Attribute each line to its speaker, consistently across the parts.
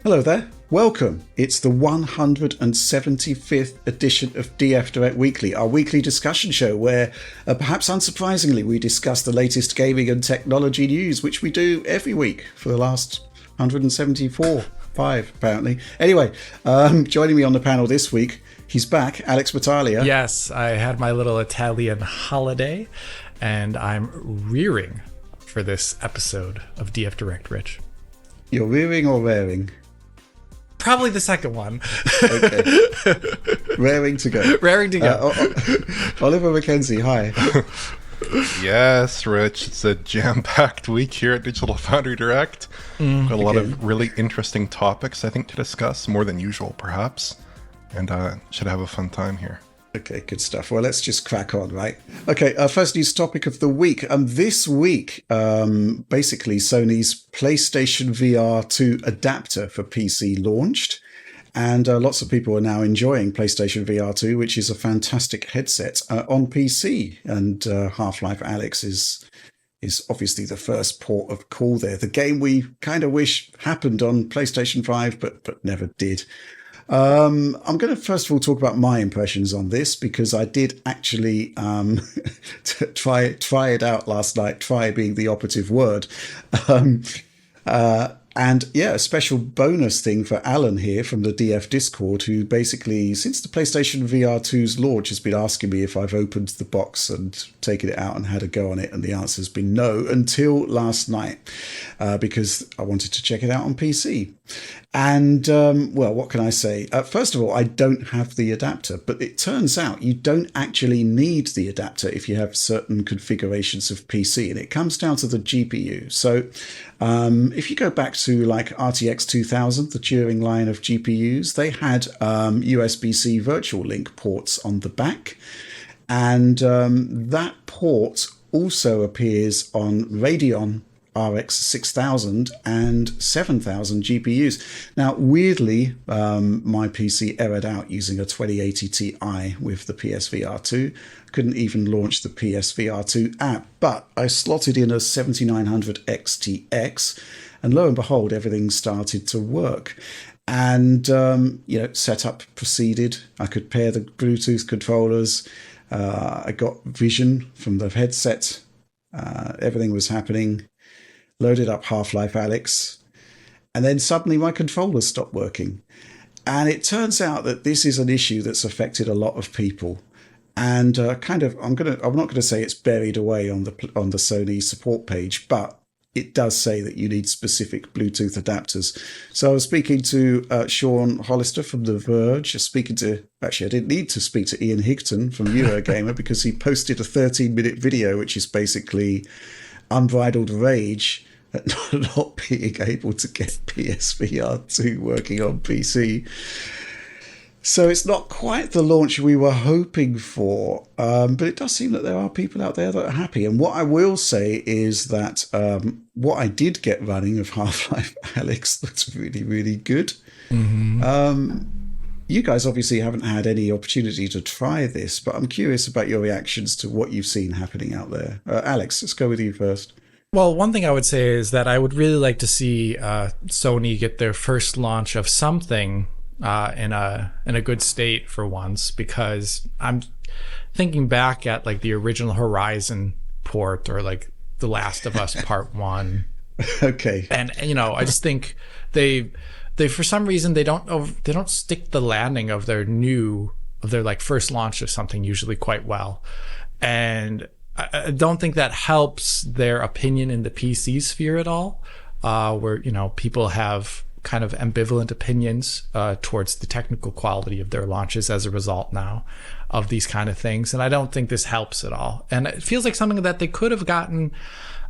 Speaker 1: Hello there, welcome. It's the 175th edition of DF Direct Weekly, our weekly discussion show where, perhaps unsurprisingly, we discuss the latest gaming and technology news, which we do every week for the last 174, apparently. Anyway, joining me on the panel this week, he's back, Alex Battaglia.
Speaker 2: Yes, I had my little Italian holiday, and I'm rearing for this episode of DF Direct, Rich.
Speaker 1: You're rearing or raring?
Speaker 2: Probably the second one.
Speaker 1: Okay. Raring to go.
Speaker 2: Raring to go.
Speaker 1: Oliver McKenzie, hi.
Speaker 3: Yes, Rich. It's a jam-packed week here at Digital Foundry Direct. Got a lot of really interesting topics, I think, to discuss, more than usual, perhaps. And should have a fun time here.
Speaker 1: Okay, good stuff. Well, let's just crack on, right? Okay, first news topic of the week. This week, basically, Sony's PlayStation VR 2 adapter for PC launched. And lots of people are now enjoying PlayStation VR 2, which is a fantastic headset on PC. And Half-Life Alyx is obviously the first port of call there. The game we kind of wish happened on PlayStation 5, but never did. I'm going to first of all talk about my impressions on this because I did actually try it out last night. Try being the operative word. And yeah, a special bonus thing for Alan here from the DF Discord, who basically, since the PlayStation VR 2's launch, has been asking me if I've opened the box and taken it out and had a go on it. And the answer has been no until last night, because I wanted to check it out on PC. And, well, what can I say? First of all, I don't have the adapter, but it turns out you don't actually need the adapter if you have certain configurations of PC, and it comes down to the GPU. So if you go back to like RTX 2000, the Turing line of GPUs, they had USB-C virtual link ports on the back. And that port also appears on Radeon RX 6000 and 7000 GPUs. Now, weirdly, my PC errored out using a 2080 Ti with the PSVR 2. Couldn't even launch the PSVR 2 app, but I slotted in a 7900 XTX, and lo and behold, everything started to work. And, setup proceeded. I could pair the Bluetooth controllers. I got vision from the headset. Everything was happening. Loaded up Half-Life Alyx, and then suddenly my controller stopped working. And it turns out that this is an issue that's affected a lot of people. And I'm not going to say it's buried away on the Sony support page, but it does say that you need specific Bluetooth adapters. So I was speaking to Sean Hollister from The Verge. I didn't need to speak to Ian Higton from Eurogamer because he posted a 13-minute video, which is basically unbridled rage at not being able to get PSVR 2 working on PC. So it's not quite the launch we were hoping for, but it does seem that there are people out there that are happy. And what I will say is that what I did get running of Half-Life Alyx looks really, really good. Mm-hmm. You guys obviously haven't had any opportunity to try this, but I'm curious about your reactions to what you've seen happening out there. Alex, let's go with you first.
Speaker 2: Well, one thing I would say is that I would really like to see Sony get their first launch of something in a good state for once, because I'm thinking back at like the original Horizon port or like The Last of Us Part 1.
Speaker 1: Okay.
Speaker 2: And I just think they for some reason they don't stick the landing of their like first launch of something usually quite well. And I don't think that helps their opinion in the PC sphere at all, where, people have kind of ambivalent opinions towards the technical quality of their launches as a result now of these kind of things. And I don't think this helps at all. And it feels like something that they could have gotten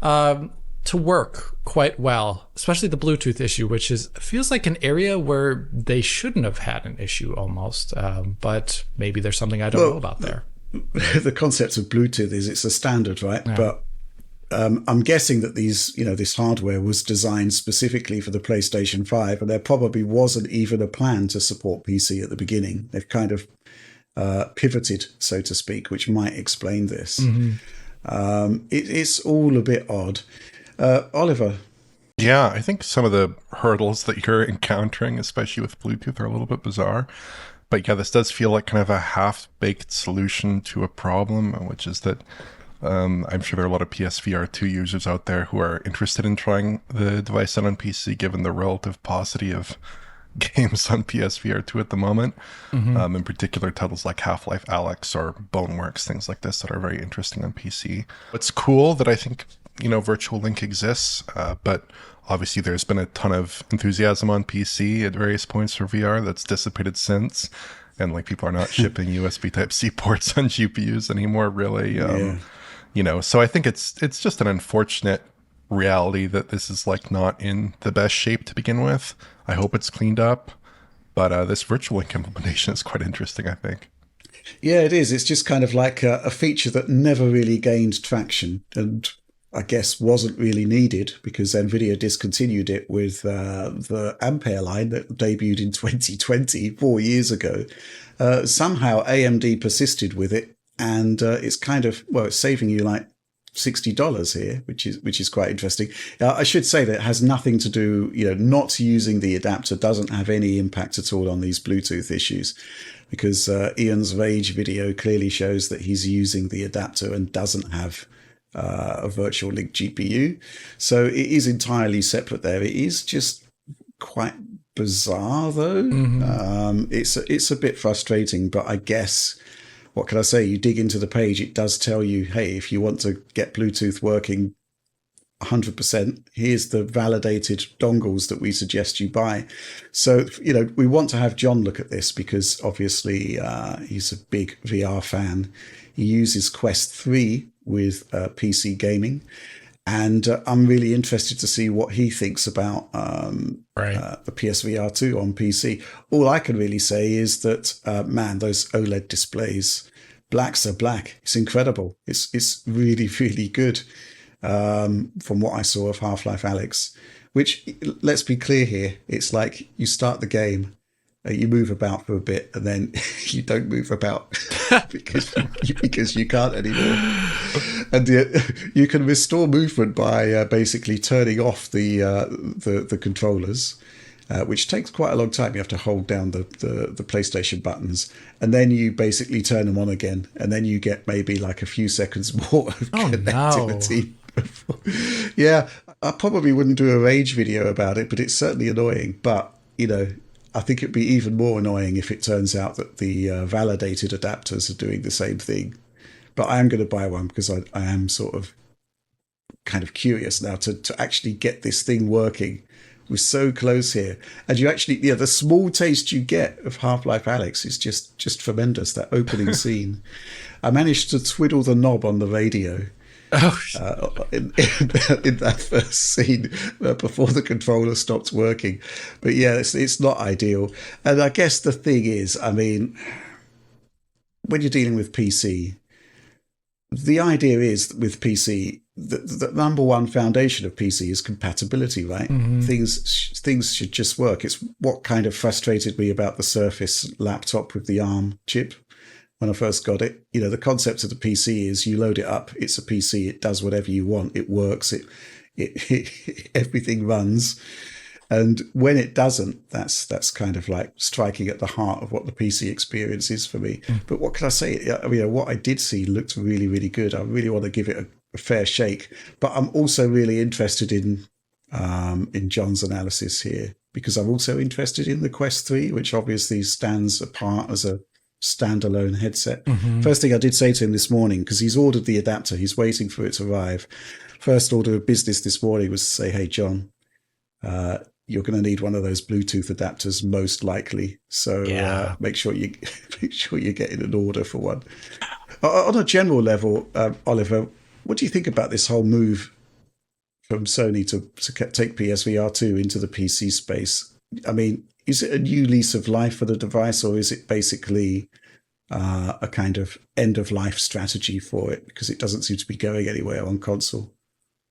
Speaker 2: to work quite well, especially the Bluetooth issue, which feels like an area where they shouldn't have had an issue almost. But maybe there's something I don't know about there.
Speaker 1: The concept of Bluetooth is it's a standard, right? Yeah. But I'm guessing that this hardware was designed specifically for the PlayStation 5, and there probably wasn't even a plan to support PC at the beginning. They've kind of pivoted, so to speak, which might explain this. Mm-hmm. It's all a bit odd. Oliver,
Speaker 3: Yeah, I think some of the hurdles that you're encountering, especially with Bluetooth, are a little bit bizarre. But yeah, this does feel like kind of a half-baked solution to a problem, which is that I'm sure there are a lot of PSVR 2 users out there who are interested in trying the device out on PC, given the relative paucity of games on PSVR 2 at the moment. In particular, titles like Half-Life Alyx or Boneworks, things like this that are very interesting on PC. It's cool that I think, Virtual Link exists, but obviously there's been a ton of enthusiasm on PC at various points for VR that's dissipated since. And like people are not shipping USB Type-C ports on GPUs anymore, really. So I think it's just an unfortunate reality that this is like not in the best shape to begin with. I hope it's cleaned up, but this Virtual Link implementation is quite interesting, I think.
Speaker 1: Yeah, it is. It's just kind of like a feature that never really gained traction and I guess wasn't really needed because NVIDIA discontinued it with the Ampere line that debuted in 2020, 4 years ago. Somehow AMD persisted with it, and it's kind of, it's saving you like $60 here, which is quite interesting. I should say that it has nothing to do, not using the adapter doesn't have any impact at all on these Bluetooth issues, because Ian's Rage video clearly shows that he's using the adapter and doesn't have a Virtual Link GPU. So it is entirely separate there. It is just quite bizarre though. It's a bit frustrating, but I guess, what can I say? You dig into the page, it does tell you, hey, if you want to get Bluetooth working 100%, here's the validated dongles that we suggest you buy. So, we want to have John look at this because obviously he's a big VR fan. He uses Quest 3 with PC gaming. And I'm really interested to see what he thinks about the PSVR 2 on PC. All I can really say is that, those OLED displays, blacks are black. It's incredible. It's really, really good from what I saw of Half-Life Alyx, which, let's be clear here, it's like you start the game, you move about for a bit, and then you don't move about because you can't anymore. And you can restore movement by basically turning off the controllers, which takes quite a long time. You have to hold down the PlayStation buttons, and then you basically turn them on again, and then you get maybe like a few seconds more of connectivity. No. Yeah, I probably wouldn't do a rage video about it, but it's certainly annoying. But, I think it'd be even more annoying if it turns out that the validated adapters are doing the same thing. But I am going to buy one because I am sort of kind of curious now to actually get this thing working. We're so close here. And you actually, the small taste you get of Half-Life Alyx is just tremendous, that opening scene. I managed to twiddle the knob on the radio. In that first scene before the controller stopped working. But yeah, it's not ideal. And I guess the thing is, when you're dealing with PC, the idea is that with PC, the number one foundation of PC is compatibility, right? Things should just work. It's what kind of frustrated me about the Surface laptop with the ARM chip. When I first got it, the concept of the PC is you load it up, it's a PC, it does whatever you want, it works, it everything runs. And when it doesn't, that's kind of like striking at the heart of what the PC experience is for me. But what can I say? What I did see looked really, really good. I really want to give it a fair shake. But I'm also really interested in John's analysis here, because I'm also interested in the Quest 3, which obviously stands apart as a standalone headset. First thing I did say to him this morning, because he's ordered the adapter, he's waiting for it to arrive. First order of business this morning was to say, hey, John, you're going to need one of those Bluetooth adapters most likely. So make sure you're getting an order for one. On a general level, Oliver, what do you think about this whole move from Sony to take PSVR 2 into the PC space? Is it a new lease of life for the device, or is it basically a kind of end-of-life strategy for it because it doesn't seem to be going anywhere on console?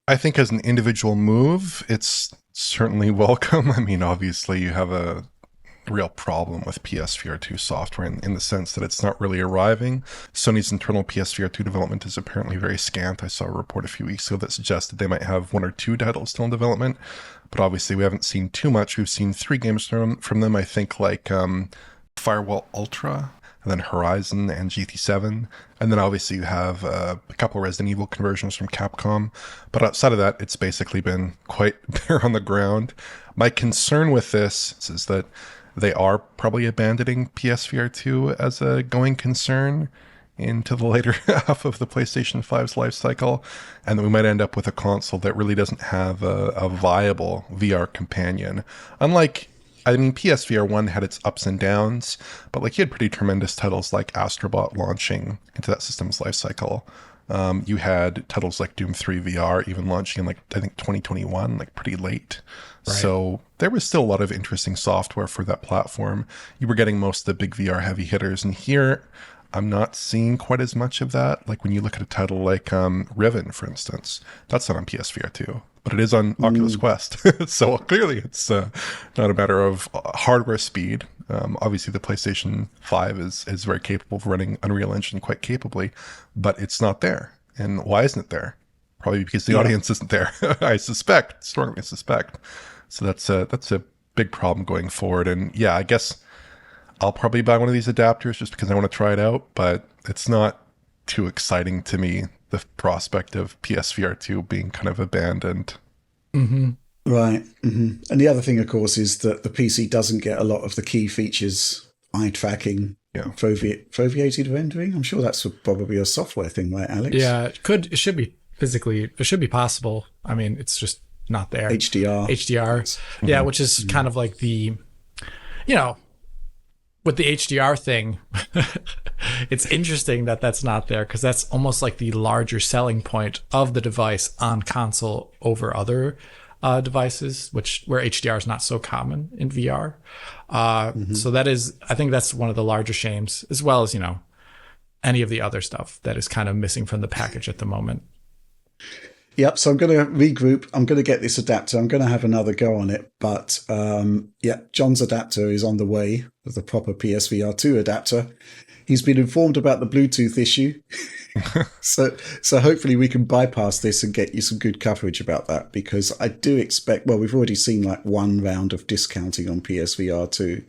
Speaker 3: I think as an individual move, it's certainly welcome. Obviously, you have a real problem with PSVR 2 software in the sense that it's not really arriving. Sony's internal PSVR 2 development is apparently very scant. I saw a report a few weeks ago that suggested they might have 1 or 2 titles still in development. but obviously we haven't seen too much. We've seen 3 games from them, I think, like Firewall Ultra, and then Horizon and GT7. And then obviously you have a couple Resident Evil conversions from Capcom. But outside of that, it's basically been quite bare on the ground. My concern with this is that they are probably abandoning PSVR 2 as a going concern into the later half of the PlayStation 5's life cycle, and that we might end up with a console that really doesn't have a viable VR companion. Unlike, I mean, PSVR 1 had its ups and downs, but like you had pretty tremendous titles like Astrobot launching into that system's life cycle. You had titles like Doom 3 VR even launching in, like, I think 2021, like pretty late. Right. So there was still a lot of interesting software for that platform. You were getting most of the big VR heavy hitters, and here I'm not seeing quite as much of that. Like when you look at a title like Riven, for instance, that's not on PSVR 2, but it is on Oculus Quest. So clearly it's not a matter of hardware speed. Obviously the PlayStation 5 is very capable of running Unreal Engine quite capably, but it's not there. And why isn't it there? Probably because the audience isn't there. I strongly suspect. So that's a big problem going forward. And yeah, I guess I'll probably buy one of these adapters just because I want to try it out, but it's not too exciting to me, the prospect of PSVR 2 being kind of abandoned.
Speaker 1: Mm-hmm. Right. Mm-hmm. And the other thing, of course, is that the PC doesn't get a lot of the key features, eye tracking, foveated rendering. I'm sure that's probably a software thing, right, Alex?
Speaker 2: Yeah, it should be possible. I mean, it's just not there.
Speaker 1: HDR.
Speaker 2: Mm-hmm. Yeah, which is kind of like the, with the HDR thing, it's interesting that that's not there, because that's almost like the larger selling point of the device on console over other devices, where HDR is not so common in VR. So I think that's one of the larger shames, as well as, any of the other stuff that is kind of missing from the package at the moment.
Speaker 1: Yep, so I'm going to regroup. I'm going to get this adapter. I'm going to have another go on it. But John's adapter is on the way, the proper PSVR 2 adapter. He's been informed about the Bluetooth issue. So hopefully we can bypass this and get you some good coverage about that, because I do expect, we've already seen like one round of discounting on PSVR 2.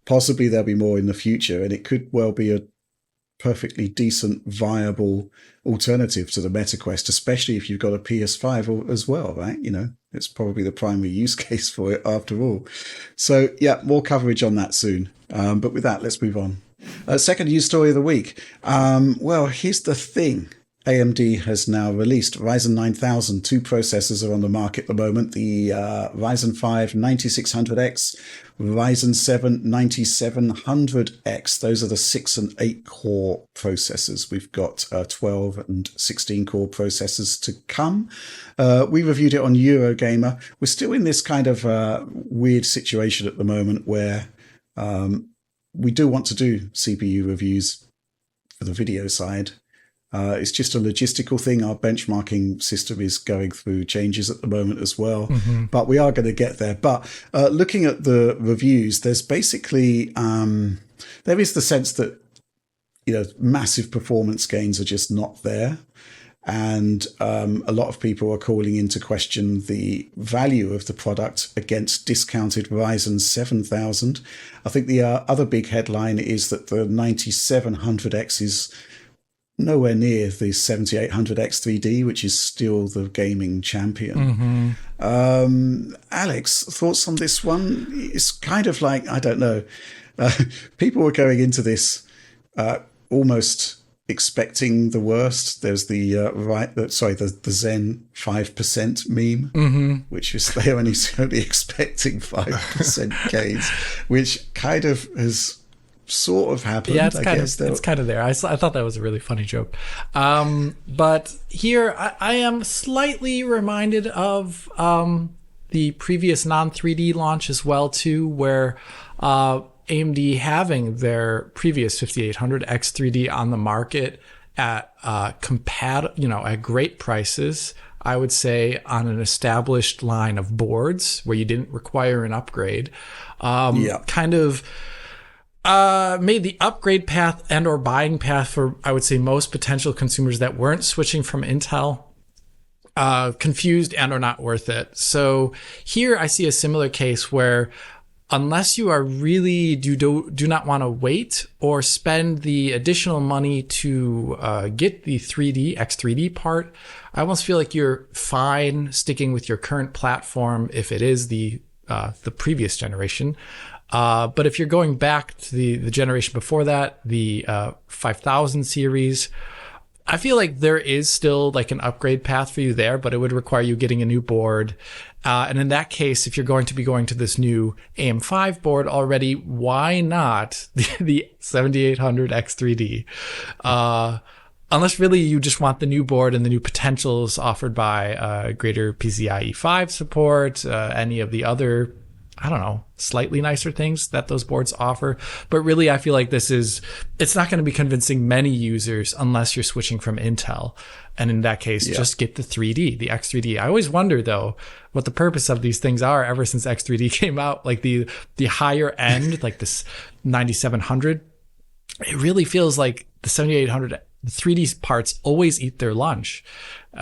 Speaker 1: Possibly there'll be more in the future, and it could well be a perfectly decent, viable alternative to the MetaQuest, especially if you've got a PS5 as well, right? It's probably the primary use case for it after all. So yeah, more coverage on that soon. But with that, let's move on. Second news story of the week. Here's the thing. AMD has now released Ryzen 9000. 2 processors are on the market at the moment. The Ryzen 5 9600X, Ryzen 7 9700X. Those are the 6 and 8 core processors. We've got 12 and 16 core processors to come. We reviewed it on Eurogamer. We're still in this kind of weird situation at the moment where we do want to do CPU reviews for the video side. It's just a logistical thing. Our benchmarking system is going through changes at the moment as well, but we are going to get there. But looking at the reviews, there's basically, there is the sense that, massive performance gains are just not there. And a lot of people are calling into question the value of the product against discounted Ryzen 7000. I think the other big headline is that the 9700X is nowhere near the 7800X3D, which is still the gaming champion. Alex, thoughts on this one? It's kind of like, I don't know. People were going into this almost expecting the worst. There's the Zen 5% meme, which is they're only expecting 5% gains, which kind of has sort of happened.
Speaker 2: Yeah, it's kind of there. I thought that was a really funny joke. But here I am slightly reminded of the previous non-3D launch as well too, where AMD having their previous 5800X 3D on the market at at great prices. I would say on an established line of boards where you didn't require an upgrade. Kind of made the upgrade path and or buying path for, I would say, most potential consumers that weren't switching from Intel confused and or not worth it. So here I see a similar case where unless you are really do not want to wait or spend the additional money to get the X3D part, I almost feel like you're fine sticking with your current platform if it is the previous generation. But if you're going back to the generation before that, the 5000 series, I feel like there is still like an upgrade path for you there, but it would require you getting a new board. And in that case, if you're going to be going to this new AM5 board already, why not the 7800 X3D? Unless really you just want the new board and the new potentials offered by greater PCIe 5 support, any of the other, I don't know, slightly nicer things that those boards offer. But really, I feel like it's not going to be convincing many users unless you're switching from Intel. And in that case, just get the X3D. I always wonder, though, what the purpose of these things are ever since X3D came out. Like the higher end, like this 9700, it really feels like the 7800, the 3D parts always eat their lunch.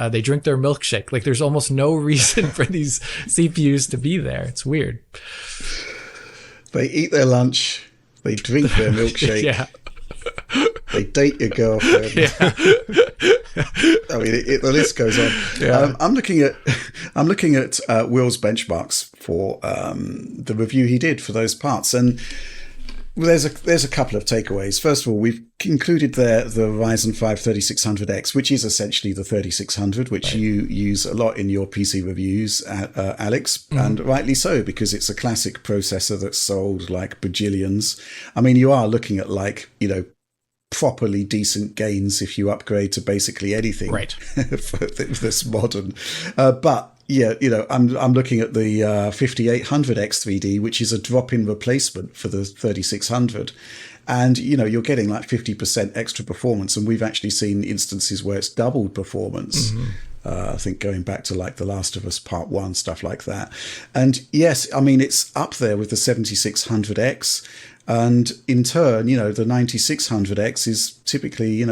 Speaker 2: They drink their milkshake. Like there's almost no reason for these CPUs to be there. It's weird.
Speaker 1: They eat their lunch. They drink their milkshake.
Speaker 2: Yeah.
Speaker 1: They date your girlfriend.
Speaker 2: Yeah.
Speaker 1: I mean, the list goes on.
Speaker 2: Yeah.
Speaker 1: I'm looking at Will's benchmarks for the review he did for those parts, and there's a couple of takeaways. First of all, we've included there the Ryzen 5 3600X, which is essentially the 3600, which you use a lot in your PC reviews, Alex, and rightly so, because it's a classic processor that's sold like bajillions. I mean, you are looking at like, properly decent gains if you upgrade to basically anything,
Speaker 2: right?
Speaker 1: For this modern, but yeah, I'm looking at the 5800 X3D, which is a drop-in replacement for the 3600, and you're getting like 50% extra performance, and we've actually seen instances where it's doubled performance. I think going back to like The Last of Us Part 1, stuff like that. And yes, I mean, it's up there with the 7600X. And in turn, the 9600X is typically,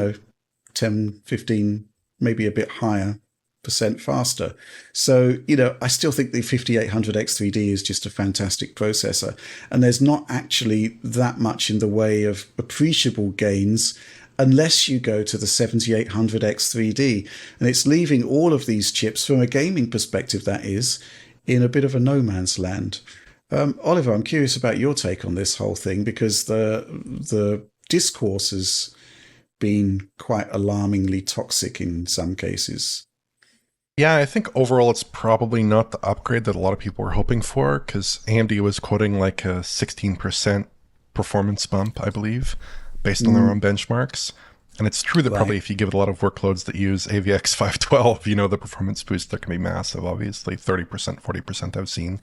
Speaker 1: 10, 15, maybe a bit higher % faster. So, I still think the 5800 X3D is just a fantastic processor. And there's not actually that much in the way of appreciable gains unless you go to the 7800 X3D. And it's leaving all of these chips, from a gaming perspective that is, in a bit of a no man's land. Oliver, I'm curious about your take on this whole thing, because the discourse has been quite alarmingly toxic in some cases.
Speaker 3: Yeah, I think overall it's probably not the upgrade that a lot of people were hoping for, because AMD was quoting like a 16% performance bump, I believe, based on their own benchmarks. And it's true that probably if you give it a lot of workloads that use AVX 512, the performance boost there can be massive, obviously, 30%, 40% I've seen.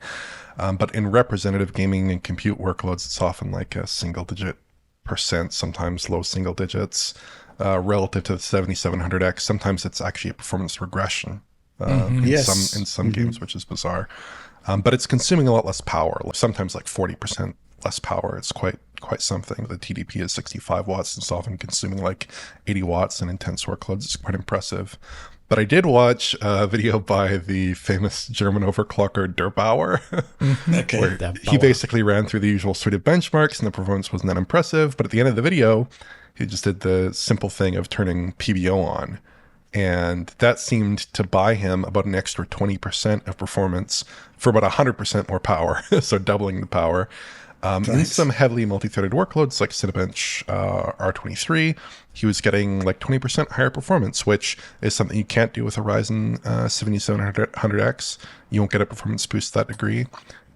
Speaker 3: But in representative gaming and compute workloads, it's often like a single-digit %, sometimes low single digits, relative to the 7700X. Sometimes it's actually a performance regression in some games, which is bizarre. But it's consuming a lot less power, sometimes like 40% less power. It's quite something. The TDP is 65 watts. It's often consuming like 80 watts in intense workloads. It's quite impressive. But I did watch a video by the famous German overclocker Derbauer, where he basically ran through the usual sort of benchmarks, and the performance wasn't that impressive. But at the end of the video, he just did the simple thing of turning PBO on. And that seemed to buy him about an extra 20% of performance for about 100% more power, so doubling the power. In some heavily multi-threaded workloads like Cinebench R23, he was getting like 20% higher performance, which is something you can't do with a Ryzen 7700X. You won't get a performance boost to that degree.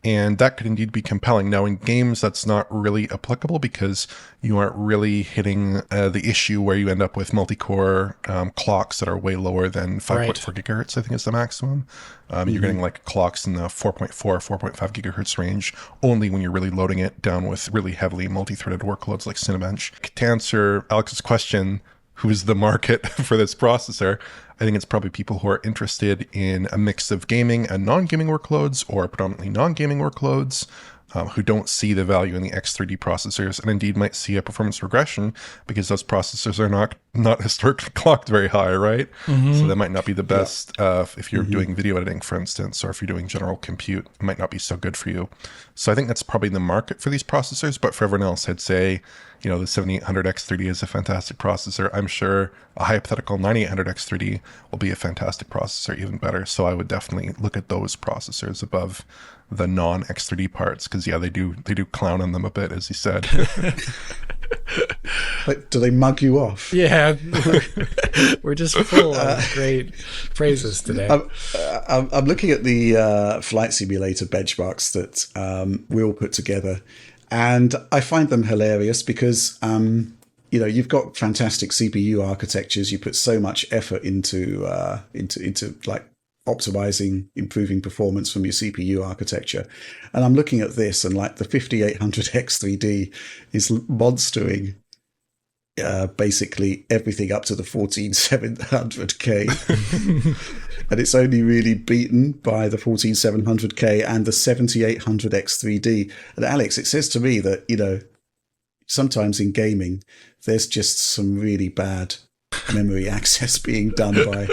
Speaker 3: And that could indeed be compelling. Now, in games, that's not really applicable because you aren't really hitting the issue where you end up with multi-core clocks that are way lower than 5.4 gigahertz, I think is the maximum. You're getting like clocks in the 4.4, 4.5 gigahertz range only when you're really loading it down with really heavily multi-threaded workloads like Cinebench. To answer Alex's question, who's the market for this processor? I think it's probably people who are interested in a mix of gaming and non-gaming workloads, or predominantly non-gaming workloads. who don't see the value in the X3D processors, and indeed might see a performance regression because those processors are not historically clocked very high, right? So that might not be the best if you're doing video editing, for instance, or if you're doing general compute, it might not be so good for you. So I think that's probably the market for these processors, but for everyone else, I'd say, the 7800 X3D is a fantastic processor. I'm sure a hypothetical 9800 X3D will be a fantastic processor, even better. So I would definitely look at those processors above the non-X3D parts, because they do clown on them a bit, as you said.
Speaker 1: Like, do they mug you off?
Speaker 2: Yeah, we're just full of great phrases today.
Speaker 1: I'm looking at the flight simulator benchmarks that we all put together, and I find them hilarious because you've got fantastic CPU architectures. You put so much effort into like optimizing, improving performance from your CPU architecture. And I'm looking at this, and like the 5800 X3D is monstering basically everything up to the 14700K. And it's only really beaten by the 14700K and the 7800 X3D. And Alex, it says to me that, sometimes in gaming, there's just some really bad memory access being done by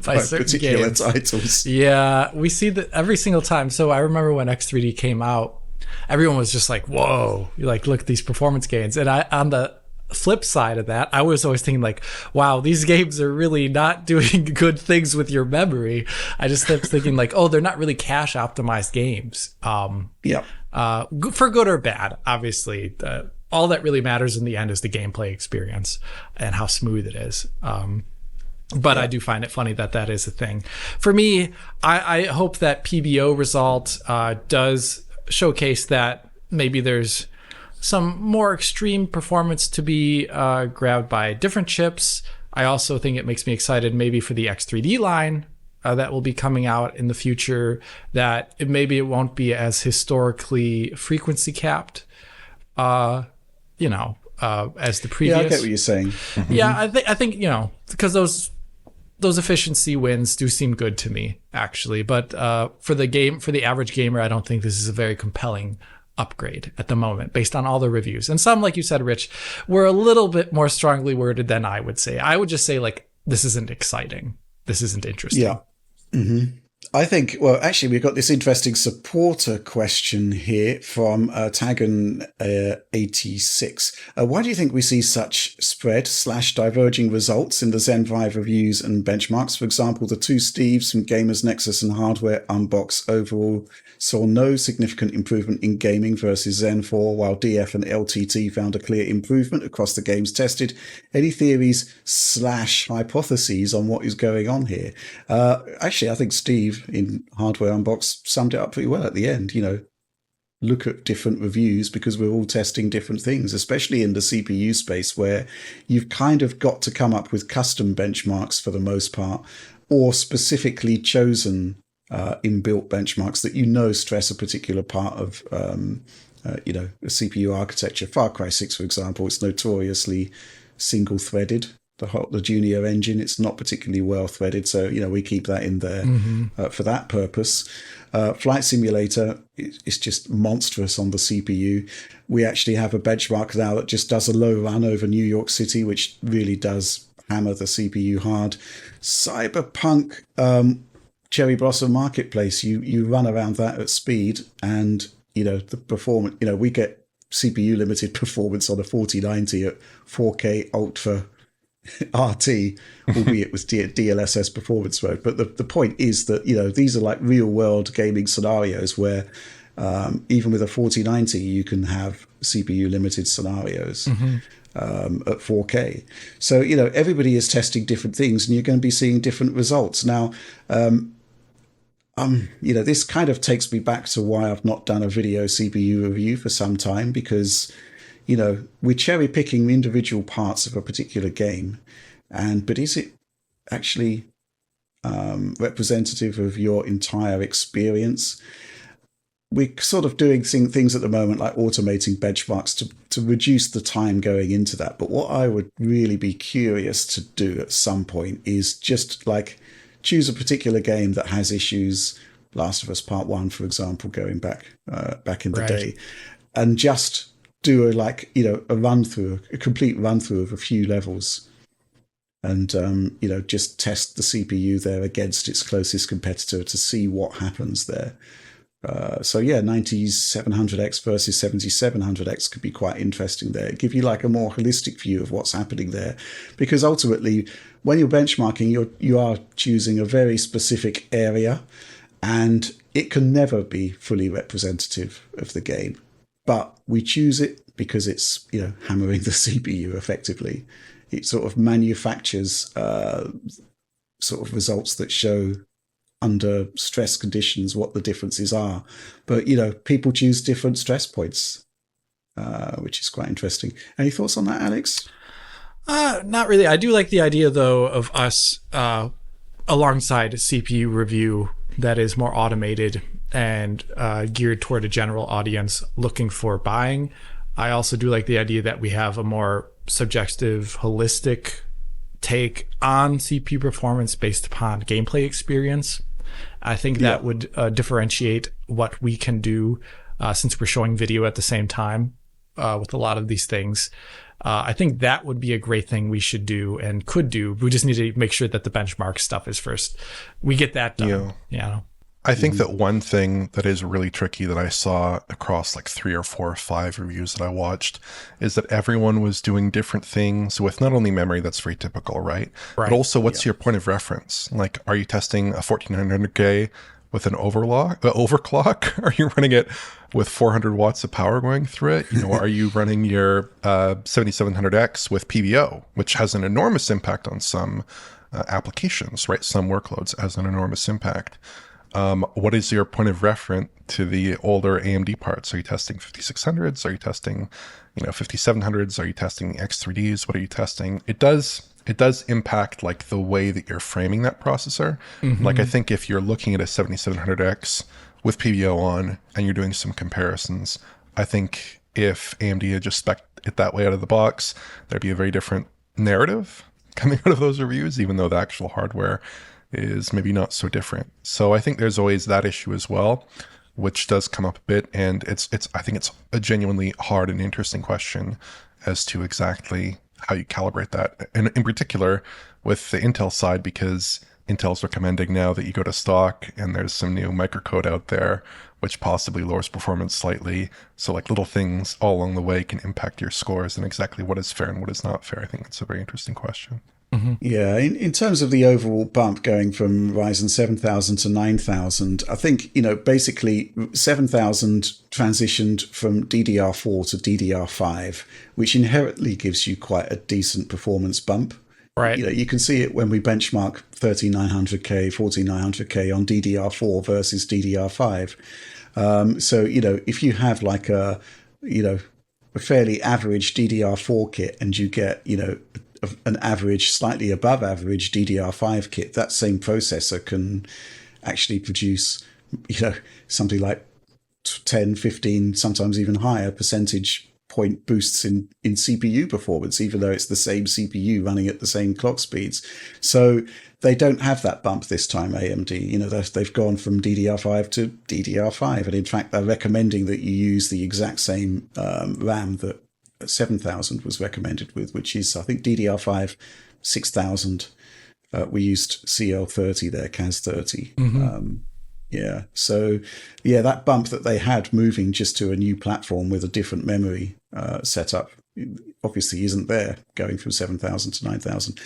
Speaker 1: particular
Speaker 2: games.
Speaker 1: Titles.
Speaker 2: Yeah, we see that every single time. So I remember when X3D came out, everyone was just like, whoa, look at these performance gains. And on the flip side of that, I was always thinking like, wow, these games are really not doing good things with your memory. I just kept thinking like, oh, they're not really cache optimized games. For good or bad, obviously. All that really matters in the end is the gameplay experience and how smooth it is. But I do find it funny that is a thing. For me, I hope that PBO result does showcase that maybe there's some more extreme performance to be grabbed by different chips. I also think it makes me excited maybe for the X3D line that will be coming out in the future, that maybe it won't be as historically frequency capped. As the previous.
Speaker 1: Yeah, I get what you're saying. Mm-hmm.
Speaker 2: Yeah, I think because those efficiency wins do seem good to me, actually. But for the average gamer, I don't think this is a very compelling upgrade at the moment, based on all the reviews. And some, like you said, Rich, were a little bit more strongly worded than I would say. I would just say like, this isn't exciting. This isn't interesting.
Speaker 1: Yeah. Mm-hmm. I think, well, actually, we've got this interesting supporter question here from Tagon86. Why do you think we see such spread/diverging results in the Zen 5 reviews and benchmarks? For example, the two Steves from Gamers Nexus and Hardware Unbox overall saw no significant improvement in gaming versus Zen 4, while DF and LTT found a clear improvement across the games tested. Any theories/hypotheses on what is going on here? Actually, I think Steve in Hardware Unbox summed it up pretty well at the end. Look at different reviews because we're all testing different things, especially in the CPU space where you've kind of got to come up with custom benchmarks for the most part, or specifically chosen inbuilt benchmarks that stress a particular part of the CPU architecture. Far Cry 6, for example, it's notoriously single-threaded. The Junior engine, it's not particularly well threaded, so we keep that in there for that purpose. Flight Simulator is just monstrous on the CPU. We actually have a benchmark now that just does a low run over New York City, which really does hammer the CPU hard. Cyberpunk Cherry Blossom Marketplace, you run around that at speed, and the performance. We get CPU limited performance on a 4090 at 4K Ultra RT, albeit with DLSS performance mode. But the point is that these are like real world gaming scenarios where even with a 4090 you can have CPU limited scenarios at 4K. So everybody is testing different things, and you're going to be seeing different results. Now, this kind of takes me back to why I've not done a video CPU review for some time, because we're cherry picking individual parts of a particular game, but is it actually representative of your entire experience? We're sort of doing things at the moment like automating benchmarks to reduce the time going into that. But what I would really be curious to do at some point is just like choose a particular game that has issues Last of Us Part 1, for example, going back in the
Speaker 2: Right.
Speaker 1: day, and just do a complete run through of a few levels, and just test the CPU there against its closest competitor to see what happens there. 9700X versus 7700X could be quite interesting there. Give you like a more holistic view of what's happening there, because ultimately, when you're benchmarking, you are choosing a very specific area, and it can never be fully representative of the game. But we choose it because it's hammering the CPU effectively. It sort of manufactures sort of results that show under stress conditions what the differences are. But people choose different stress points, which is quite interesting. Any thoughts on that, Alex?
Speaker 2: Not really. I do like the idea, though, of us alongside a CPU review that is more automated and geared toward a general audience looking for buying. I also do like the idea that we have a more subjective, holistic take on CPU performance based upon gameplay experience. I think that would differentiate what we can do since we're showing video at the same time with a lot of these things. I think that would be a great thing we should do and could do. We just need to make sure that the benchmark stuff is first. We get that done.
Speaker 3: I think that one thing that is really tricky that I saw across like 3 or 4 or 5 reviews that I watched is that everyone was doing different things with not only memory, that's very typical, right? But also what's your point of reference? Like, are you testing a 1400K with an overclock? Are you running it with 400 watts of power going through it? Are you running your 7700X with PBO, which has an enormous impact on some applications, right? Some workloads has an enormous impact. What is your point of reference to the older AMD parts? Are you testing 5600s? Are you testing, 5700s? Are you testing the X3Ds? What are you testing? It does impact like the way that you're framing that processor. Like I think if you're looking at a 7700X with PBO on and you're doing some comparisons, I think if AMD had just spec'd it that way out of the box, there'd be a very different narrative coming out of those reviews, even though the actual hardware is maybe not so different. So I think there's always that issue as well, which does come up a bit. And I think it's a genuinely hard and interesting question as to exactly how you calibrate that. And in particular with the Intel side, because Intel's recommending now that you go to stock and there's some new microcode out there, which possibly lowers performance slightly. So like little things all along the way can impact your scores and exactly what is fair and what is not fair. I think that's a very interesting question.
Speaker 1: Yeah, in terms of the overall bump going from Ryzen 7000 to 9000, I think, basically 7000 transitioned from DDR4 to DDR5, which inherently gives you quite a decent performance bump.
Speaker 2: Right.
Speaker 1: You can see it when we benchmark 13900K, 14900K on DDR4 versus DDR5. So, if you have like a fairly average DDR4 kit and you get, an average, slightly above average DDR5 kit, that same processor can actually produce, something like 10, 15, sometimes even higher percentage point boosts in CPU performance, even though it's the same CPU running at the same clock speeds. So they don't have that bump this time, AMD. They've gone from DDR5 to DDR5. And in fact, they're recommending that you use the exact same RAM that 7000 was recommended with, which is, I think, DDR5 6000. We used CL30 there, CAS30. So that bump that they had moving just to a new platform with a different memory setup obviously isn't there, going from 7000 to 9000.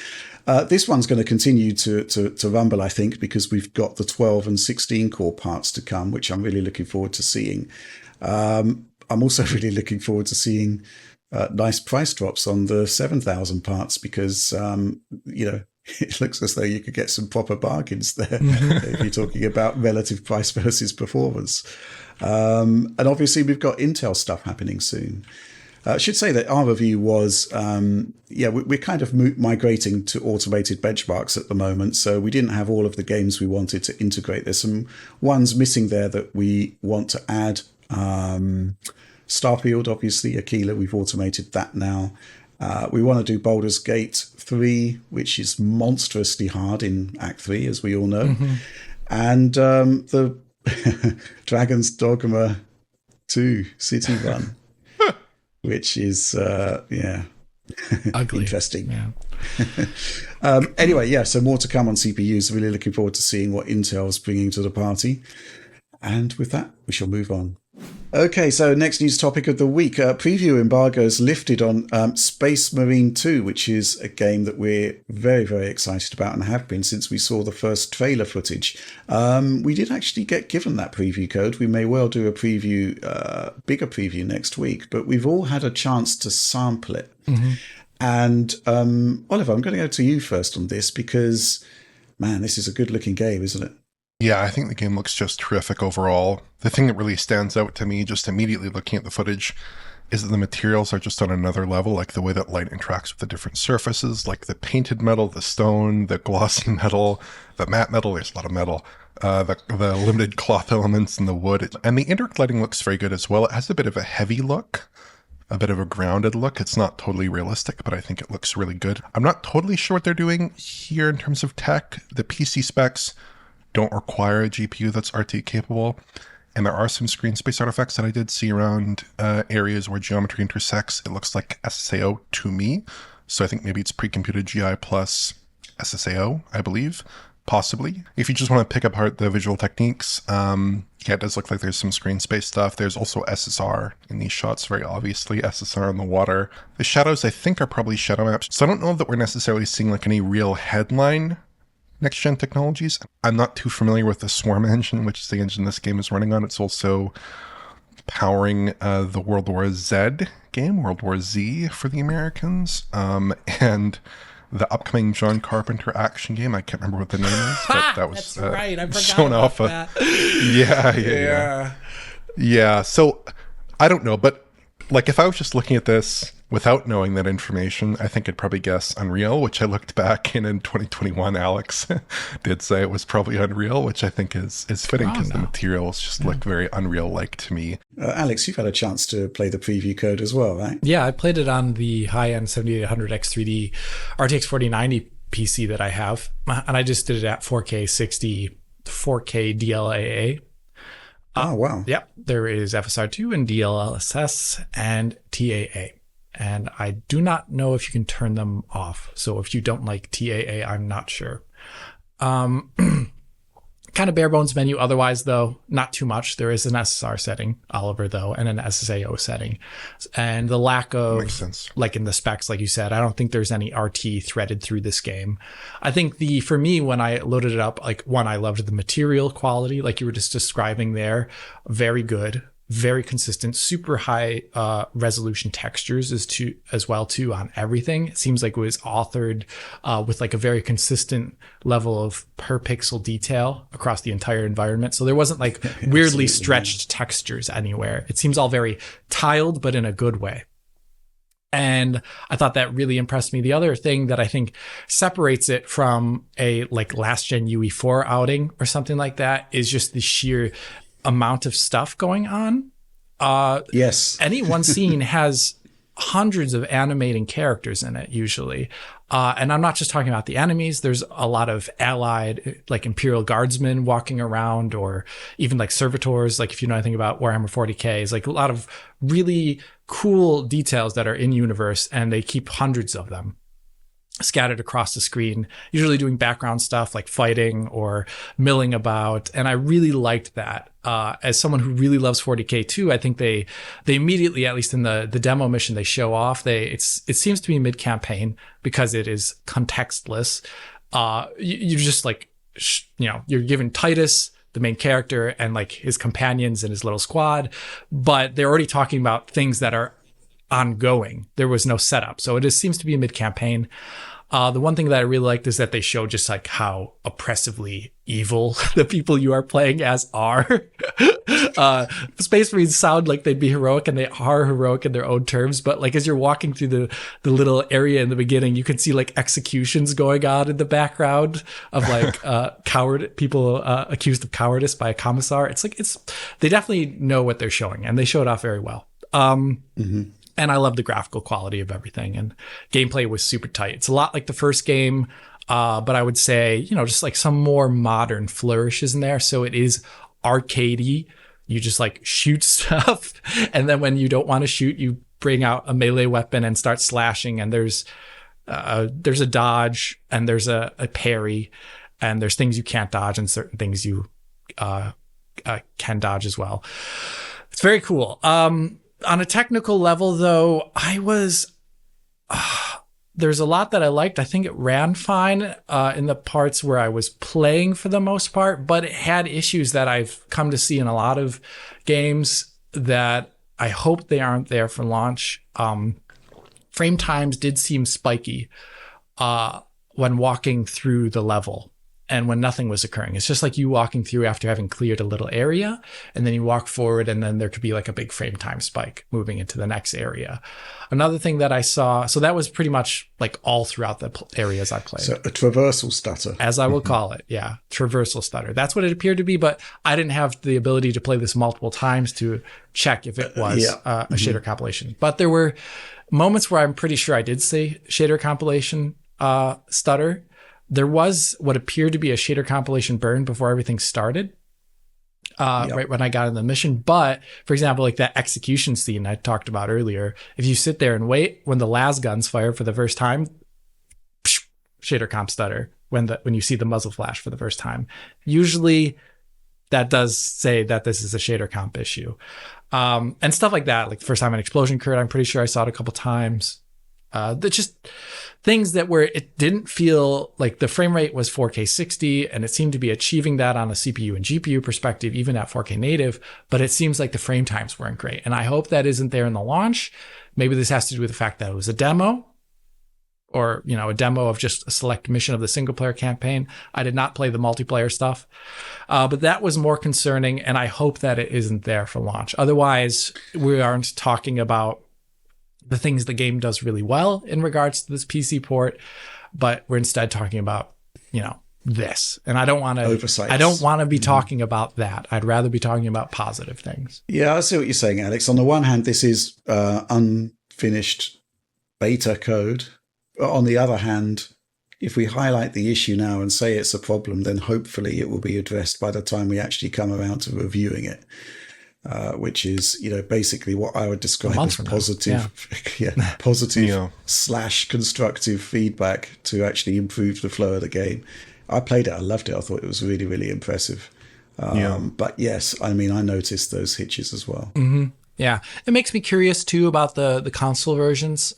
Speaker 1: This one's going to continue to rumble, I think, because we've got the 12 and 16 core parts to come, which I'm really looking forward to seeing. I'm also really looking forward to seeing nice price drops on the 7000 parts, because it looks as though you could get some proper bargains there if you're talking about relative price versus performance. And obviously we've got Intel stuff happening soon. I should say that our review was, we're kind of migrating to automated benchmarks at the moment. So we didn't have all of the games we wanted to integrate. There's some ones missing there that we want to add. Starfield, obviously, Aquila, we've automated that now. We want to do Baldur's Gate 3, which is monstrously hard in Act 3, as we all know. And the Dragon's Dogma 2 City Run, which is,
Speaker 2: Ugly.
Speaker 1: interesting.
Speaker 2: Yeah.
Speaker 1: Anyway, yeah, so more to come on CPUs. Really looking forward to seeing what Intel's bringing to the party. And with that, we shall move on. Okay, so next news topic of the week. Preview embargoes lifted on Space Marine 2, which is a game that we're very, very excited about and have been since we saw the first trailer footage. We did actually get given that preview code. We may well do a preview, bigger preview next week, but we've all had a chance to sample it. Mm-hmm. And Oliver, I'm going to go to you first on this because, man, this is a good-looking game, isn't it?
Speaker 3: Yeah, I think the game looks just terrific overall. The thing that really stands out to me, just immediately looking at the footage, is that the materials are just on another level, like the way that light interacts with the different surfaces, like the painted metal, the stone, the glossy metal, the matte metal, there's a lot of metal, the limited cloth elements and the wood. And the indirect lighting looks very good as well. It has a bit of a heavy look, a bit of a grounded look. It's not totally realistic, but I think it looks really good. I'm not totally sure what they're doing here in terms of tech. The PC specs don't require a GPU that's RT capable. And there are some screen space artifacts that I did see around areas where geometry intersects. It looks like SSAO to me. So I think maybe it's pre-computed GI plus SSAO, I believe, possibly. If you just want to pick apart the visual techniques, it does look like there's some screen space stuff. There's also SSR in these shots, very obviously, SSR in the water. The shadows, I think, are probably shadow maps. So I don't know that we're necessarily seeing like any real headline next-gen technologies. I'm not too familiar with the Swarm engine, which is the engine this game is running on. It's also powering the World War Z game, World War Z for the Americans, and the upcoming John Carpenter action game. I can't remember what the name is, but that was
Speaker 2: That's right. I forgot
Speaker 3: shown
Speaker 2: about
Speaker 3: off.
Speaker 2: That.
Speaker 3: Yeah. So I don't know, but like if I was just looking at this without knowing that information, I think I'd probably guess Unreal, which I looked back in 2021. Alex did say it was probably Unreal, which I think is fitting because the materials just look very Unreal-like to me.
Speaker 1: Alex, you've had a chance to play the preview code as well, right?
Speaker 2: Yeah, I played it on the high-end 7800X3D RTX 4090 PC that I have, and I just did it at 4K 60, 4K DLAA.
Speaker 1: Oh, wow.
Speaker 2: Yep, there is FSR2 and DLSS and TAA. And I do not know if you can turn them off. So if you don't like TAA, I'm not sure. Kind of bare bones menu. Otherwise, though, not too much. There is an SSR setting, Oliver, though, and an SSAO setting. And the lack of,
Speaker 3: makes sense.
Speaker 2: Like in the specs, like you said, I don't think there's any RT threaded through this game. I think for me, when I loaded it up, like one, I loved the material quality, like you were just describing there. Very good. Very consistent, super high resolution textures as well too on everything. It seems like it was authored with like a very consistent level of per pixel detail across the entire environment. So there wasn't like weirdly stretched textures anywhere. It seems all very tiled, but in a good way. And I thought that really impressed me. The other thing that I think separates it from a like last gen UE4 outing or something like that is just the sheer amount of stuff going on.
Speaker 1: Yes.
Speaker 2: Any one scene has hundreds of animating characters in it usually. And I'm not just talking about the enemies. There's a lot of allied, like Imperial Guardsmen walking around, or even like servitors. Like if you know anything about Warhammer 40K, it's like a lot of really cool details that are in universe, and they keep hundreds of them scattered across the screen, usually doing background stuff like fighting or milling about. And I really liked that. As someone who really loves 40K too, I think they immediately, at least in the demo mission they show off, it seems to be mid-campaign because it is contextless. You're just like, you're given Titus, the main character, and like his companions and his little squad, but they're already talking about things that are ongoing. There was no setup. So it seems to be mid-campaign. The one thing that I really liked is that they show just like how oppressively evil the people you are playing as are. Space Marines sound like they'd be heroic, and they are heroic in their own terms. But like as you're walking through the little area in the beginning, you can see like executions going on in the background of like people accused of cowardice by a commissar. They definitely know what they're showing, and they show it off very well. And I love the graphical quality of everything, and gameplay was super tight. It's a lot like the first game, but I would say, just like some more modern flourishes in there. So it is arcadey. You just like shoot stuff. And then when you don't want to shoot, you bring out a melee weapon and start slashing. And there's a dodge and there's a parry, and there's things you can't dodge and certain things you can dodge as well. It's very cool. On a technical level, though, there's a lot that I liked. I think it ran fine in the parts where I was playing for the most part, but it had issues that I've come to see in a lot of games that I hope they aren't there for launch. Frame times did seem spiky when walking through the level and when nothing was occurring. It's just like you walking through after having cleared a little area, and then you walk forward and then there could be like a big frame time spike moving into the next area. Another thing that I saw, so that was pretty much like all throughout the areas I played.
Speaker 1: So a traversal stutter.
Speaker 2: As I will call it. Yeah. Traversal stutter. That's what it appeared to be, but I didn't have the ability to play this multiple times to check if it was a shader compilation. But there were moments where I'm pretty sure I did say shader compilation stutter. There was what appeared to be a shader compilation burn before everything started, right when I got in the mission. But for example, like that execution scene I talked about earlier, if you sit there and wait, when the las guns fire for the first time, shader comp stutter when you see the muzzle flash for the first time. Usually that does say that this is a shader comp issue. And stuff like that, like the first time an explosion occurred, I'm pretty sure I saw it a couple times. They're just things that where it didn't feel like the frame rate was 4K 60, and it seemed to be achieving that on a CPU and GPU perspective, even at 4K native, but it seems like the frame times weren't great. And I hope that isn't there in the launch. Maybe this has to do with the fact that it was a demo, or, you know, a demo of just a select mission of the single player campaign. I did not play the multiplayer stuff, but that was more concerning. And I hope that it isn't there for launch. Otherwise, we aren't talking about the things the game does really well in regards to this PC port, but we're instead talking about, you know, this. And I don't want to oversight. I don't want to be talking about that. I'd rather be talking about positive things.
Speaker 1: Yeah, I see what you're saying, Alex. On the one hand, this is unfinished beta code. On the other hand, if we highlight the issue now and say it's a problem, then hopefully it will be addressed by the time we actually come around to reviewing it. Which is, you know, basically what I would describe as positive, positive / constructive feedback to actually improve the flow of the game. I played it. I loved it. I thought it was really, really impressive. But yes, I mean, I noticed those hitches as well.
Speaker 2: Mm-hmm. Yeah. It makes me curious too about the console versions.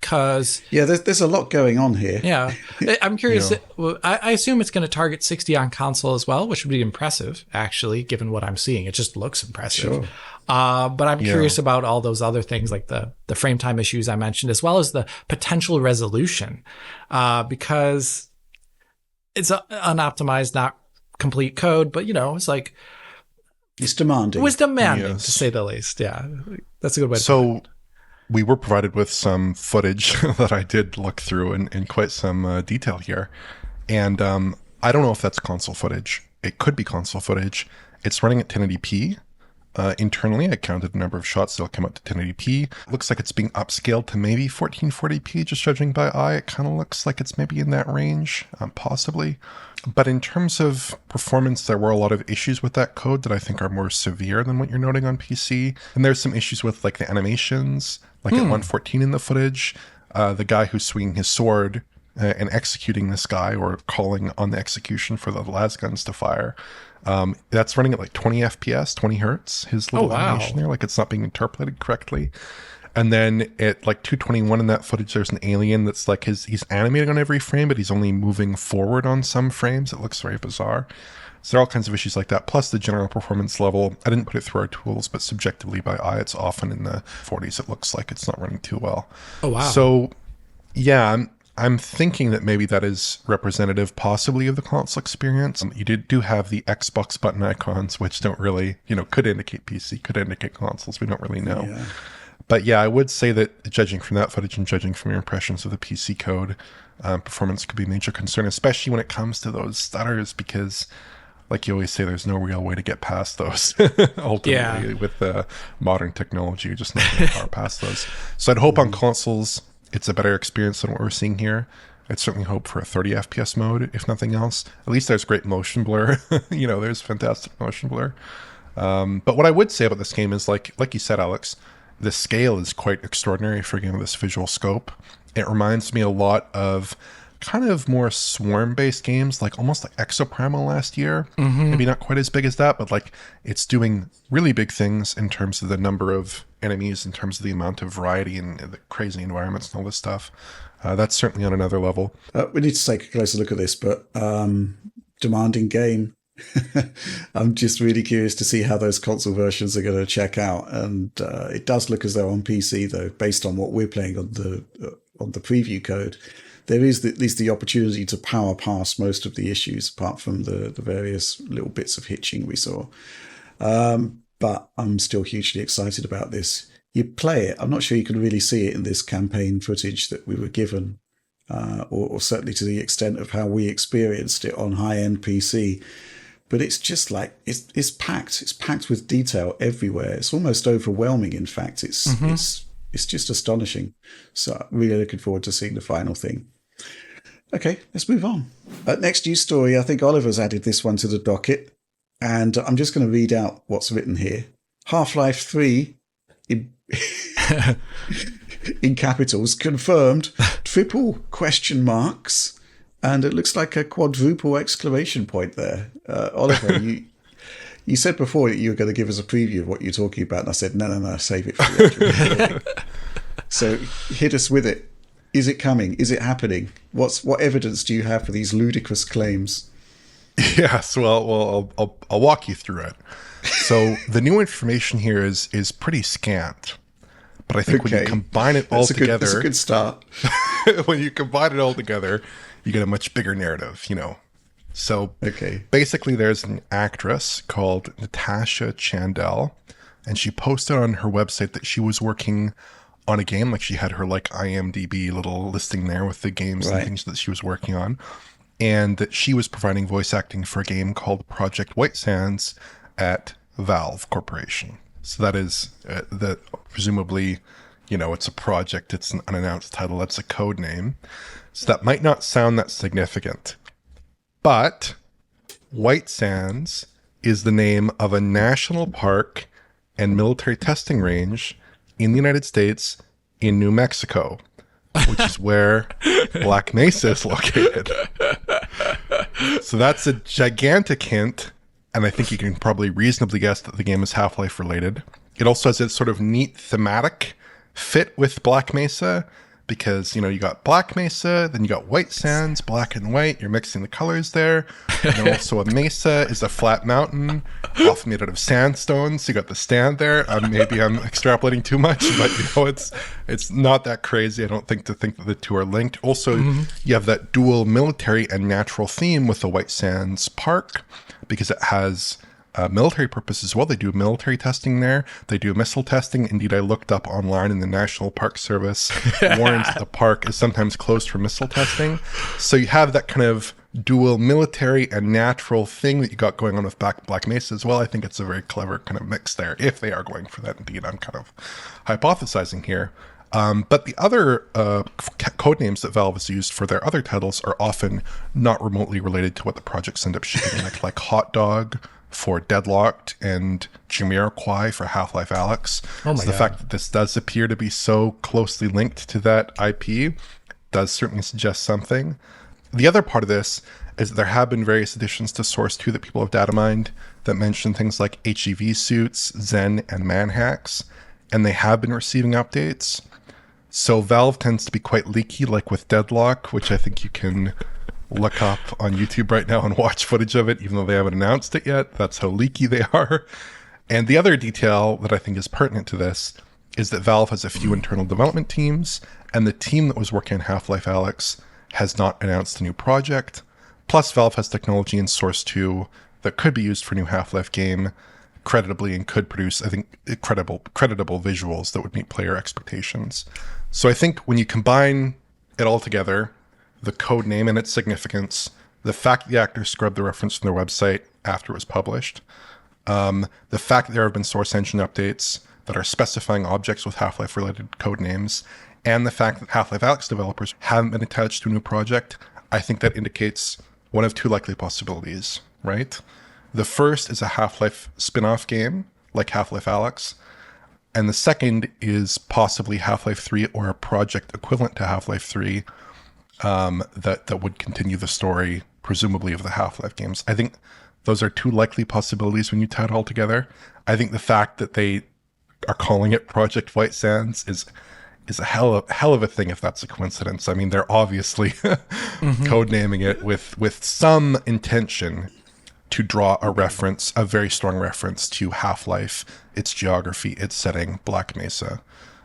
Speaker 2: Because
Speaker 1: there's a lot going on here.
Speaker 2: Yeah, I'm curious. I assume it's going to target 60 on console as well, which would be impressive, actually, given what I'm seeing. It just looks impressive. Sure. But I'm curious about all those other things, like the frame time issues I mentioned, as well as the potential resolution, because it's unoptimized, not complete code, but, you know, it's like
Speaker 1: it's demanding.
Speaker 2: It was demanding, to say the least. Yeah, that's a good way to put it.
Speaker 3: We were provided with some footage that I did look through in quite some detail here. And I don't know if that's console footage. It could be console footage. It's running at 1080p. Internally, I counted the number of shots that'll come up to 1080p. Looks like it's being upscaled to maybe 1440p, just judging by eye. It kind of looks like it's maybe in that range, possibly. But in terms of performance, there were a lot of issues with that code that I think are more severe than what you're noting on PC. And there's some issues with like the animations, like at 114 in the footage, the guy who's swinging his sword and executing this guy, or calling on the execution for the las guns to fire. That's running at like 20 FPS, 20 hertz, his little animation there, like it's not being interpolated correctly. And then at like 221 in that footage, there's an alien that's like he's animating on every frame, but he's only moving forward on some frames. It looks very bizarre. So there are all kinds of issues like that. Plus the general performance level, I didn't put it through our tools, but subjectively by eye, it's often in the 40s. It looks like it's not running too well.
Speaker 2: Oh, wow.
Speaker 3: So yeah, I'm thinking that maybe that is representative possibly of the console experience. You do have the Xbox button icons, which don't really, could indicate PC, could indicate consoles. We don't really know. Yeah. But yeah, I would say that judging from that footage and judging from your impressions of the PC code, performance could be a major concern, especially when it comes to those stutters, because like you always say, there's no real way to get past those. Ultimately, with modern technology, you're just not going to power past those. So I'd hope on consoles, it's a better experience than what we're seeing here. I'd certainly hope for a 30 FPS mode, if nothing else. At least there's great motion blur. There's fantastic motion blur. But what I would say about this game is, like you said, Alex, the scale is quite extraordinary for a game of this visual scope. It reminds me a lot of kind of more swarm-based games, like almost like Exoprimal last year. Maybe not quite as big as that, but like it's doing really big things in terms of the number of enemies, in terms of the amount of variety and the crazy environments and all this stuff. That's certainly on another level.
Speaker 1: We need to take a closer look at this, but demanding game. I'm just really curious to see how those console versions are going to check out. And it does look as though on PC, though, based on what we're playing on the preview code, there is at least the opportunity to power past most of the issues, apart from the various little bits of hitching we saw. But I'm still hugely excited about this. You play it. I'm not sure you can really see it in this campaign footage that we were given, or certainly to the extent of how we experienced it on high-end PC. But it's just like, it's packed. It's packed with detail everywhere. It's almost overwhelming, in fact. It's just astonishing. So really looking forward to seeing the final thing. Okay, let's move on. Next news story, I think Oliver's added this one to the docket. And I'm just going to read out what's written here. Half-Life 3 in capitals, confirmed, triple question marks, and it looks like a quadruple exclamation point there. Oliver, you said before that you were going to give us a preview of what you're talking about, and I said, no, save it for the actual. So hit us with it. Is it coming? Is it happening? What evidence do you have for these ludicrous claims?
Speaker 3: Yes, well, I'll walk you through it. So the new information here is pretty scant, but I think when you combine it all together,
Speaker 1: that's a good start.
Speaker 3: When you combine it all together, you get a much bigger narrative, So basically, there's an actress called Natasha Chandel, and she posted on her website that she was working on a game. Like she had her like IMDb little listing there with the games and things that she was working on. And that she was providing voice acting for a game called Project White Sands at Valve Corporation. So that is presumably, it's a project. It's an unannounced title. That's a code name. So that might not sound that significant. But White Sands is the name of a national park and military testing range in the United States in New Mexico, which is where Black Mesa is located. So that's a gigantic hint, and I think you can probably reasonably guess that the game is Half-Life related. It also has a sort of neat thematic fit with Black Mesa, because, you got Black Mesa, then you got White Sands, black and white, you're mixing the colors there. And then also a mesa is a flat mountain, often made out of sandstone, so you got the stand there. Maybe I'm extrapolating too much, but, it's not that crazy, I don't think, to think that the two are linked. Also, you have that dual military and natural theme with the White Sands Park, because it has military purpose as well. They do military testing there. They do missile testing. Indeed, I looked up online, and the National Park Service warns that the park is sometimes closed for missile testing. So you have that kind of dual military and natural thing that you got going on with Black Mesa as well. I think it's a very clever kind of mix there, if they are going for that. Indeed, I'm kind of hypothesizing here. But the other code names that Valve has used for their other titles are often not remotely related to what the projects end up shipping, like Hot Dog for Deadlocked and Jamiroquai for Half-Life Alyx.
Speaker 2: Oh my
Speaker 3: so the
Speaker 2: God.
Speaker 3: fact that this does appear to be so closely linked to that IP does certainly suggest something. The other part of this is that there have been various additions to Source 2 that people have data mined that mention things like HEV suits, Zen, and manhacks, and they have been receiving updates. So Valve tends to be quite leaky, like with Deadlock, which I think you can look up on YouTube right now and watch footage of it, even though they haven't announced it yet. That's how leaky they are. And the other detail that I think is pertinent to this is that Valve has a few internal development teams, and the team that was working on Half-Life Alyx has not announced a new project. Plus, Valve has technology in Source 2 that could be used for a new Half-Life game creditably and could produce, I think, creditable visuals that would meet player expectations. So I think when you combine it all together, the code name and its significance, the fact that the actors scrubbed the reference from their website after it was published, the fact that there have been source engine updates that are specifying objects with Half-Life related code names, and the fact that Half-Life Alyx developers haven't been attached to a new project, I think that indicates one of two likely possibilities, right? The first is a Half-Life spin-off game, like Half-Life Alyx, and the second is possibly Half-Life 3 or a project equivalent to Half-Life 3 that would continue the story, presumably, of the Half-Life games. I think those are two likely possibilities when you tie it all together. I think the fact that they are calling it Project White Sands is a hell of a thing if that's a coincidence. I mean, they're obviously codenaming it with some intention to draw a very strong reference to Half-Life, its geography, its setting, Black Mesa.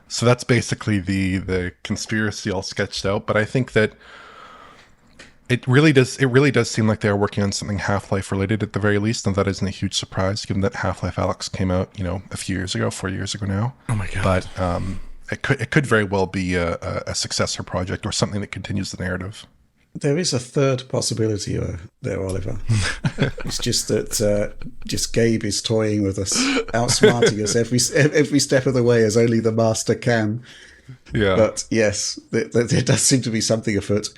Speaker 3: So that's basically the conspiracy all sketched out. But I think that it really does seem like they are working on something Half-Life related at the very least, and that isn't a huge surprise given that Half-Life Alyx came out, a few years ago, 4 years ago now.
Speaker 2: Oh my god!
Speaker 3: But it could very well be a successor project or something that continues the narrative.
Speaker 1: There is a third possibility there, Oliver. It's just that just Gabe is toying with us, outsmarting us every step of the way as only the master can.
Speaker 3: Yeah.
Speaker 1: But yes, there does seem to be something afoot.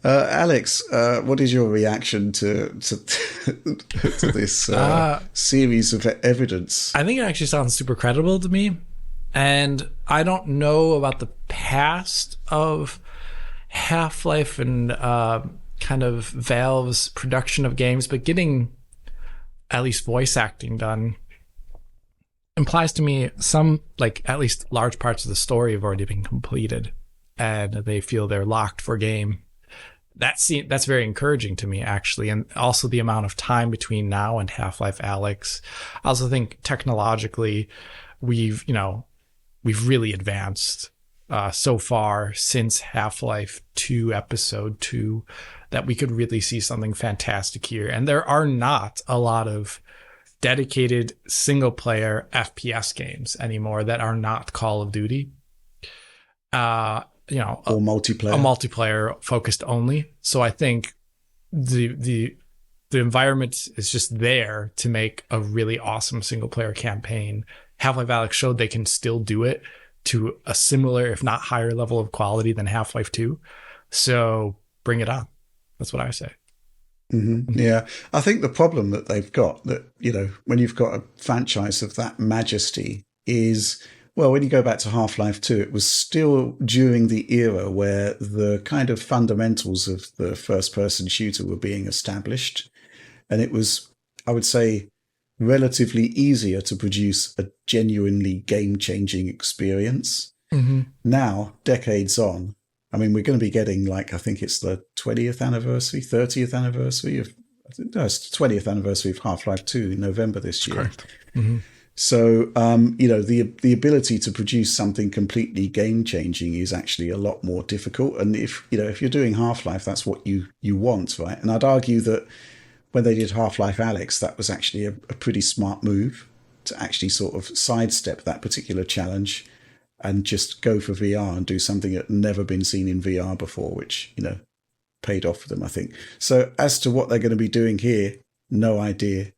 Speaker 1: Alex, what is your reaction to this series of evidence?
Speaker 2: I think it actually sounds super credible to me. And I don't know about the past of Half-Life and kind of Valve's production of games, but getting at least voice acting done implies to me some, like, at least large parts of the story have already been completed and they feel they're locked for game. That's very encouraging to me, actually. And also the amount of time between now and Half-Life Alyx. I also think technologically we've really advanced so far since Half-Life 2 Episode 2 that we could really see something fantastic here. And there are not a lot of dedicated single-player FPS games anymore that are not Call of Duty. Or
Speaker 1: multiplayer.
Speaker 2: A multiplayer focused only. So I think the environment is just there to make a really awesome single-player campaign. Half-Life Alyx showed they can still do it to a similar, if not higher level of quality than Half-Life 2. So bring it on. That's what I say.
Speaker 1: Mm-hmm. Yeah. I think the problem that they've got, that, when you've got a franchise of that majesty is, well, when you go back to Half-Life 2, it was still during the era where the kind of fundamentals of the first-person shooter were being established. And it was, I would say, relatively easier to produce a genuinely game-changing experience.
Speaker 2: Mm-hmm.
Speaker 1: Now, decades on, I mean, we're going to be getting, I think it's the 20th anniversary, 30th anniversary of, it's the 20th anniversary of Half-Life 2 in November this year.
Speaker 2: Correct. Mm-hmm.
Speaker 1: So, the ability to produce something completely game-changing is actually a lot more difficult. And if you're doing Half-Life, that's what you want, right? And I'd argue that when they did Half-Life Alyx, that was actually a pretty smart move to actually sort of sidestep that particular challenge and just go for VR and do something that had never been seen in VR before, which, paid off for them, I think. So as to what they're going to be doing here, no idea,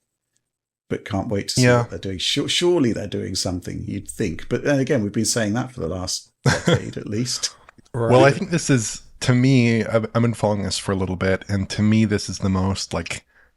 Speaker 1: but can't wait to see what they're doing. Surely they're doing something, you'd think. But then again, we've been saying that for the last decade at least.
Speaker 3: Right. Well, I think this is, to me, I've been following this for a little bit, and to me, this is the most,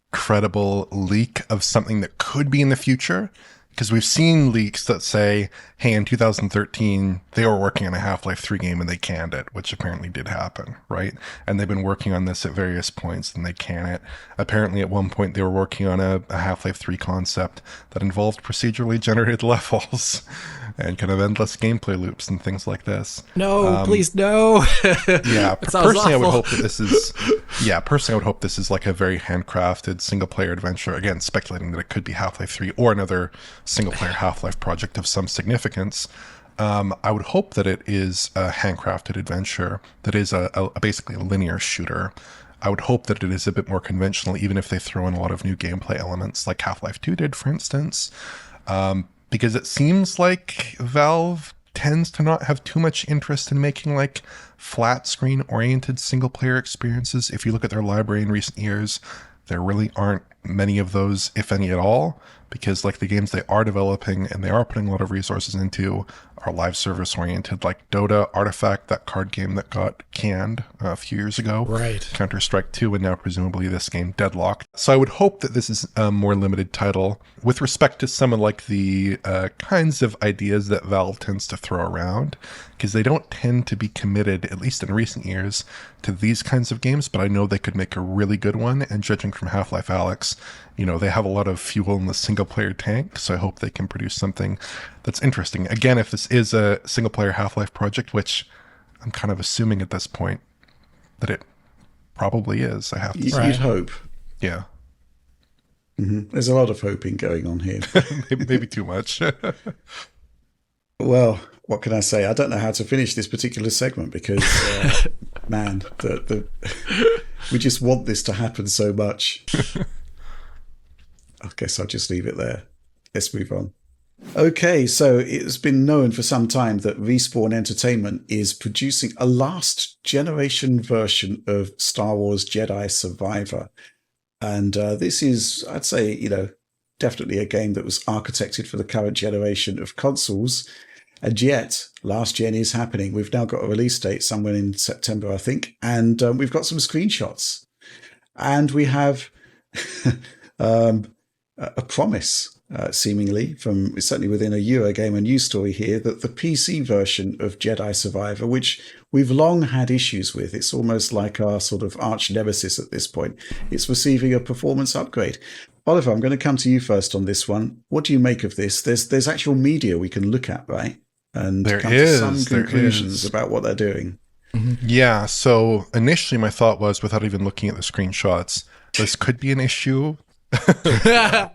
Speaker 3: credible leak of something that could be in the future, because we've seen leaks that say, hey, in 2013 they were working on a Half-Life 3 game and they canned it, which apparently did happen, right? And they've been working on this at various points and they can it. Apparently at one point they were working on a Half-Life 3 concept that involved procedurally generated levels and kind of endless gameplay loops and things like this.
Speaker 2: No, please no.
Speaker 3: Yeah, personally I would hope that this is like a very handcrafted single-player adventure. Again, speculating that it could be Half-Life 3 or another single-player Half-Life project of some significance. I would hope that it is a handcrafted adventure that is basically a linear shooter. I would hope that it is a bit more conventional, even if they throw in a lot of new gameplay elements like Half-Life 2 did, for instance. Because it seems like Valve tends to not have too much interest in making flat screen oriented single player experiences. If you look at their library in recent years, there really aren't many of those, if any at all, because like the games they are developing and they are putting a lot of resources into are live service oriented, like Dota, Artifact, that card game that got canned a few years ago.
Speaker 2: Right.
Speaker 3: Counter-Strike 2, and now presumably this game, Deadlocked. So I would hope that this is a more limited title with respect to some of like the kinds of ideas that Valve tends to throw around, because they don't tend to be committed, at least in recent years, to these kinds of games, but I know they could make a really good one, and judging from Half-Life Alyx, you know, they have a lot of fuel in the single-player tank, so I hope they can produce something that's interesting. Again, if this is a single-player Half-Life project, which I'm kind of assuming at this point that it probably is, I have to say.
Speaker 1: You'd hope.
Speaker 3: Yeah.
Speaker 1: Mm-hmm. There's a lot of hoping going on here.
Speaker 3: Maybe too much.
Speaker 1: Well, what can I say? I don't know how to finish this particular segment because, man, we just want this to happen so much. I guess I'll just leave it there. Let's move on. Okay, so it's been known for some time that Respawn Entertainment is producing a last generation version of Star Wars Jedi Survivor. And this is, I'd say, you know, definitely a game that was architected for the current generation of consoles. And yet, last gen is happening. We've now got a release date somewhere in September, I think. And we've got some screenshots. And we have a promise, seemingly, from certainly within a Eurogamer news story here, that the PC version of Jedi Survivor, which we've long had issues with, it's almost like our sort of arch nemesis at this point, it's receiving a performance upgrade. Oliver, I'm going to come to you first on this one. What do you make of this? There's actual media we can look at, right? And come to some conclusions about what they're doing.
Speaker 2: Mm-hmm.
Speaker 3: Yeah, so initially my thought was, without even looking at the screenshots, this could be an issue.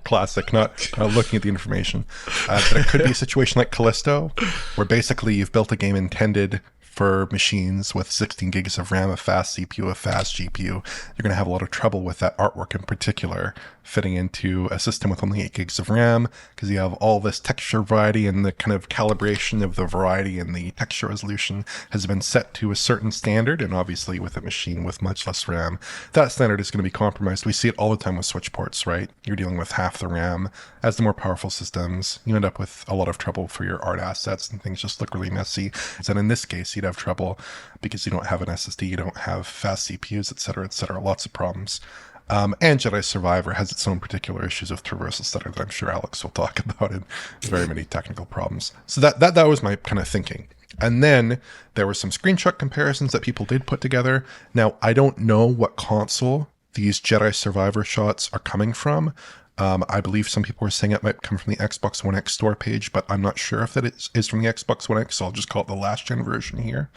Speaker 3: Classic, not looking at the information. But it could be a situation like Callisto, where basically you've built a game intended for machines with 16 gigs of RAM, a fast CPU, a fast GPU. You're going to have a lot of trouble with that artwork in particular fitting into a system with only 8 gigs of RAM, because you have all this texture variety, and the kind of calibration of the variety and the texture resolution has been set to a certain standard, and obviously with a machine with much less RAM, that standard is going to be compromised. We see it all the time with switch ports, right? You're dealing with half the RAM. As the more powerful systems, you end up with a lot of trouble for your art assets, and things just look really messy. And in this case, you'd have trouble because you don't have an SSD, you don't have fast CPUs, etc., lots of problems. And Jedi Survivor has its own particular issues with traversal stutter that I'm sure Alex will talk about, and very many technical problems. So that was my kind of thinking. And then there were some screenshot comparisons that people did put together. Now, I don't know what console these Jedi Survivor shots are coming from. I believe some people were saying it might come from the Xbox One X store page, but I'm not sure if that is from the Xbox One X, so I'll just call it the last gen version here.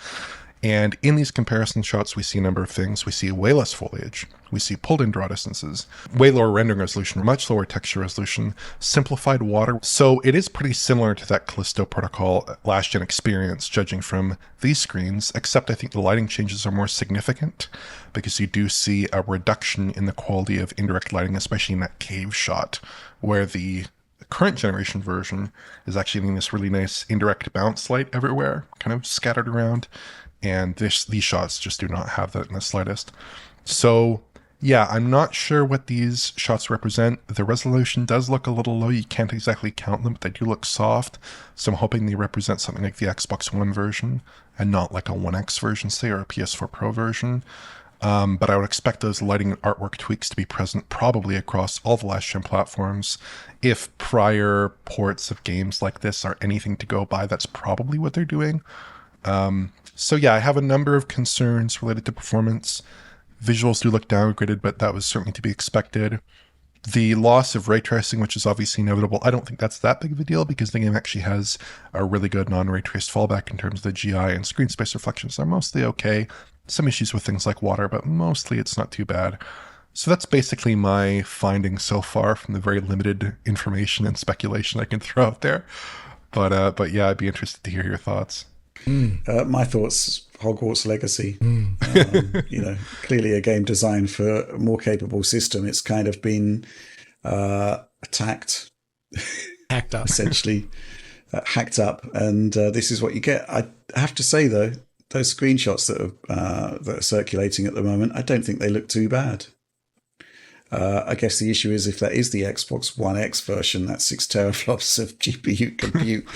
Speaker 3: And in these comparison shots, we see a number of things. We see way less foliage. We see pulled in draw distances, way lower rendering resolution, much lower texture resolution, simplified water. So it is pretty similar to that Callisto Protocol last gen experience, judging from these screens, except I think the lighting changes are more significant because you do see a reduction in the quality of indirect lighting, especially in that cave shot, where the current generation version is actually getting this really nice indirect bounce light everywhere, kind of scattered around. And these shots just do not have that in the slightest. So, yeah, I'm not sure what these shots represent. The resolution does look a little low. You can't exactly count them, but they do look soft. So I'm hoping they represent something like the Xbox One version and not like a One X version, say, or a PS4 Pro version. But I would expect those lighting and artwork tweaks to be present probably across all the last-gen platforms. If prior ports of games like this are anything to go by, that's probably what they're doing. So yeah, I have a number of concerns related to performance. Visuals do look downgraded, but that was certainly to be expected. The loss of ray tracing, which is obviously inevitable, I don't think that's that big of a deal because the game actually has a really good non-ray traced fallback in terms of the GI, and screen space reflections are mostly okay. Some issues with things like water, but mostly it's not too bad. So that's basically my findings so far from the very limited information and speculation I can throw out there. But yeah, I'd be interested to hear your thoughts.
Speaker 1: My thoughts, Hogwarts Legacy. Clearly a game designed for a more capable system. It's kind of been hacked up, essentially hacked up, and this is what you get. I have to say though, those screenshots that are circulating at the moment, I don't think they look too bad. I guess the issue is if that is the Xbox One X version, that's 6 teraflops of GPU compute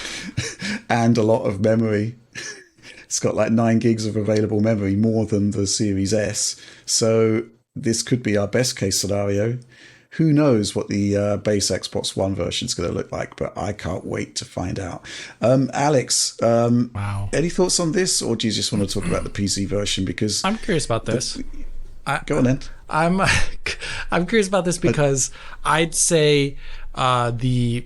Speaker 1: and a lot of memory. It's got like 9 gigs of available memory, more than the Series S. So this could be our best case scenario. Who knows what the base Xbox One version is going to look like, but I can't wait to find out. Alex,
Speaker 2: Wow.
Speaker 1: any thoughts on this, or do you just want to talk about the PC version? Because
Speaker 2: I'm curious about this.
Speaker 1: Go on then.
Speaker 2: I'm curious about this because I'd say the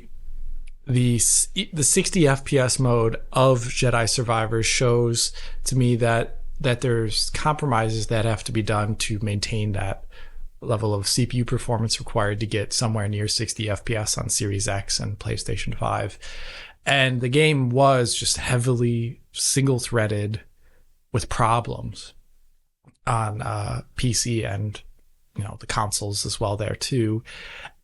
Speaker 2: 60 FPS mode of Jedi Survivor shows to me that there's compromises that have to be done to maintain that level of CPU performance required to get somewhere near 60 FPS on Series X and PlayStation 5. And the game was just heavily single-threaded with problems on PC and the consoles as well there too.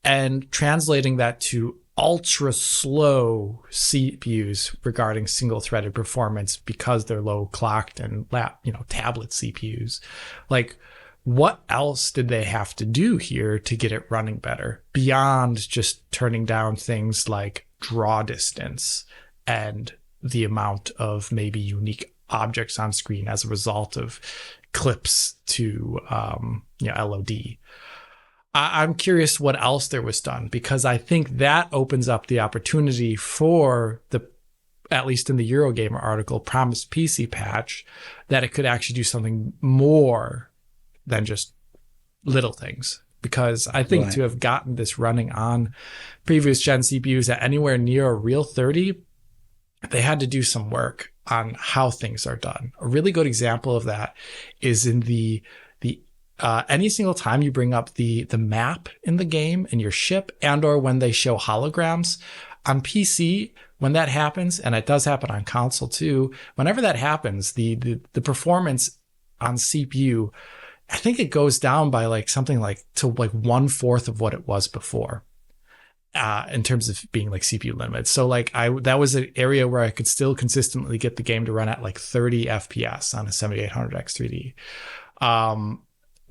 Speaker 2: And translating that to ultra slow CPUs regarding single-threaded performance because they're low clocked and tablet CPUs. Like, what else did they have to do here to get it running better beyond just turning down things like draw distance and the amount of maybe unique objects on screen as a result of clips to LOD? I'm curious what else there was done, because I think that opens up the opportunity for at least in the Eurogamer article, promised PC patch, that it could actually do something more than just little things. Because I think to have gotten this running on previous gen CPUs at anywhere near a real 30, they had to do some work on how things are done. A really good example of that is in the any single time you bring up the map in the game in your ship, and or when they show holograms on PC, when that happens, and it does happen on console too, whenever that happens, the performance on CPU, I think it goes down by something to 1/4 of what it was before. In terms of being CPU limited. So that was an area where I could still consistently get the game to run at 30 FPS on a 7800X 3D.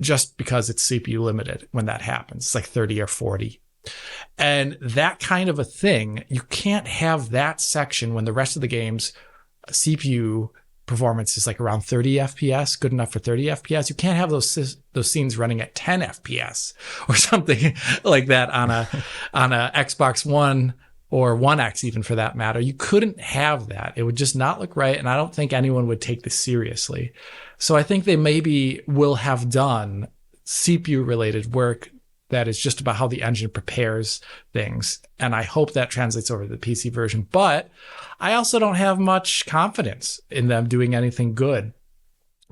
Speaker 2: Just because it's CPU limited when that happens. It's 30 or 40. And that kind of a thing, you can't have that section when the rest of the game's CPU performance is around 30 FPS, good enough for 30 FPS. You can't have those scenes running at 10 FPS or something like that on a Xbox One or One X, even for that matter. You couldn't have that. It would just not look right, and I don't think anyone would take this seriously. So I think they maybe will have done CPU related work that is just about how the engine prepares things. And I hope that translates over to the PC version. But I also don't have much confidence in them doing anything good,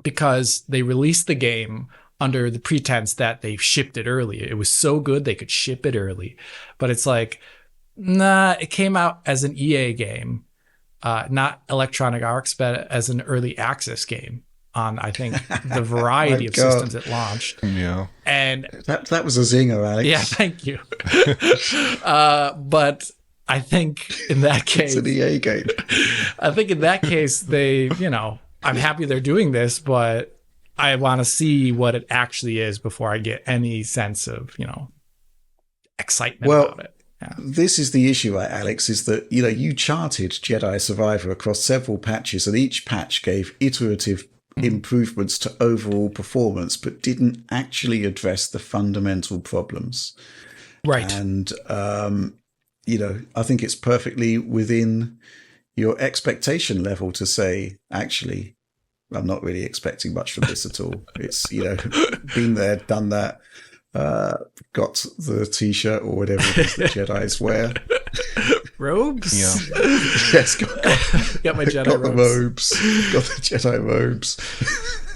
Speaker 2: because they released the game under the pretense that they shipped it early. It was so good they could ship it early. But it's nah, it came out as an EA game, not Electronic Arts, but as an early access game on, I think, the variety of systems it launched.
Speaker 3: Yeah.
Speaker 2: And
Speaker 1: that was a zinger, Alex.
Speaker 2: Yeah, thank you. But I think in that case,
Speaker 1: it's an EA game.
Speaker 2: I think in that case, they, I'm happy they're doing this, but I want to see what it actually is before I get any sense of, excitement about it. Yeah.
Speaker 1: This is the issue, Alex, is that, you charted Jedi Survivor across several patches, and each patch gave iterative improvements to overall performance, but didn't actually address the fundamental problems.
Speaker 2: Right.
Speaker 1: And, I think it's perfectly within your expectation level to say, actually, I'm not really expecting much from this at all. It's, been there, done that, got the t-shirt or whatever it is that Jedis wear.
Speaker 2: Robes?
Speaker 1: Yeah. Yes, got
Speaker 2: my Jedi
Speaker 1: got
Speaker 2: robes.
Speaker 1: the robes. Got the Jedi robes.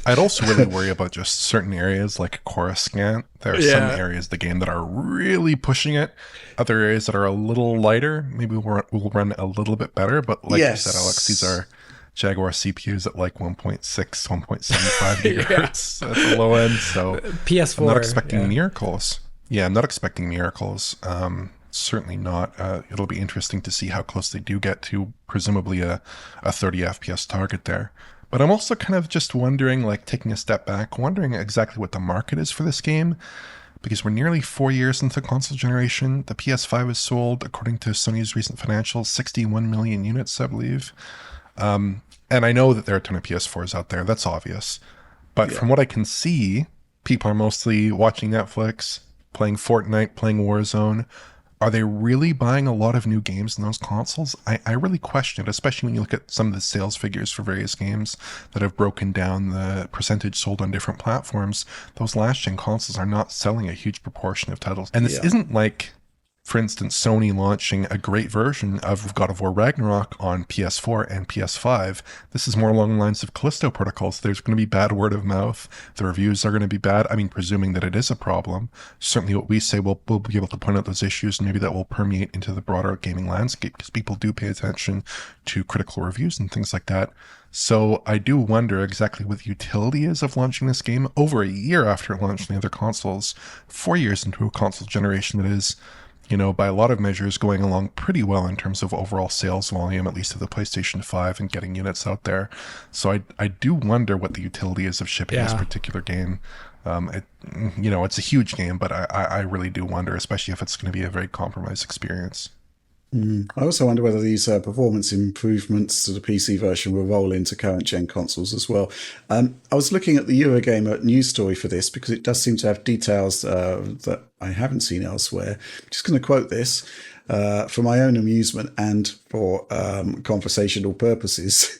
Speaker 3: I'd also really worry about just certain areas like Coruscant. There are some areas of the game that are really pushing it. Other areas that are a little lighter. Maybe we'll run a little bit better. But like you said, Alex, these are Jaguar CPUs at 1.6, 1.75 gigahertz at the low end. So
Speaker 2: PS4.
Speaker 3: I'm not expecting miracles. Yeah, I'm not expecting miracles. Certainly not. It'll be interesting to see how close they do get to presumably a 30 FPS target there. But I'm also kind of just wondering, taking a step back, wondering exactly what the market is for this game. because we're nearly 4 years into the console generation. The PS5 has sold, according to Sony's recent financials, 61 million units, I believe. And I know that there are a ton of PS4s out there. That's obvious. But from what I can see, people are mostly watching Netflix, playing Fortnite, playing Warzone. Are they really buying a lot of new games in those consoles? I really question it, especially when you look at some of the sales figures for various games that have broken down the percentage sold on different platforms. Those last-gen consoles are not selling a huge proportion of titles. And this isn't like, for instance, Sony launching a great version of God of War Ragnarok on PS4 and PS5. This is more along the lines of Callisto Protocol. So there's going to be bad word of mouth. The reviews are going to be bad. I mean, presuming that it is a problem. Certainly what we say, we'll be able to point out those issues, and maybe that will permeate into the broader gaming landscape, because people do pay attention to critical reviews and things like that. So I do wonder exactly what the utility is of launching this game over a year after it launched on the other consoles, 4 years into a console generation that is, you know, by a lot of measures, going along pretty well in terms of overall sales volume, at least of the PlayStation 5 and getting units out there. So I do wonder what the utility is of shipping this particular game. It's a huge game, but I really do wonder, especially if it's going to be a very compromised experience.
Speaker 1: I also wonder whether these performance improvements to the PC version will roll into current gen consoles as well. I was looking at the Eurogamer news story for this because it does seem to have details that I haven't seen elsewhere. I'm just going to quote this for my own amusement and for conversational purposes.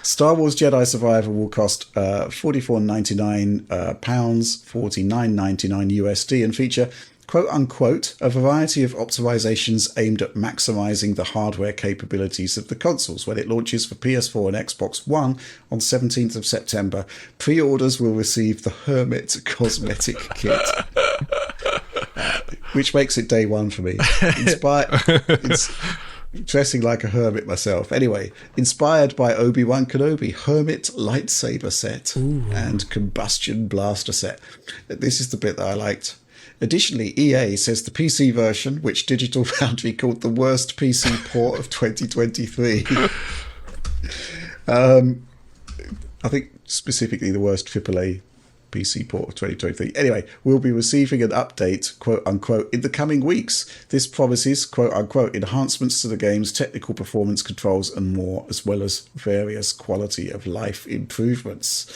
Speaker 1: Star Wars Jedi Survivor will cost £44.99, $49.99 USD, and feature quote-unquote, a variety of optimizations aimed at maximizing the hardware capabilities of the consoles. When it launches for PS4 and Xbox One on 17th of September, pre-orders will receive the Hermit cosmetic kit, which makes it day one for me. It's dressing like a hermit myself. Anyway, inspired by Obi-Wan Kenobi, Hermit lightsaber set and combustion blaster set. This is the bit that I liked. Additionally, EA says the PC version, which Digital Foundry called the worst PC port of 2023, I think specifically the worst AAA PC port of 2023. Anyway, we'll be receiving an update, quote unquote, in the coming weeks. This promises, quote unquote, enhancements to the game's technical performance controls and more, as well as various quality of life improvements.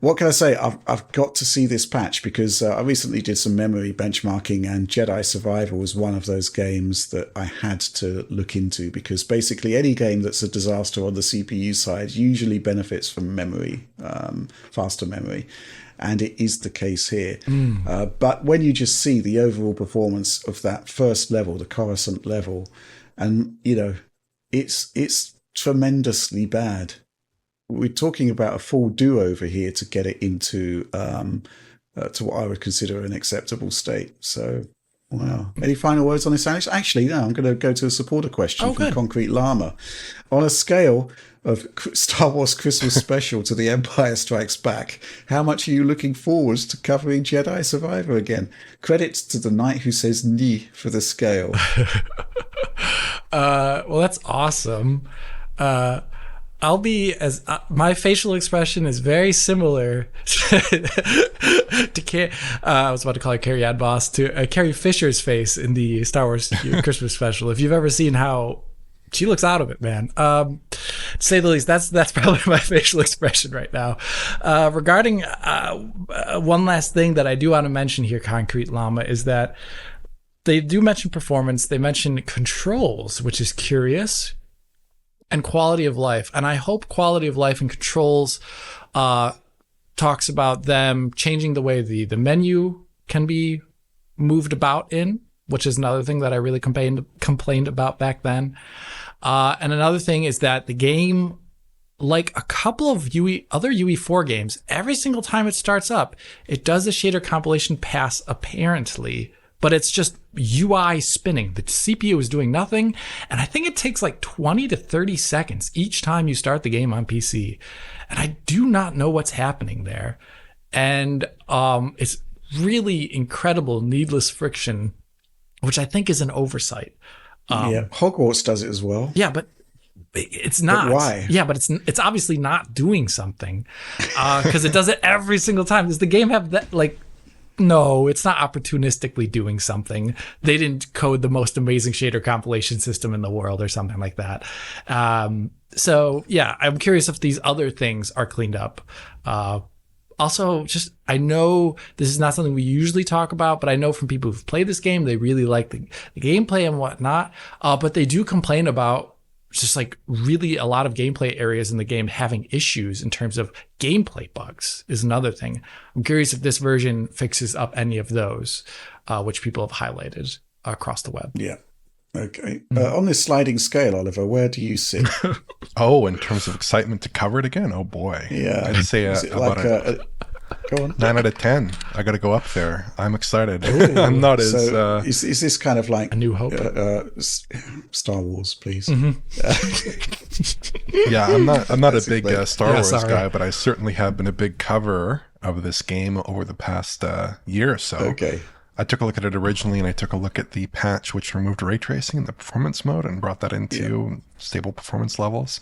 Speaker 1: What can I say? I've got to see this patch because I recently did some memory benchmarking, and Jedi Survivor was one of those games that I had to look into, because basically any game that's a disaster on the CPU side usually benefits from memory, faster memory. And it is the case here. But when you just see the overall performance of that first level, the Coruscant level, and, you know, it's tremendously bad. We're talking about a full do-over here to get it into to what I would consider an acceptable state. So, wow. Any final words on this, Alex? Actually, no, I'm going to go to a supporter question from Concrete Llama. On a scale of Star Wars Christmas Special to The Empire Strikes Back, how much are you looking forward to covering Jedi Survivor again? Credits to the knight who says "ni" for the scale.
Speaker 2: Well, that's awesome. I'll be as my facial expression is very similar to I was about to call her Carrie Adboss, to Carrie Fisher's face in the Star Wars Christmas Special. If you've ever seen how she looks out of it, man. To say the least, that's probably my facial expression right now. Regarding one last thing that I do want to mention here, Concrete Llama, is that they do mention performance. They mention controls, which is curious, and quality of life. And I hope quality of life and controls talks about them changing the way the menu can be moved about in, which is another thing that I really complained about back then. And another thing is that the game, like a couple of other UE4 games, every single time it starts up, it does the shader compilation pass apparently, but it's just UI spinning. The CPU is doing nothing. And I think it takes like 20 to 30 seconds each time you start the game on PC. And I do not know what's happening there. And it's really incredible, needless friction, which I think is an oversight.
Speaker 1: Hogwarts does it as well.
Speaker 2: Yeah, but it's not.
Speaker 1: But why?
Speaker 2: Yeah, but it's obviously not doing something because it does it every single time. Does the game have that, like, No, it's not opportunistically doing something. They didn't code the most amazing shader compilation system in the world or something like that. So yeah, I'm curious if these other things are cleaned up. Also, I know this is not something we usually talk about, but I know from people who've played this game, they really like the gameplay and whatnot. But they do complain about just like really a lot of gameplay areas in the game having issues in terms of gameplay bugs is another thing. I'm curious if this version fixes up any of those, which people have highlighted across the web.
Speaker 1: Yeah. Okay. On this sliding scale, Oliver, where do you sit?
Speaker 3: In terms of excitement to cover it again? Oh boy.
Speaker 1: Yeah.
Speaker 3: I'd say about
Speaker 1: go on.
Speaker 3: 9 out of 10. I got to go up there. I'm excited. I'm not as...
Speaker 1: Is this kind of like...
Speaker 2: A New Hope?
Speaker 1: Star Wars, please.
Speaker 2: Mm-hmm.
Speaker 3: Yeah, I'm not a big Star Wars guy, but I certainly have been a big cover of this game over the past year or so.
Speaker 1: Okay.
Speaker 3: I took a look at it originally, and I took a look at the patch which removed ray tracing in the performance mode and brought that into stable performance levels.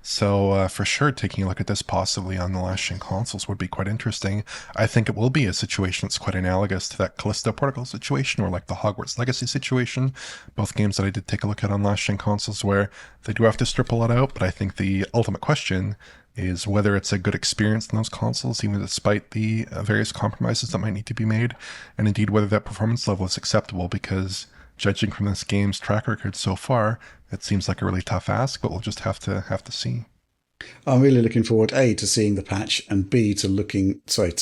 Speaker 3: So for sure, taking a look at this possibly on the last-gen consoles would be quite interesting. I think it will be a situation that's quite analogous to that Callisto Protocol situation or like the Hogwarts Legacy situation, both games that I did take a look at on last-gen consoles where they do have to strip a lot out, but I think the ultimate question is whether it's a good experience in those consoles, even despite the various compromises that might need to be made, and indeed whether that performance level is acceptable, because judging from this game's track record so far, it seems like a really tough ask, but we'll just have to see.
Speaker 1: I'm really looking forward, A, to seeing the patch, and B, to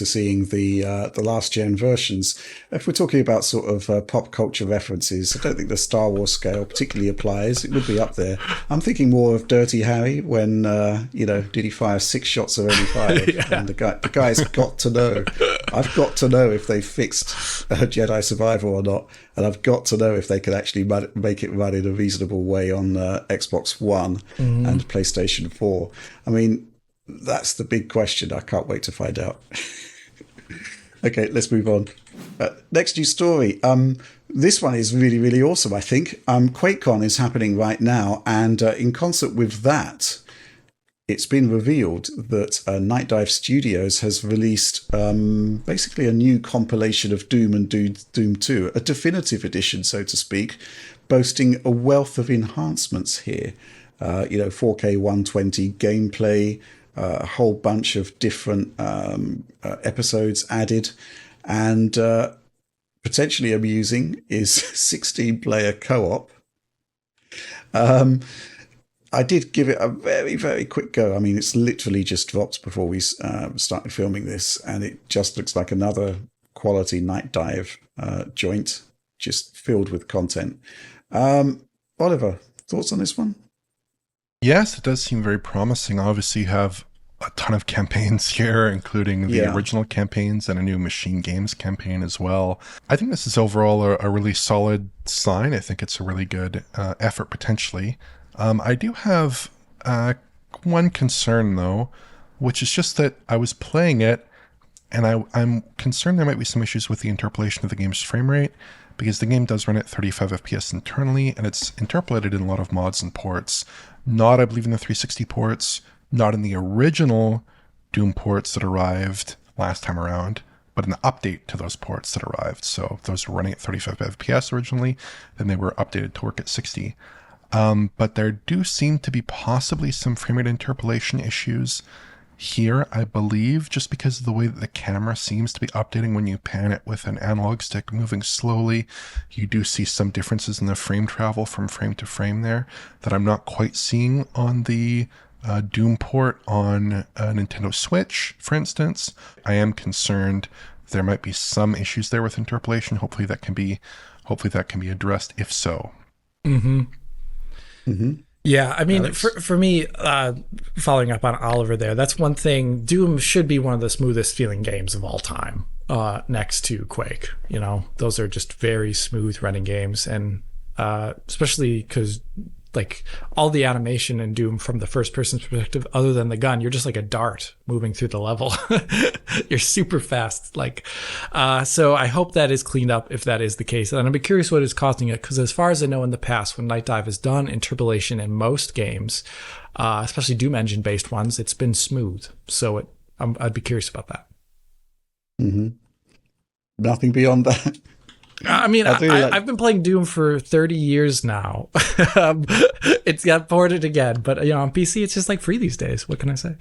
Speaker 1: seeing the last gen versions. If we're talking about sort of pop culture references, I don't think the Star Wars scale particularly applies. It would be up there. I'm thinking more of Dirty Harry when, did he fire 6 shots or only 5?
Speaker 2: Yeah.
Speaker 1: And the guy's got to know. I've got to know if they fixed Jedi Survivor or not, and I've got to know if they could actually make it run in a reasonable way on Xbox One and PlayStation 4. I mean, that's the big question. I can't wait to find out. Okay, let's move on. Next news story. This one is really, really awesome, I think. QuakeCon is happening right now, and in concert with that, it's been revealed that Nightdive Studios has released basically a new compilation of Doom and Doom 2, a definitive edition, so to speak, boasting a wealth of enhancements here. 4K 120 gameplay, a whole bunch of different episodes added, and potentially amusing is 16-player co-op. I did give it a very, very quick go. I mean, it's literally just dropped before we started filming this, and it just looks like another quality Nightdive joint, just filled with content. Oliver, thoughts on this one?
Speaker 3: Yes, it does seem very promising. Obviously, you have a ton of campaigns here, including the original campaigns and a new Machine Games campaign as well. I think this is overall a really solid sign. I think it's a really good effort, potentially. I do have one concern, though, which is just that I was playing it, and I'm concerned there might be some issues with the interpolation of the game's frame rate, because the game does run at 35 FPS internally, and it's interpolated in a lot of mods and ports. Not, I believe, in the 360 ports, not in the original Doom ports that arrived last time around, but an update to those ports that arrived. So those were running at 35 FPS originally, then they were updated to work at 60. But there do seem to be possibly some frame rate interpolation issues here, I believe, just because of the way that the camera seems to be updating when you pan it with an analog stick moving slowly. You do see some differences in the frame travel from frame to frame there that I'm not quite seeing on the Doom port on Nintendo Switch, for instance. I am concerned there might be some issues there with interpolation. Hopefully that can be addressed, if so.
Speaker 2: Mm-hmm. Mm-hmm. Yeah, I mean, for me, following up on Oliver there, that's one thing. Doom should be one of the smoothest feeling games of all time, next to Quake. Those are just very smooth running games, and especially because like all the animation in Doom from the first person's perspective, other than the gun, you're just like a dart moving through the level. You're super fast. So I hope that is cleaned up if that is the case. And I'd be curious what is causing it, because as far as I know in the past, when Nightdive has done interpolation in most games, especially Doom engine based ones, it's been smooth. So I'd be curious about that.
Speaker 1: Mm-hmm. Nothing beyond that.
Speaker 2: I mean, I've been playing Doom for 30 years now. It's got ported again, but on PC, it's just like free these days. What can I say?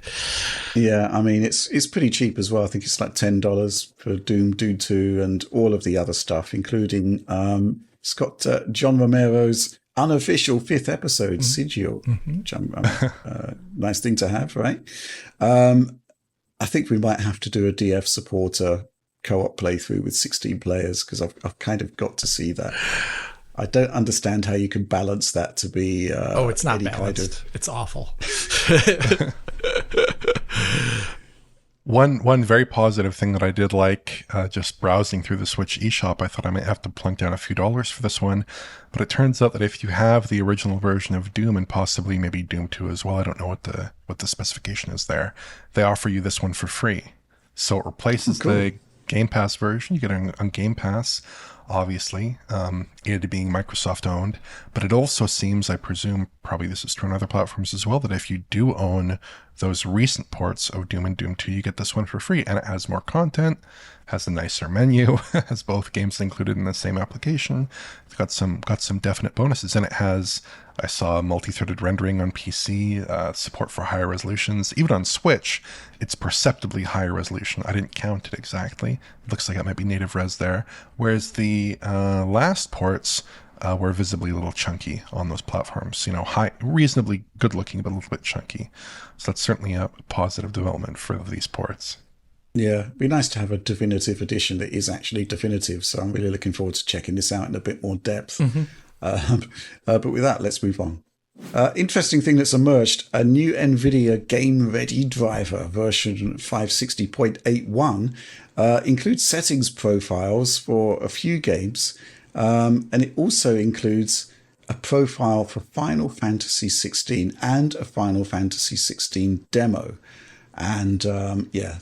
Speaker 1: Yeah, I mean, it's pretty cheap as well. I think it's like $10 for Doom 2, and all of the other stuff, including it's got John Romero's unofficial 5th episode, Sigil, which nice thing to have, right? I think we might have to do a DF supporter co-op playthrough with 16 players, because I've kind of got to see that. I don't understand how you can balance that to be
Speaker 2: it's not balanced. It's awful.
Speaker 3: One very positive thing that I did like, just browsing through the Switch eShop, I thought I might have to plunk down a few dollars for this one, but it turns out that if you have the original version of Doom and possibly maybe Doom 2 as well, I don't know what the specification is there, they offer you this one for free. So it replaces the Game Pass version. You get it on Game Pass, obviously, it being Microsoft owned, but it also seems, I presume, probably this is true on other platforms as well, that if you do own those recent ports of Doom and Doom 2, you get this one for free, and it has more content, has a nicer menu, has both games included in the same application. It's got some definite bonuses, and it has, I saw, multi-threaded rendering on PC, support for higher resolutions. Even on Switch, it's perceptibly higher resolution. I didn't count it exactly. It looks like it might be native res there. Whereas the last ports were visibly a little chunky on those platforms. Reasonably good looking, but a little bit chunky. So that's certainly a positive development for these ports.
Speaker 1: Yeah, it'd be nice to have a definitive edition that is actually definitive. So I'm really looking forward to checking this out in a bit more depth. But with that, let's move on. Interesting thing that's emerged, a new NVIDIA Game Ready driver version 560.81 includes settings profiles for a few games, and it also includes a profile for Final Fantasy 16 and a Final Fantasy 16 demo. And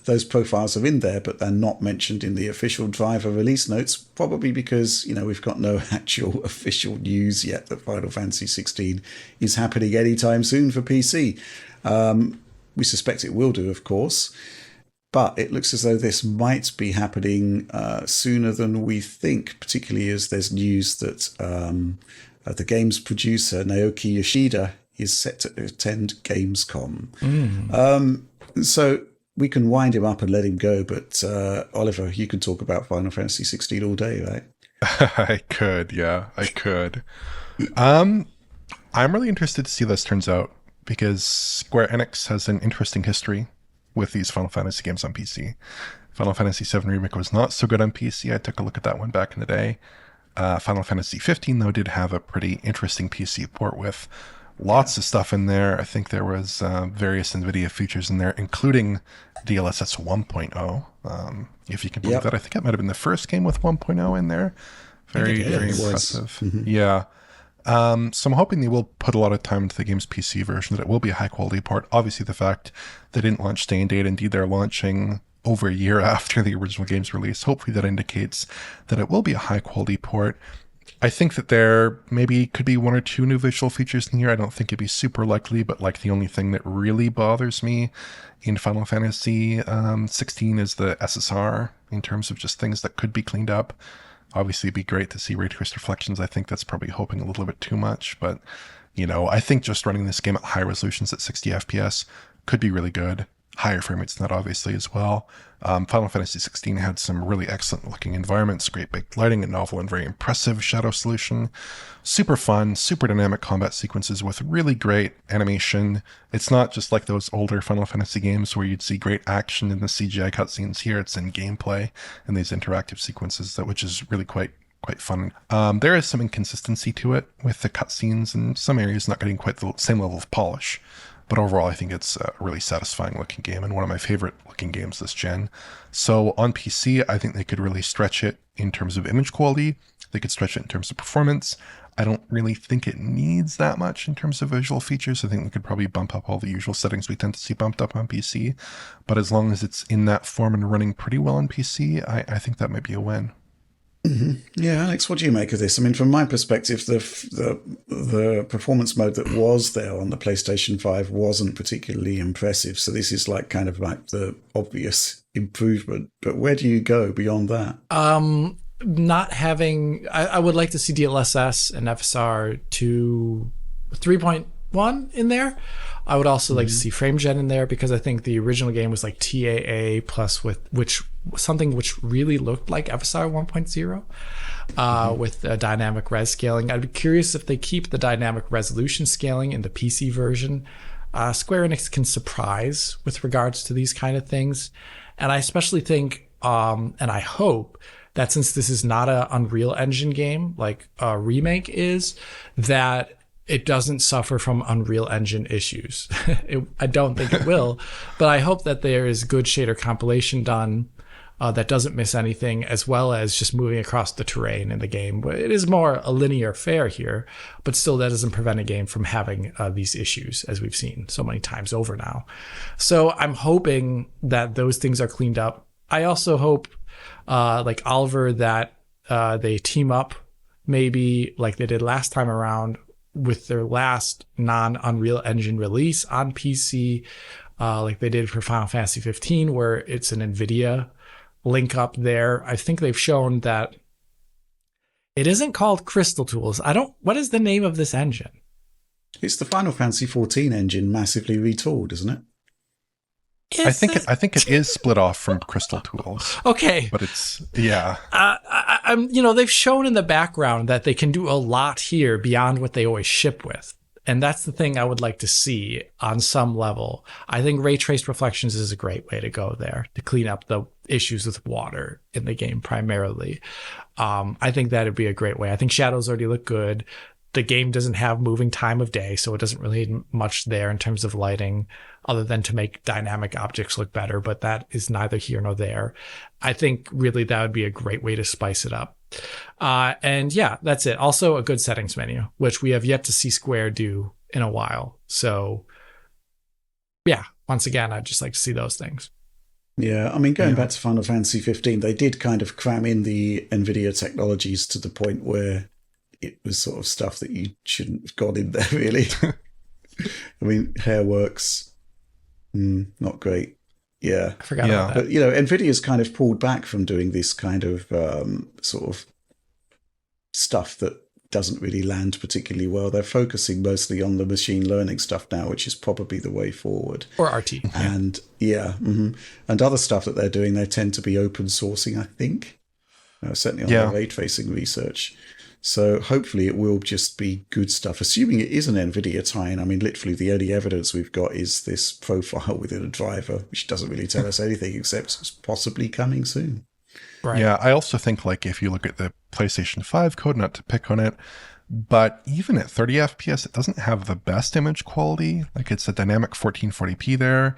Speaker 1: those profiles are in there, but they're not mentioned in the official driver release notes, probably because, we've got no actual official news yet that Final Fantasy 16 is happening anytime soon for PC. We suspect it will do, of course, but it looks as though this might be happening sooner than we think, particularly as there's news that the game's producer, Naoki Yoshida, is set to attend Gamescom. So we can wind him up and let him go, but Oliver, you can talk about Final Fantasy 16 all day, right?
Speaker 3: I could. I'm really interested to see how this turns out, because Square Enix has an interesting history with these Final Fantasy games on PC. Final Fantasy VII Remake was not so good on PC. I took a look at that one back in the day. Final Fantasy 15, though, did have a pretty interesting PC port with lots of stuff in there. I think there was various NVIDIA features in there, including DLSS 1.0. If you can believe that. I think it might have been the first game with 1.0 in there. Very impressive. Yeah. So I'm hoping they will put a lot of time into the game's PC version, that it will be a high quality port. Obviously, the fact they didn't launch day and date, indeed they're launching over a year after the original game's release. Hopefully that indicates that it will be a high quality port. I think that there maybe could be one or two new visual features in here. I don't think it'd be super likely, but like the only thing that really bothers me in Final Fantasy 16 is the SSR, in terms of just things that could be cleaned up. Obviously, it'd be great to see ray traced reflections. I think that's probably hoping a little bit too much, but I think just running this game at high resolutions at 60 FPS could be really good. Higher frame rates than that, obviously, as well. Final Fantasy 16 had some really excellent looking environments, great big lighting, a novel and very impressive shadow solution. Super fun, super dynamic combat sequences with really great animation. It's not just like those older Final Fantasy games where you'd see great action in the CGI cutscenes. Here it's in gameplay and these interactive sequences, which is really quite fun. There is some inconsistency to it with the cutscenes, and some areas not getting quite the same level of polish. But overall, I think it's a really satisfying looking game and one of my favorite looking games this gen. So on PC, I think they could really stretch it in terms of image quality. They could stretch it in terms of performance. I don't really think it needs that much in terms of visual features. I think we could probably bump up all the usual settings we tend to see bumped up on PC. But as long as it's in that form and running pretty well on PC, I think that might be a win.
Speaker 1: Yeah, Alex, what do you make of this? I mean, from my perspective, the performance mode that was there on the PlayStation 5 wasn't particularly impressive. So this is like kind of like the obvious improvement. But where do you go beyond that?
Speaker 2: Not having, I would like to see DLSS and FSR 3.1 in there. I would also like to see frame gen in there, because I think the original game was like TAA plus which really looked like FSR 1.0 with dynamic res scaling. I'd be curious if they keep the dynamic resolution scaling in the PC version. Square Enix can surprise with regards to these kind of things. And I especially think, and I hope, that since this is not an Unreal Engine game like a remake is, that it doesn't suffer from Unreal Engine issues. I don't think it will, but I hope that there is good shader compilation done that doesn't miss anything, as well as just moving across the terrain in the game. It is more a linear fare here, but still that doesn't prevent a game from having these issues, as we've seen so many times over now. So I'm hoping that those things are cleaned up. I also hope, like Oliver, that they team up maybe like they did last time around with their last non-Unreal Engine release on PC, like they did for Final Fantasy 15, where it's an NVIDIA link up there. I think they've shown that it isn't called Crystal Tools. What is the name of this engine?
Speaker 1: It's the Final Fantasy 14 engine massively retooled, isn't it?
Speaker 3: I think it is split off from Crystal Tools.
Speaker 2: Okay,
Speaker 3: but it's
Speaker 2: they've shown in the background that they can do a lot here beyond what they always ship with, and that's the thing I would like to see on some level. I think ray traced reflections is a great way to go there to clean up the issues with water in the game primarily. I think that'd be a great way. I think shadows already look good. The game doesn't have moving time of day, so it doesn't really need much there in terms of lighting, other than to make dynamic objects look better, but that is neither here nor there. I think really that would be a great way to spice it up. And yeah, that's it. Also a good settings menu, which we have yet to see Square do in a while. So yeah, once again, I'd just like to see those things.
Speaker 1: Yeah, I mean, going back to Final Fantasy 15, they did kind of cram in the NVIDIA technologies to the point where it was sort of stuff that you shouldn't have gone in there, really. I mean, hair works, not great. Yeah.
Speaker 2: I forgot about that.
Speaker 1: But, NVIDIA's kind of pulled back from doing this kind of sort of stuff that doesn't really land particularly well. They're focusing mostly on the machine learning stuff now, which is probably the way forward.
Speaker 2: Or RT.
Speaker 1: And, and other stuff that they're doing, they tend to be open sourcing, I think. Certainly on their ray tracing research. So hopefully it will just be good stuff, assuming it is an NVIDIA tie-in. I mean, literally the only evidence we've got is this profile within a driver, which doesn't really tell us anything except it's possibly coming soon.
Speaker 2: Right.
Speaker 3: Yeah, I also think, like, if you look at the PlayStation 5 code, not to pick on it, but even at 30 FPS, it doesn't have the best image quality. Like, it's a dynamic 1440p there.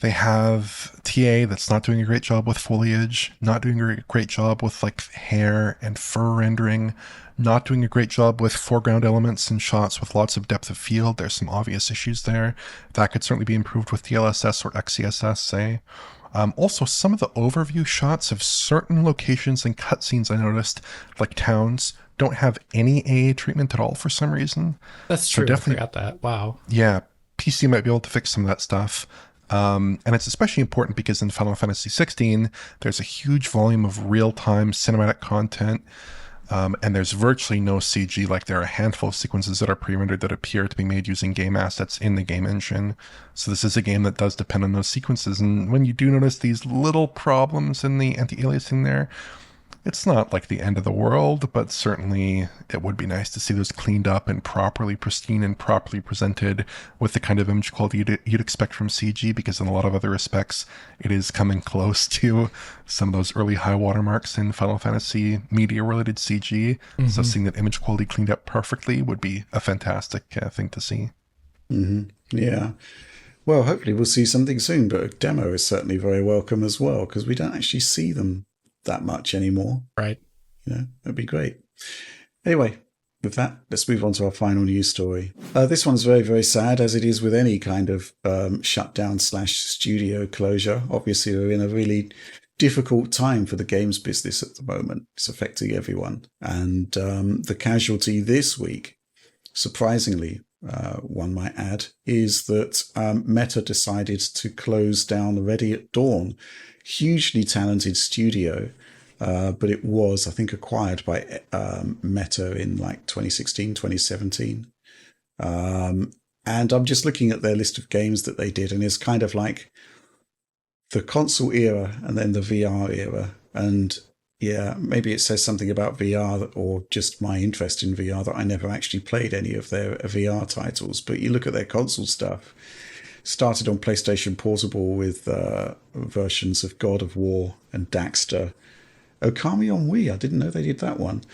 Speaker 3: They have TA that's not doing a great job with foliage, not doing a great job with like hair and fur rendering, not doing a great job with foreground elements and shots with lots of depth of field. There's some obvious issues there. That could certainly be improved with DLSS or XeSS, say. Also, some of the overview shots of certain locations and cutscenes I noticed, like towns, don't have any AA treatment at all for some reason.
Speaker 2: That's true. I forgot that. Wow.
Speaker 3: Yeah, PC might be able to fix some of that stuff. And it's especially important because in Final Fantasy 16, there's a huge volume of real-time cinematic content, and there's virtually no CG. Like, there are a handful of sequences that are pre-rendered that appear to be made using game assets in the game engine. So this is a game that does depend on those sequences. And when you do notice these little problems in the anti-aliasing there, it's not like the end of the world, but certainly it would be nice to see those cleaned up and properly pristine and properly presented with the kind of image quality you'd expect from CG, because in a lot of other respects, it is coming close to some of those early high watermarks in Final Fantasy media-related CG. Mm-hmm. So seeing that image quality cleaned up perfectly would be a fantastic thing to see.
Speaker 1: Mm-hmm. Yeah. Well, hopefully we'll see something soon, but a demo is certainly very welcome as well, because we don't actually see them that much anymore.
Speaker 2: Right.
Speaker 1: That'd be great. Anyway, with that, let's move on to our final news story. This one's very, very sad, as it is with any kind of shutdown / studio closure. Obviously, we're in a really difficult time for the games business at the moment. It's affecting everyone. And the casualty this week, surprisingly, one might add, is that Meta decided to close down Ready at Dawn. Hugely talented studio, but it was, I think, acquired by Meta in like 2016, 2017. And I'm just looking at their list of games that they did, and it's kind of like the console era and then the VR era. And yeah, maybe it says something about VR or just my interest in VR that I never actually played any of their VR titles. But you look at their console stuff, started on PlayStation Portable with versions of God of War and Daxter. Okami on Wii, I didn't know they did that one.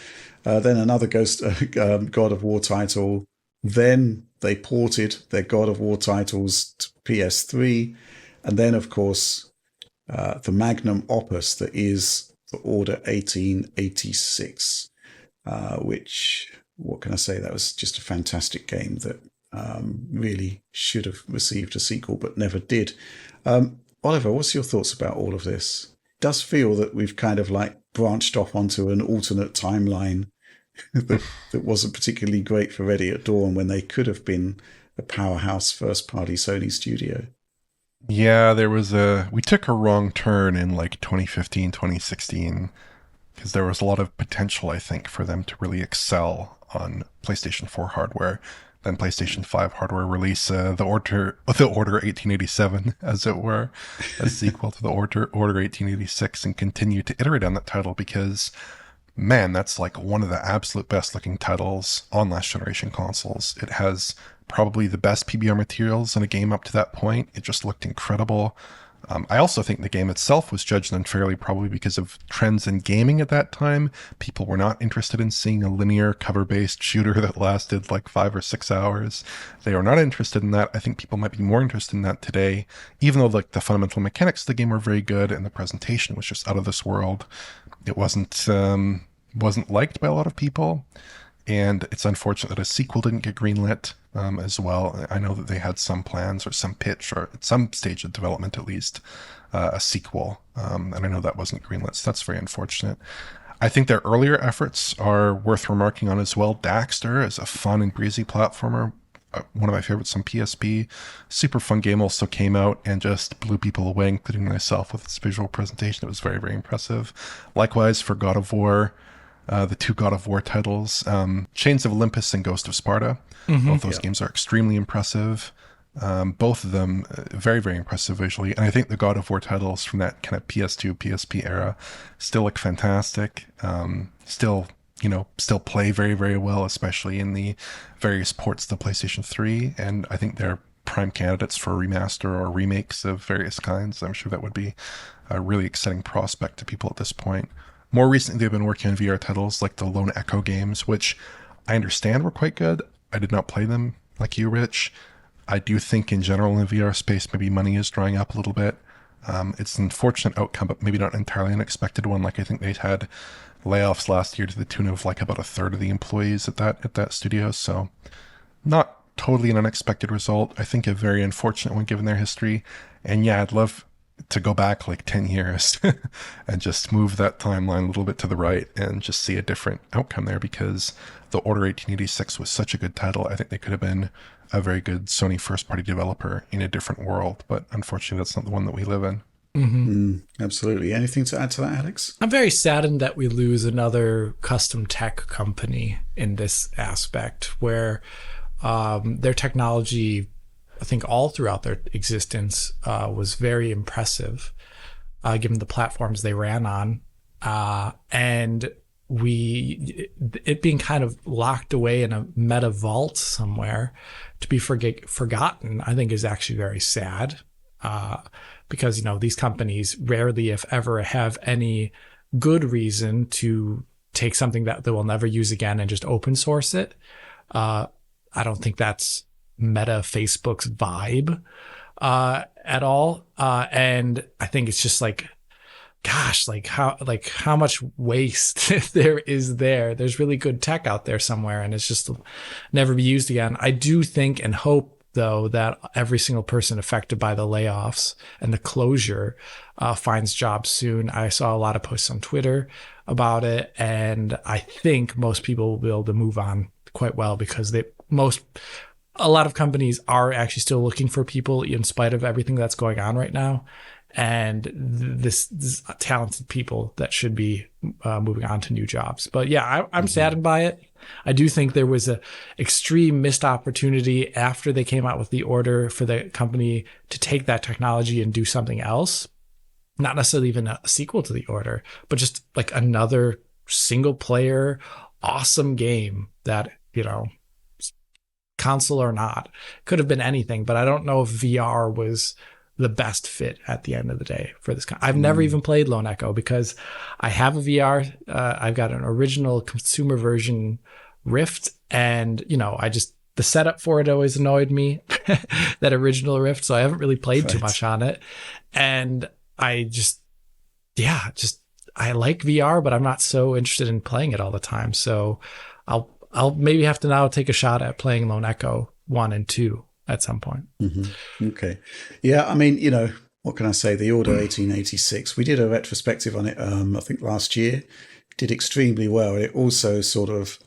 Speaker 1: Then another God of War title. Then they ported their God of War titles to PS3. And then, of course, the magnum opus that is the Order 1886, which, what can I say? That was just a fantastic game that really should have received a sequel, but never did. Oliver, what's your thoughts about all of this? It does feel that we've kind of like branched off onto an alternate timeline that wasn't particularly great for Ready at Dawn when they could have been a powerhouse first-party Sony studio.
Speaker 3: Yeah, we took a wrong turn in like 2015, 2016, because there was a lot of potential, I think, for them to really excel on PlayStation 4 hardware. Then PlayStation 5 hardware release the Order 1887, as it were, a sequel to the Order 1886, and continue to iterate on that title because, man, that's like one of the absolute best looking titles on last generation consoles. It has probably the best PBR materials in a game up to that point. It just looked incredible. I also think the game itself was judged unfairly, probably because of trends in gaming at that time. People were not interested in seeing a linear cover-based shooter that lasted like 5 or 6 hours. They are not interested in that. I think people might be more interested in that today, even though like the fundamental mechanics of the game were very good and the presentation was just out of this world. It wasn't liked by a lot of people. And it's unfortunate that a sequel didn't get greenlit as well. I know that they had some plans or some pitch, or at some stage of development at least, a sequel. And I know that wasn't greenlit, so that's very unfortunate. I think their earlier efforts are worth remarking on as well. Daxter is a fun and breezy platformer. One of my favorites on PSP. Super fun game also came out and just blew people away, including myself, with its visual presentation. It was very, very impressive. Likewise for God of War. The two God of War titles, Chains of Olympus and Ghost of Sparta. Both those games are extremely impressive. Both of them very, very impressive visually. And I think the God of War titles from that kind of PS2, PSP era still look fantastic. Still play very, very well, especially in the various ports to the PlayStation 3. And I think they're prime candidates for remaster or remakes of various kinds. I'm sure that would be a really exciting prospect to people at this point. More recently, they've been working on VR titles like the Lone Echo games, which I understand were quite good. I did not play them like you, Rich. I do think in general in the VR space, maybe money is drying up a little bit. It's an unfortunate outcome, but maybe not an entirely unexpected one. Like I think they had layoffs last year to the tune of like about a third of the employees at that studio. So not totally an unexpected result. I think a very unfortunate one given their history. And yeah, I'd love to go back like 10 years and just move that timeline a little bit to the right and just see a different outcome there, because the Order 1886 was such a good title. I think they could have been a very good Sony first party developer in a different world, but unfortunately that's not the one that we live in.
Speaker 1: Absolutely. Anything to add to that, Alex?
Speaker 2: I'm very saddened that we lose another custom tech company in this aspect where their technology, I think all throughout their existence, was very impressive, given the platforms they ran on. And it being kind of locked away in a meta vault somewhere to be forgotten, I think is actually very sad. Because, these companies rarely, if ever, have any good reason to take something that they will never use again and just open source it. I don't think that's Meta Facebook's vibe at all. And I think it's just like, gosh, how much waste there is there. There's really good tech out there somewhere and it's just never be used again. I do think and hope though, that every single person affected by the layoffs and the closure finds jobs soon. I saw a lot of posts on Twitter about it, and I think most people will be able to move on quite well because a lot of companies are actually still looking for people in spite of everything that's going on right now. And this talented people that should be moving on to new jobs. But yeah, I'm saddened by it. I do think there was a extreme missed opportunity after they came out with the order for the company to take that technology and do something else. Not necessarily even a sequel to the order, but just like another single player, awesome game that, console or not, could have been anything. But I don't know if VR was the best fit at the end of the day for this. I've never even played Lone Echo because I have a VR. I've got an original consumer version Rift, and the setup for it always annoyed me, that original Rift. So I haven't really played too much on it, and I I like VR, but I'm not so interested in playing it all the time. So I'll maybe have to now take a shot at playing Lone Echo 1 and 2 at some point.
Speaker 1: Mm-hmm. Okay. Yeah, I mean, what can I say? The Order 1886, we did a retrospective on it, I think last year. Did extremely well. It also sort of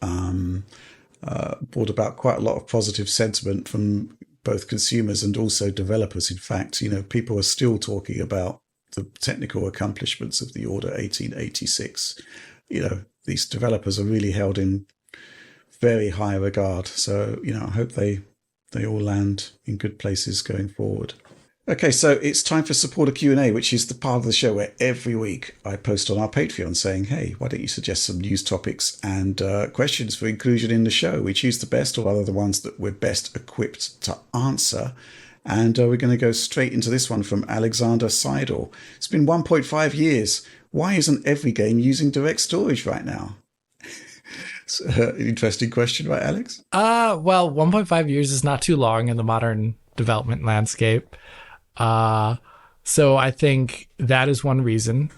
Speaker 1: brought about quite a lot of positive sentiment from both consumers and also developers. In fact, people are still talking about the technical accomplishments of the Order 1886. These developers are really held in very high regard. So, I hope they all land in good places going forward. Okay, so it's time for Supporter Q&A, which is the part of the show where every week I post on our Patreon saying, hey, why don't you suggest some news topics and questions for inclusion in the show? We choose the best, or rather the ones that we're best equipped to answer. And we're going to go straight into this one from Alexander Seidel. It's been 1.5 years. Why isn't every game using DirectStorage right now? It's an interesting question, right, Alex?
Speaker 2: Well, 1.5 years is not too long in the modern development landscape. So I think that is one reason.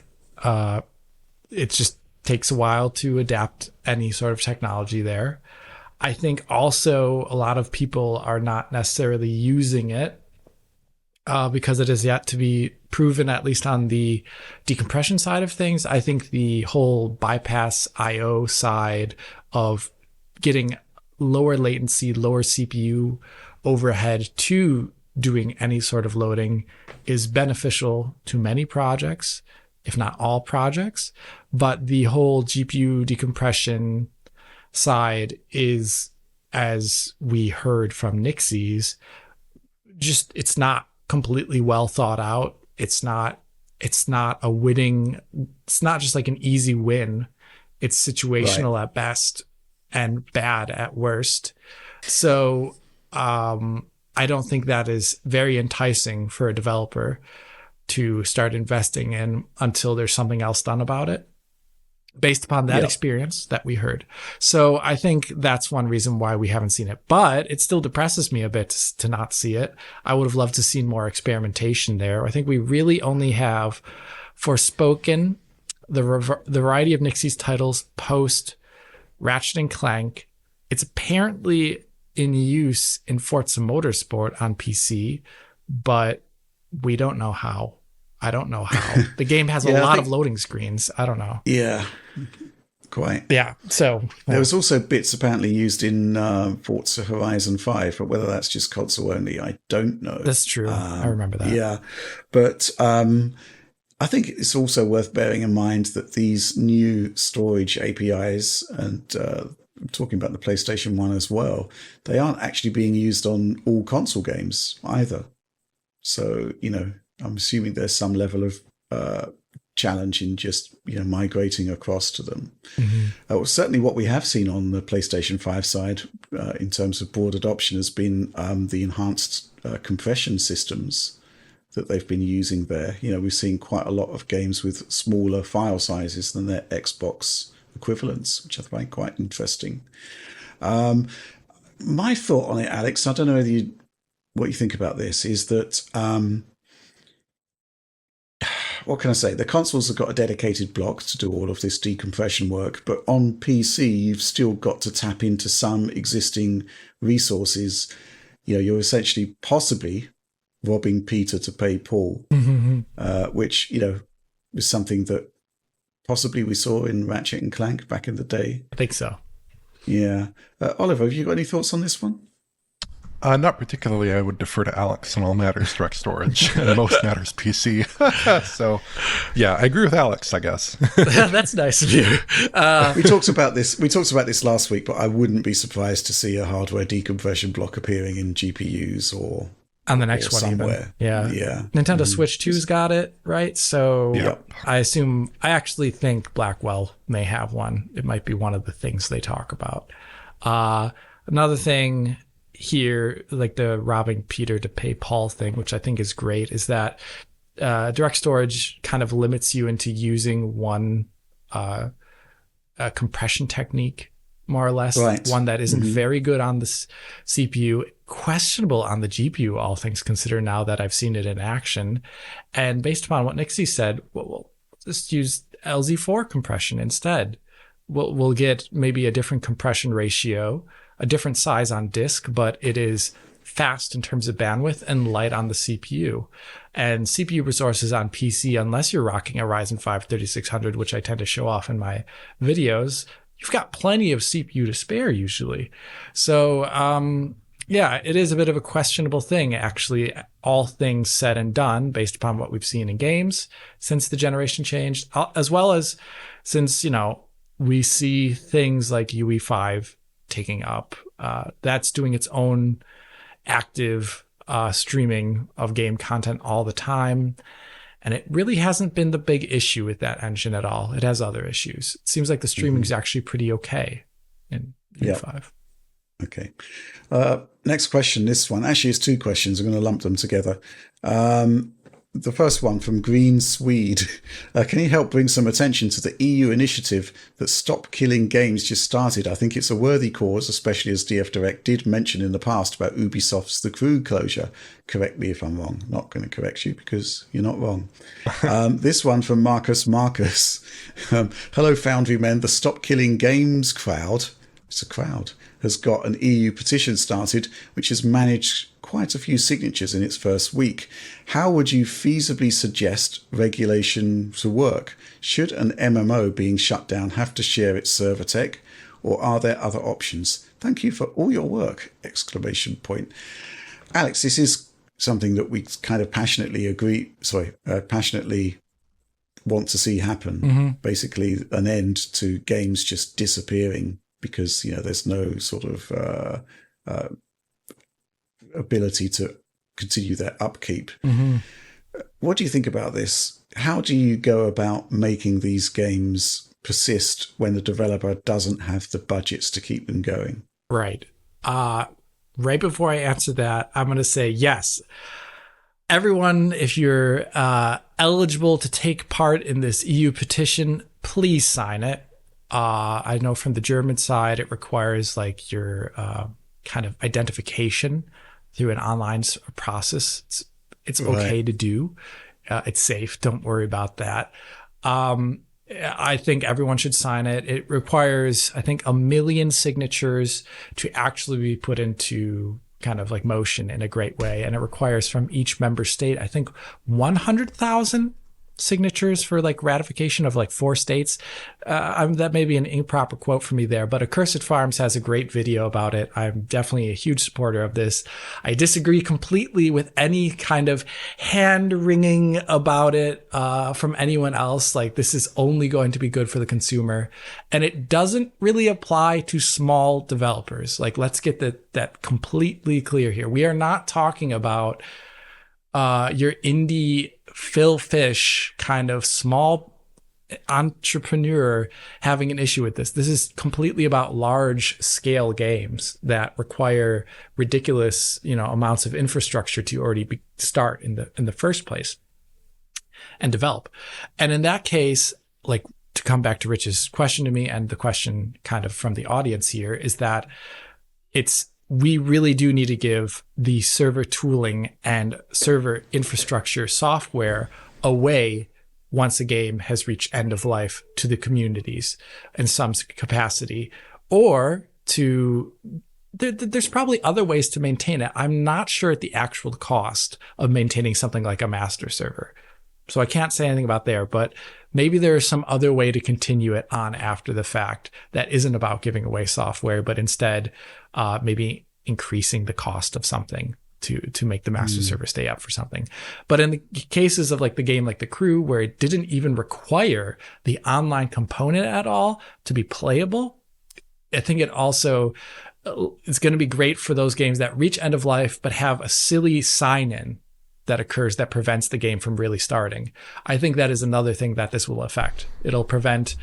Speaker 2: It just takes a while to adapt any sort of technology there. I think also a lot of people are not necessarily using it because it is yet to be proven, at least on the decompression side of things. I think the whole bypass IO side of getting lower latency, lower CPU overhead to doing any sort of loading is beneficial to many projects, if not all projects. But the whole GPU decompression side is, as we heard from Nixies, just it's not completely well thought out. It's not a winning, it's not just like an easy win. It's situational at best and bad at worst. So I don't think that is very enticing for a developer to start investing in until there's something else done about it, based upon that experience that we heard. So I think that's one reason why we haven't seen it, but it still depresses me a bit to not see it. I would have loved to see more experimentation there. I think we really only have Forspoken, the variety of Nixies titles post Ratchet and Clank. It's apparently in use in Forza Motorsport on PC, but we don't know how. I don't know how. The game has a lot of loading screens. I don't know.
Speaker 1: Yeah, quite.
Speaker 2: Yeah, so...
Speaker 1: There was also bits apparently used in Forza Horizon 5, but whether that's just console only, I don't know.
Speaker 2: That's true. I remember that.
Speaker 1: Yeah, but I think it's also worth bearing in mind that these new storage APIs, and I'm talking about the PlayStation 1 as well, they aren't actually being used on all console games either. So, I'm assuming there's some level of challenge in just migrating across to them. Mm-hmm. Certainly what we have seen on the PlayStation 5 side in terms of broad adoption has been the enhanced compression systems that they've been using there. We've seen quite a lot of games with smaller file sizes than their Xbox equivalents, which I find quite interesting. My thought on it, Alex, I don't know what you think about this, is that what can I say? The consoles have got a dedicated block to do all of this decompression work, but on PC, you've still got to tap into some existing resources you're essentially possibly robbing Peter to pay Paul, which, was something that possibly we saw in Ratchet and Clank back in the day.
Speaker 2: I think so.
Speaker 1: Yeah. Oliver, have you got any thoughts on this one?
Speaker 3: Not particularly. I would defer to Alex on all matters DirectStorage and most matters PC. So, yeah, I agree with Alex, I guess.
Speaker 2: That's nice of you.
Speaker 1: We talked about this last week, but I wouldn't be surprised to see a hardware decompression block appearing in GPUs or
Speaker 2: on the next one
Speaker 1: somewhere.
Speaker 2: Even. Yeah. Nintendo Switch 2's got it, right? So I actually think Blackwell may have one. It might be one of the things they talk about. Another thing here, like the robbing Peter to pay Paul thing, which I think is great, is that DirectStorage kind of limits you into using one compression technique, more or less. Right. One that isn't very good on the CPU, questionable on the GPU, all things considered, now that I've seen it in action. And based upon what Nixie said, we'll just use LZ4 compression instead. We'll get maybe a different compression ratio, a different size on disk, but it is fast in terms of bandwidth and light on the CPU. And CPU resources on PC, unless you're rocking a Ryzen 5 3600, which I tend to show off in my videos, you've got plenty of CPU to spare usually. So, it is a bit of a questionable thing, actually, all things said and done, based upon what we've seen in games since the generation changed, as well as since, we see things like UE5 taking up. That's doing its own active streaming of game content all the time. And it really hasn't been the big issue with that engine at all. It has other issues. It seems like the streaming is actually pretty okay in UE5.
Speaker 1: Okay. Next question. This one actually is two questions. I'm going to lump them together. The first one from Green Swede. Can you help bring some attention to the EU initiative that Stop Killing Games just started? I think it's a worthy cause, especially as DF Direct did mention in the past about Ubisoft's The Crew closure. Correct me if I'm wrong. Not going to correct you because you're not wrong. This one from Marcus. Hello, Foundry Men. The Stop Killing Games crowd, it's a crowd, has got an EU petition started, which has managed quite a few signatures in its first week. How would you feasibly suggest regulation to work? Should an MMO being shut down have to share its server tech, or are there other options? Thank you for all your work! ! Alex, this is something that we kind of passionately want to see happen. Basically, an end to games just disappearing because there's no sort of ability to continue their upkeep. What do you think about this? How do you go about making these games persist when the developer doesn't have the budgets to keep them going?
Speaker 2: Right. Right before I answer that, I'm going to say yes. Everyone, if you're eligible to take part in this EU petition, please sign it. I know from the German side, it requires like your kind of identification through an online process. It's okay to do. It's safe. Don't worry about that. I think everyone should sign it. It requires, I think, 1 million signatures to actually be put into kind of like motion in a great way. And it requires from each member state, I think 100,000 signatures for like ratification of like 4 states. That may be an improper quote for me there, but Accursed Farms has a great video about it. I'm definitely a huge supporter of this. I disagree completely with any kind of hand wringing about it from anyone else. Like, this is only going to be good for the consumer, and it doesn't really apply to small developers. Like, let's get that completely clear here. We are not talking about your indie Phil Fish kind of small entrepreneur having an issue with this. This is completely about large scale games that require ridiculous, amounts of infrastructure to already start in the first place and develop. And in that case, like, to come back to Rich's question to me and the question kind of from the audience here, is that we really do need to give the server tooling and server infrastructure software away once a game has reached end of life to the communities in some capacity, or to there's probably other ways to maintain it. I'm not sure at the actual cost of maintaining something like a master server. So I can't say anything about there, but maybe there is some other way to continue it on after the fact that isn't about giving away software, but instead maybe increasing the cost of something to make the master server stay up for something. But in the cases of like the game like The Crew, where it didn't even require the online component at all to be playable, I think it also is going to be great for those games that reach end of life but have a silly sign-in that occurs that prevents the game from really starting. I think that is another thing that this will affect. It'll prevent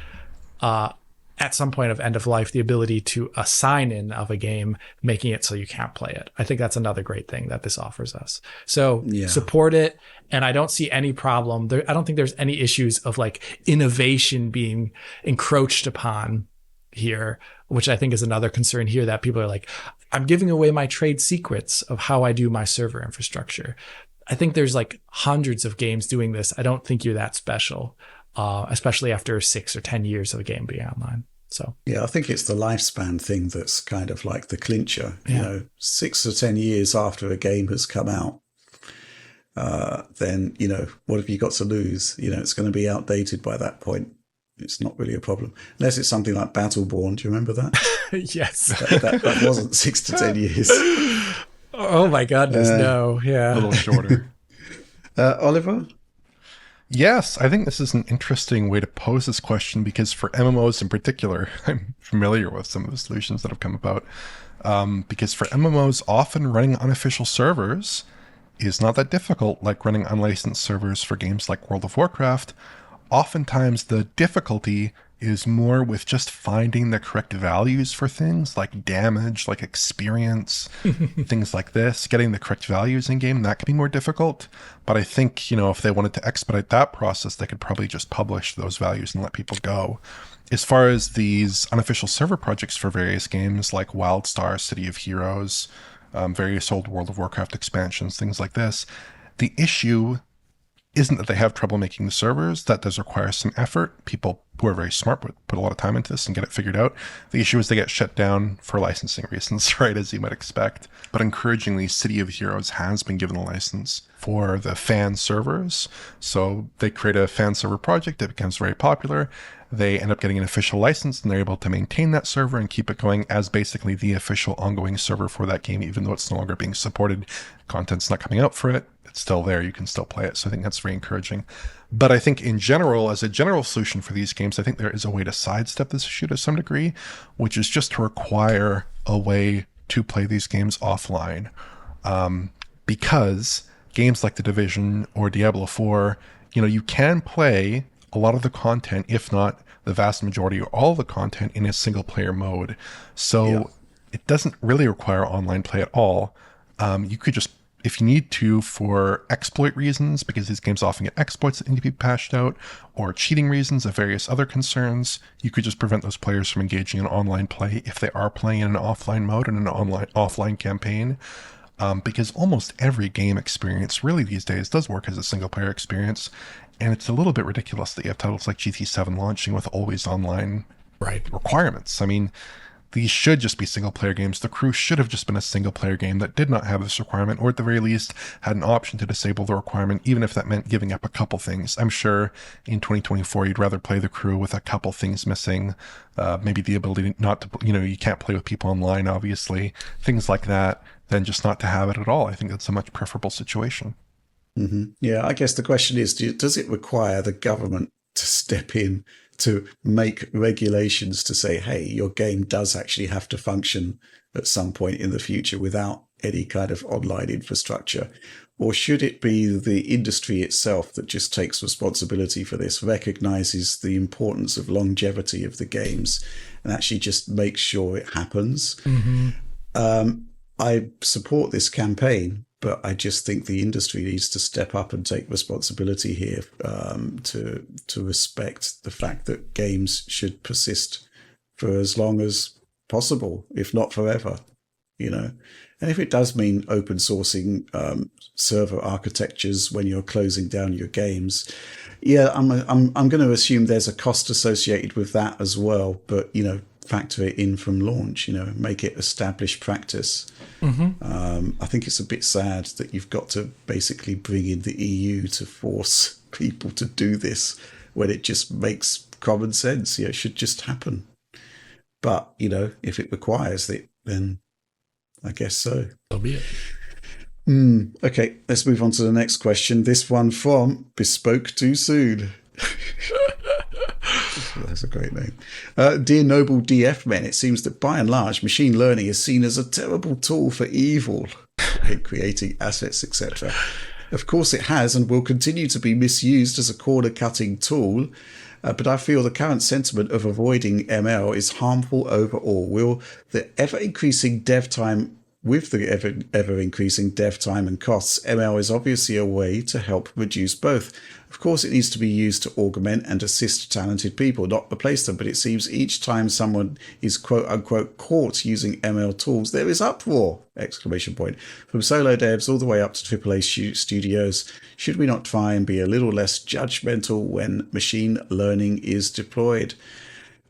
Speaker 2: at some point of end of life the ability to assign in of a game, making it so you can't play it. I think that's another great thing that this offers us. So support it. And I don't see any problem there. I don't think there's any issues of like innovation being encroached upon here, which I think is another concern here, that people are like, I'm giving away my trade secrets of how I do my server infrastructure. I think there's like hundreds of games doing this. I don't think you're that special. Especially after 6 or 10 years of a game being online. So
Speaker 1: yeah, I think it's the lifespan thing that's kind of like the clincher. You know, 6 or 10 years after a game has come out, then, you know, what have you got to lose? You know, it's going to be outdated by that point. It's not really a problem. Unless it's something like Battleborn. Do you remember that?
Speaker 2: Yes.
Speaker 1: That wasn't 6 to 10 years.
Speaker 2: Oh my goodness, no. Yeah.
Speaker 3: A little shorter.
Speaker 1: Oliver?
Speaker 3: Yes, I think this is an interesting way to pose this question, because for MMOs in particular, I'm familiar with some of the solutions that have come about. Because for MMOs, often running unofficial servers is not that difficult, like running unlicensed servers for games like World of Warcraft. Oftentimes, the difficulty is more with just finding the correct values for things like damage, like experience, things like this, getting the correct values in game. That can be more difficult. But I think, you know, if they wanted to expedite that process, they could probably just publish those values and let people go. As far as these unofficial server projects for various games like WildStar, City of Heroes, various old World of Warcraft expansions, things like this, the issue isn't that they have trouble making the servers. That does require some effort. People who are very smart would put a lot of time into this and get it figured out. The issue is they get shut down for licensing reasons, right, as you might expect. But encouragingly, City of Heroes has been given a license for the fan servers. So they create a fan server project. It becomes very popular. They end up getting an official license, and they're able to maintain that server and keep it going as basically the official ongoing server for that game, even though it's no longer being supported. Content's not coming out for it. It's still there. You can still play it. So I think that's very encouraging. But I think in general, as a general solution for these games, I think there is a way to sidestep this issue to some degree, which is just to require a way to play these games offline. Because games like The Division or Diablo 4, you know, you can play a lot of the content, if not the vast majority or all the content, in a single player mode. So it doesn't really require online play at all. You could just, if you need to, for exploit reasons, because these games often get exploits that need to be patched out, or cheating reasons of various other concerns, you could just prevent those players from engaging in online play if they are playing in an offline mode and an offline campaign. Because almost every game experience really these days does work as a single player experience. And it's a little bit ridiculous that you have titles like GT7 launching with always online requirements. I mean, these should just be single player games. The Crew should have just been a single player game that did not have this requirement, or at the very least had an option to disable the requirement, even if that meant giving up a couple things. I'm sure in 2024 you'd rather play The Crew with a couple things missing, maybe the ability not to, you know, you can't play with people online, obviously, things like that, than just not to have it at all. I think that's a much preferable situation.
Speaker 1: Mm-hmm. Yeah, I guess the question is, does it require the government to step in to make regulations to say, hey, your game does actually have to function at some point in the future without any kind of online infrastructure? Or should it be the industry itself that just takes responsibility for this, recognizes the importance of longevity of the games, and actually just makes sure it happens? Mm-hmm. I support this campaign, but I just think the industry needs to step up and take responsibility here, to respect the fact that games should persist for as long as possible, if not forever, you know. And if it does mean open sourcing server architectures when you're closing down your games, yeah, I'm going to assume there's a cost associated with that as well. But, you know, factor it in from launch, make it established practice. I think it's a bit sad that you've got to basically bring in the EU to force people to do this when it just makes common sense. It should just happen. But, if it requires it, then I guess so.
Speaker 2: So be it.
Speaker 1: Okay, let's move on to the next question. This one from Bespoke Too Soon. That's a great name. Dear noble DF men, it seems that by and large, machine learning is seen as a terrible tool for evil in creating assets, etc. Of course, it has and will continue to be misused as a corner-cutting tool, but I feel the current sentiment of avoiding ML is harmful overall. Will the ever-increasing dev time With the ever-increasing dev time and costs, ML is obviously a way to help reduce both. Of course, it needs to be used to augment and assist talented people, not replace them, but it seems each time someone is quote-unquote caught using ML tools, there is uproar! Exclamation point. From solo devs all the way up to AAA studios, should we not try and be a little less judgmental when machine learning is deployed?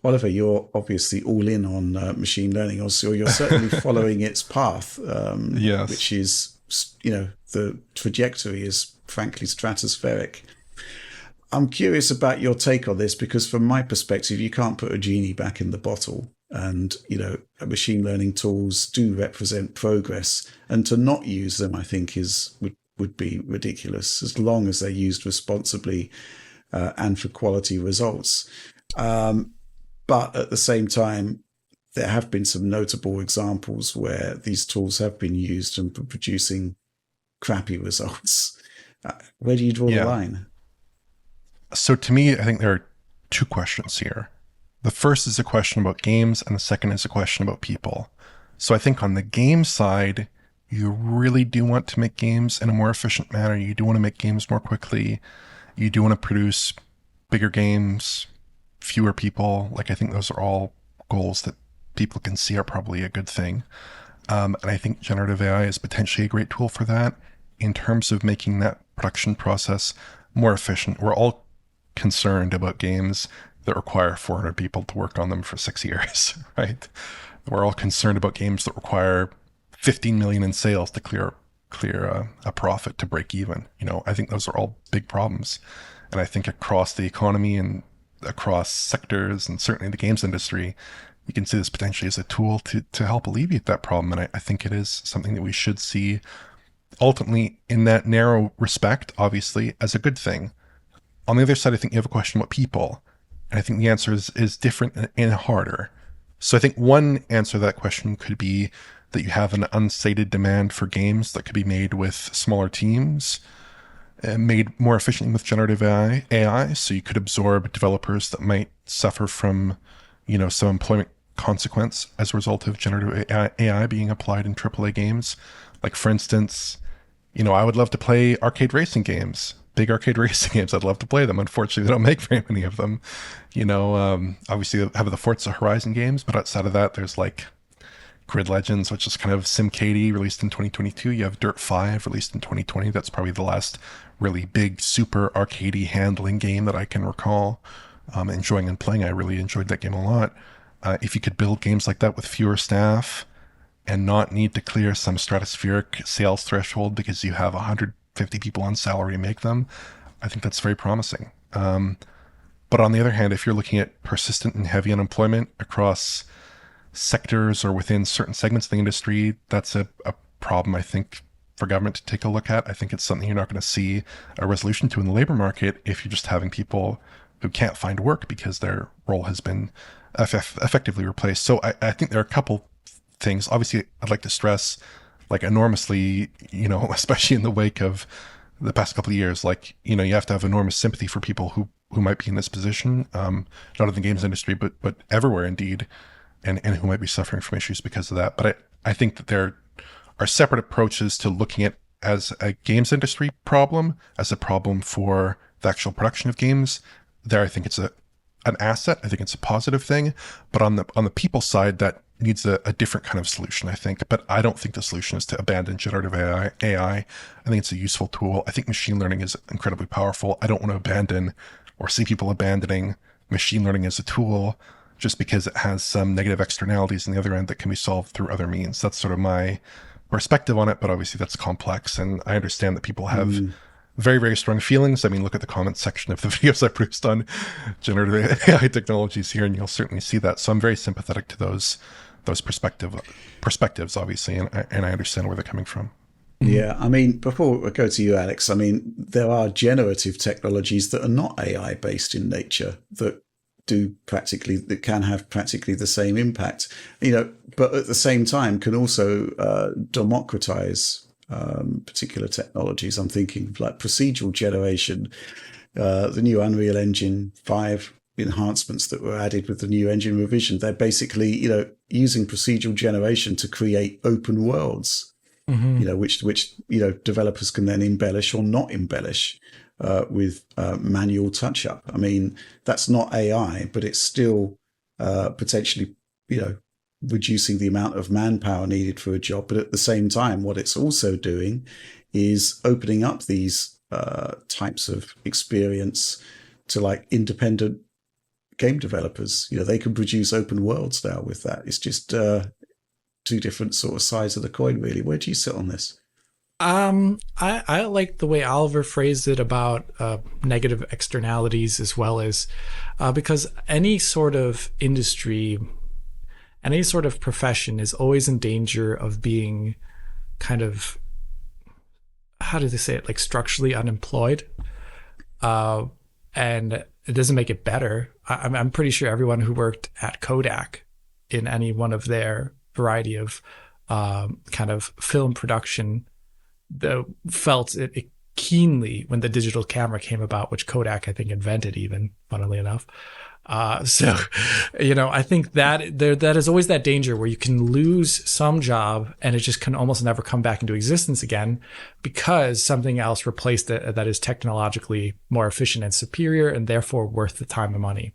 Speaker 1: Oliver, you're obviously all in on machine learning, or you're certainly following its path,
Speaker 3: yes.
Speaker 1: Which is, the trajectory is frankly stratospheric. I'm curious about your take on this, because from my perspective, you can't put a genie back in the bottle. And, machine learning tools do represent progress. And to not use them, I think, would be ridiculous, as long as they're used responsibly and for quality results. But at the same time, there have been some notable examples where these tools have been used and producing crappy results. Where do you draw the line?
Speaker 3: So to me, I think there are two questions here. The first is a question about games, and the second is a question about people. So I think on the game side, you really do want to make games in a more efficient manner. You do want to make games more quickly. You do want to produce bigger games, fewer people. I think those are all goals that people can see are probably a good thing. And I think generative AI is potentially a great tool for that in terms of making that production process more efficient. We're all concerned about games that require 400 people to work on them for 6 years, right? We're all concerned about games that require 15 million in sales to clear a profit to break even. I think those are all big problems. And I think across the economy and across sectors, and certainly the games industry, you can see this potentially as a tool to help alleviate that problem. And I think it is something that we should see ultimately in that narrow respect, obviously, as a good thing. On the other side, I think you have a question about people. And I think the answer is different and harder. So I think one answer to that question could be that you have an unsated demand for games that could be made with smaller teams, made more efficiently with generative AI, so you could absorb developers that might suffer from, some employment consequence as a result of generative AI being applied in AAA games. Like, for instance, I would love to play arcade racing games, big arcade racing games. I'd love to play them. Unfortunately, they don't make very many of them. Obviously, they have the Forza Horizon games, but outside of that, there's Grid Legends, which is kind of SimCady, released in 2022. You have Dirt 5, released in 2020. That's probably the last really big, super arcadey handling game that I can recall enjoying and playing. I really enjoyed that game a lot. If you could build games like that with fewer staff and not need to clear some stratospheric sales threshold because you have 150 people on salary to make them, I think that's very promising. But on the other hand, if you're looking at persistent and heavy unemployment across sectors or within certain segments of the industry, that's a problem, I think, for government to take a look at. I think it's something you're not going to see a resolution to in the labor market if you're just having people who can't find work because their role has been effectively replaced. So I think there are a couple things. Obviously, I'd like to stress, enormously, especially in the wake of the past couple of years, you have to have enormous sympathy for people who might be in this position, not in the games industry, but everywhere indeed, and who might be suffering from issues because of that. But I think that there are separate approaches to looking at as a games industry problem, as a problem for the actual production of games. There, I think it's an asset. I think it's a positive thing. But on the people side, that needs a different kind of solution, I think. But I don't think the solution is to abandon generative AI. I think it's a useful tool. I think machine learning is incredibly powerful. I don't want to abandon or see people abandoning machine learning as a tool. just because it has some negative externalities on the other end that can be solved through other means. That's sort of my perspective on it, but obviously that's complex, and I understand that people have very, very strong feelings. I mean, look at the comments section of the videos I produced on generative AI technologies here, and you'll certainly see that. So I'm very sympathetic to those perspectives, obviously, and I understand where they're coming from.
Speaker 1: Yeah, I mean, before I go to you, Alex, I mean, there are generative technologies that are not AI based in nature that can have practically the same impact, but at the same time can also democratize particular technologies. I'm thinking like procedural generation, the new Unreal Engine 5 enhancements that were added with the new engine revision. They're basically, using procedural generation to create open worlds. Which developers can then embellish or not embellish with manual touch up. I mean, that's not AI, but it's still potentially, reducing the amount of manpower needed for a job. But at the same time, what it's also doing is opening up these types of experience to like independent game developers. They can produce open worlds now with that. It's just two different sort of sides of the coin, really. Where do you sit on this?
Speaker 2: I like the way Oliver phrased it about negative externalities, as well as because any sort of industry, any sort of profession is always in danger of being kind of, how do they say it, like structurally unemployed. And it doesn't make it better. I'm pretty sure everyone who worked at Kodak in any one of their variety of kind of film production felt it keenly when the digital camera came about, which Kodak, I think, invented even, funnily enough. So, I think that that is always that danger where you can lose some job and it just can almost never come back into existence again because something else replaced it that is technologically more efficient and superior and therefore worth the time and money.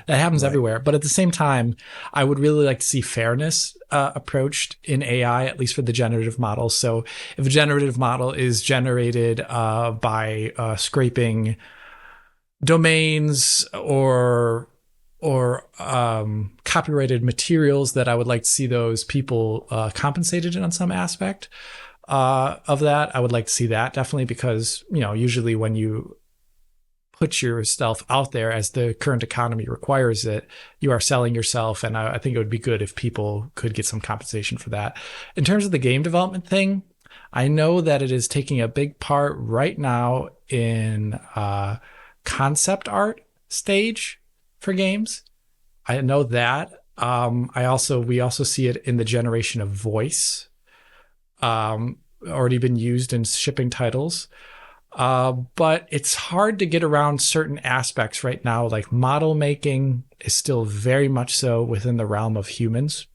Speaker 2: That happens everywhere. But at the same time, I would really like to see fairness approached in AI, at least for the generative models. So if a generative model is generated by scraping domains or copyrighted materials, that I would like to see those people compensated on some aspect of that. I would like to see that definitely because, usually when you put yourself out there as the current economy requires it, you are selling yourself. And I think it would be good if people could get some compensation for that. In terms of the game development thing, I know that it is taking a big part right now in concept art stage for games. I know that. We also see it in the generation of voice, already been used in shipping titles. But it's hard to get around certain aspects right now. Like model making is still very much so within the realm of humans.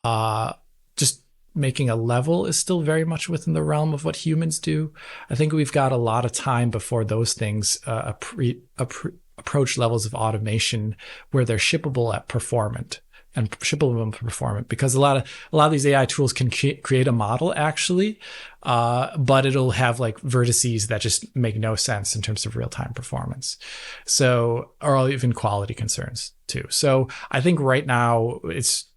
Speaker 2: Just making a level is still very much within the realm of what humans do. I think we've got a lot of time before those things approach levels of automation where they're shippable at performant. And shippable performant, because a lot of these AI tools can create a model actually, but it'll have like vertices that just make no sense in terms of real-time performance. So, or even quality concerns too. So I think right now it's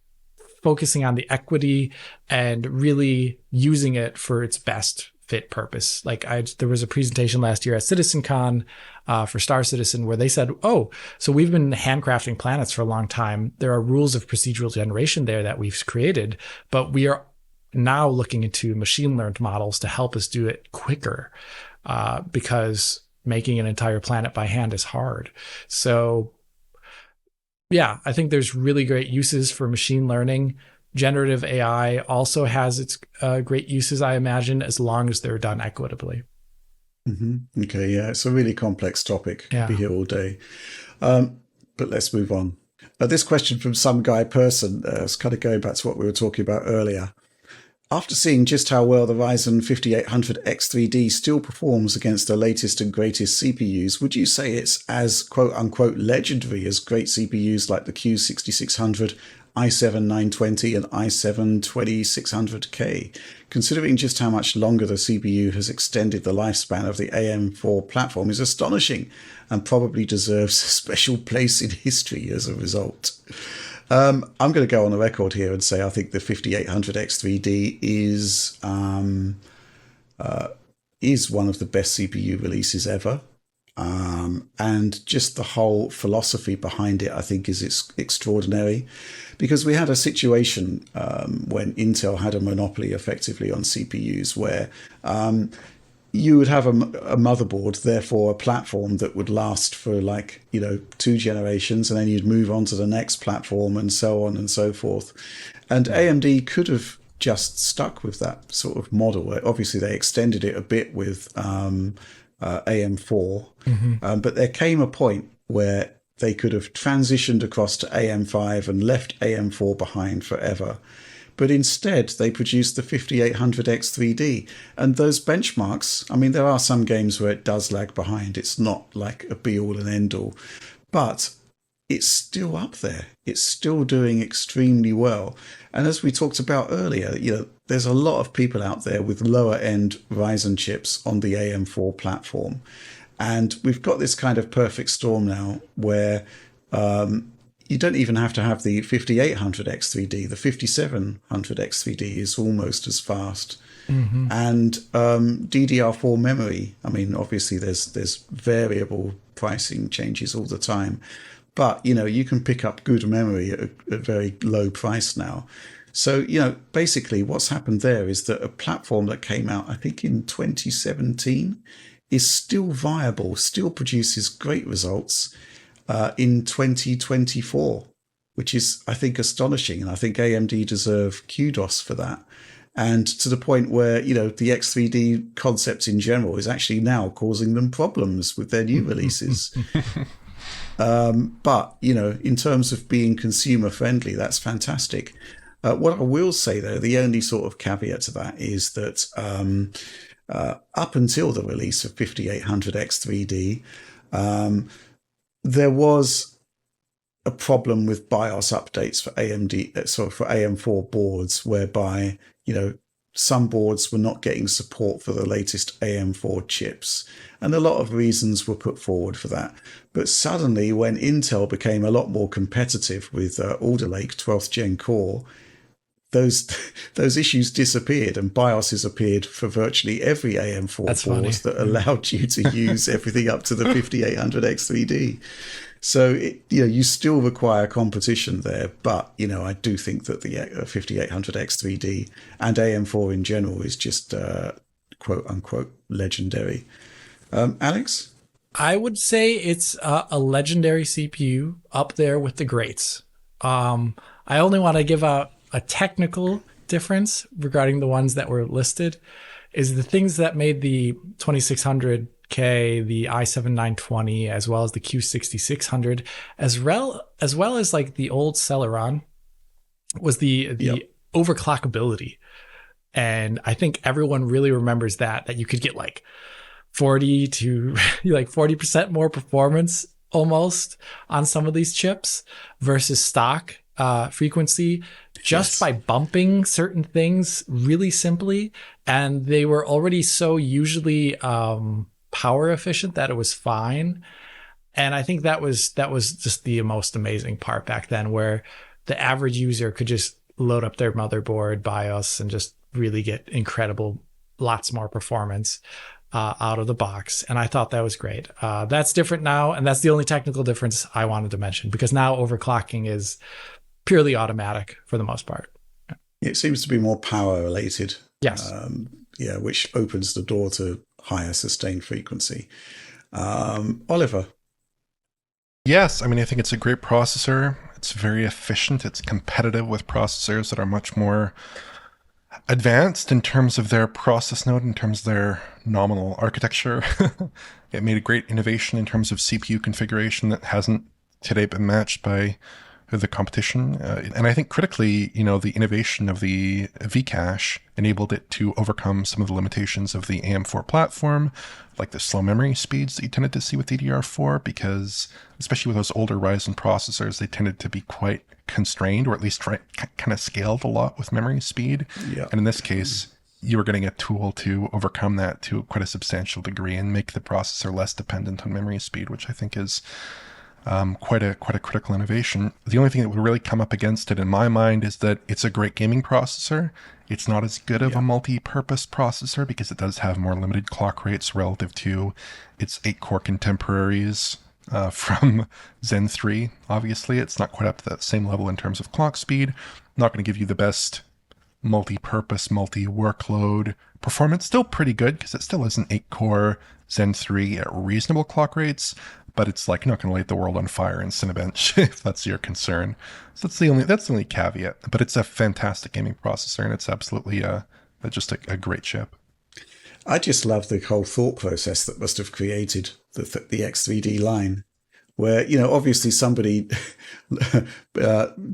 Speaker 2: focusing on the equity and really using it for its best fit purpose. Like there was a presentation last year at CitizenCon for Star Citizen where they said, so we've been handcrafting planets for a long time. There are rules of procedural generation there that we've created, but we are now looking into machine learned models to help us do it quicker because making an entire planet by hand is hard. So yeah, I think there's really great uses for machine learning. Generative AI also has its great uses, I imagine, as long as they're done equitably.
Speaker 1: Mm-hmm. Okay, yeah, it's a really complex topic.
Speaker 2: Yeah.
Speaker 1: Be here all day. But let's move on. This question from some guy person is kind of going back to what we were talking about earlier. After seeing just how well the Ryzen 5800X3D still performs against the latest and greatest CPUs, would you say it's as quote-unquote legendary as great CPUs like the Q6600 i7-920 and i7-2600K. Considering just how much longer the CPU has extended the lifespan of the AM4 platform is astonishing and probably deserves a special place in history as a result. I'm going to go on the record here and say I think the 5800X3D is one of the best CPU releases ever. And just the whole philosophy behind it, I think, is extraordinary, because we had a situation when Intel had a monopoly effectively on CPUs where you would have a motherboard, therefore a platform that would last for 2 generations, and then you'd move on to the next platform and so on and so forth. And AMD could have just stuck with that sort of model. Obviously, they extended it a bit with AM4, but there came a point where they could have transitioned across to AM5 and left AM4 behind forever. But instead, they produced the 5800X3D. And those benchmarks, I mean, there are some games where it does lag behind. It's not like a be-all and end-all. But it's still up there. It's still doing extremely well. And as we talked about earlier, there's a lot of people out there with lower-end Ryzen chips on the AM4 platform. And we've got this kind of perfect storm now where you don't even have to have the 5800X3D. The 5700X3D is almost as fast. And DDR4 memory, I mean, obviously there's variable pricing changes all the time. But, you can pick up good memory at a very low price now. So, basically what's happened there is that a platform that came out, I think, in 2017 is still viable, still produces great results in 2024, which is, I think, astonishing. And I think AMD deserve kudos for that. And to the point where, the X3D concept in general is actually now causing them problems with their new releases. But, in terms of being consumer friendly, that's fantastic. What I will say, though, the only sort of caveat to that is that up until the release of 5800X3D, there was a problem with BIOS updates for for AM4 boards, whereby, some boards were not getting support for the latest AM4 chips, and a lot of reasons were put forward for that. But suddenly, when Intel became a lot more competitive with Alder Lake 12th Gen Core, those issues disappeared, and BIOSes appeared for virtually every AM4 board that allowed you to use everything up to the 5800X3D. So, you still require competition there. But, I do think that the 5800X3D and AM4 in general is just, quote unquote, legendary. Alex?
Speaker 2: I would say it's a legendary CPU up there with the greats. I only want to give out a technical difference regarding the ones that were listed is the things that made the 2600K, the i7-920, as well as the Q6600, as well as like the old Celeron, was the overclockability. And I think everyone really remembers that you could get like 40 to like 40% more performance almost on some of these chips versus stock frequency, just by bumping certain things really simply. And they were already so usually power efficient that it was fine. And I think that was just the most amazing part back then, where the average user could just load up their motherboard, BIOS, and just really get incredible, lots more performance out of the box. And I thought that was great. That's different now. And that's the only technical difference I wanted to mention, because now overclocking is purely automatic for the most part.
Speaker 1: It seems to be more power related.
Speaker 2: Yes.
Speaker 1: Which opens the door to higher sustained frequency. Oliver?
Speaker 3: Yes, I mean, I think it's a great processor. It's very efficient. It's competitive with processors that are much more advanced in terms of their process node, in terms of their nominal architecture. It made a great innovation in terms of CPU configuration that hasn't today been matched by the competition. And I think critically, the innovation of the Vcache enabled it to overcome some of the limitations of the AM4 platform, like the slow memory speeds that you tended to see with DDR4, because especially with those older Ryzen processors, they tended to be quite constrained, or at least kind of scaled a lot with memory speed.
Speaker 1: Yeah.
Speaker 3: And in this case, you were getting a tool to overcome that to quite a substantial degree and make the processor less dependent on memory speed, which I think is quite a critical innovation. The only thing that would really come up against it in my mind is that it's a great gaming processor. It's not as good of a multi-purpose processor because it does have more limited clock rates relative to its 8-core contemporaries from Zen 3. Obviously, it's not quite up to that same level in terms of clock speed. Not going to give you the best multi-purpose, multi-workload performance. Still pretty good because it still is an 8-core Zen 3 at reasonable clock rates, but it's like not going to light the world on fire in Cinebench if that's your concern. So that's the only caveat. But it's a fantastic gaming processor, and it's absolutely just a great chip.
Speaker 1: I just love the whole thought process that must have created the X3D line, where, you know, obviously somebody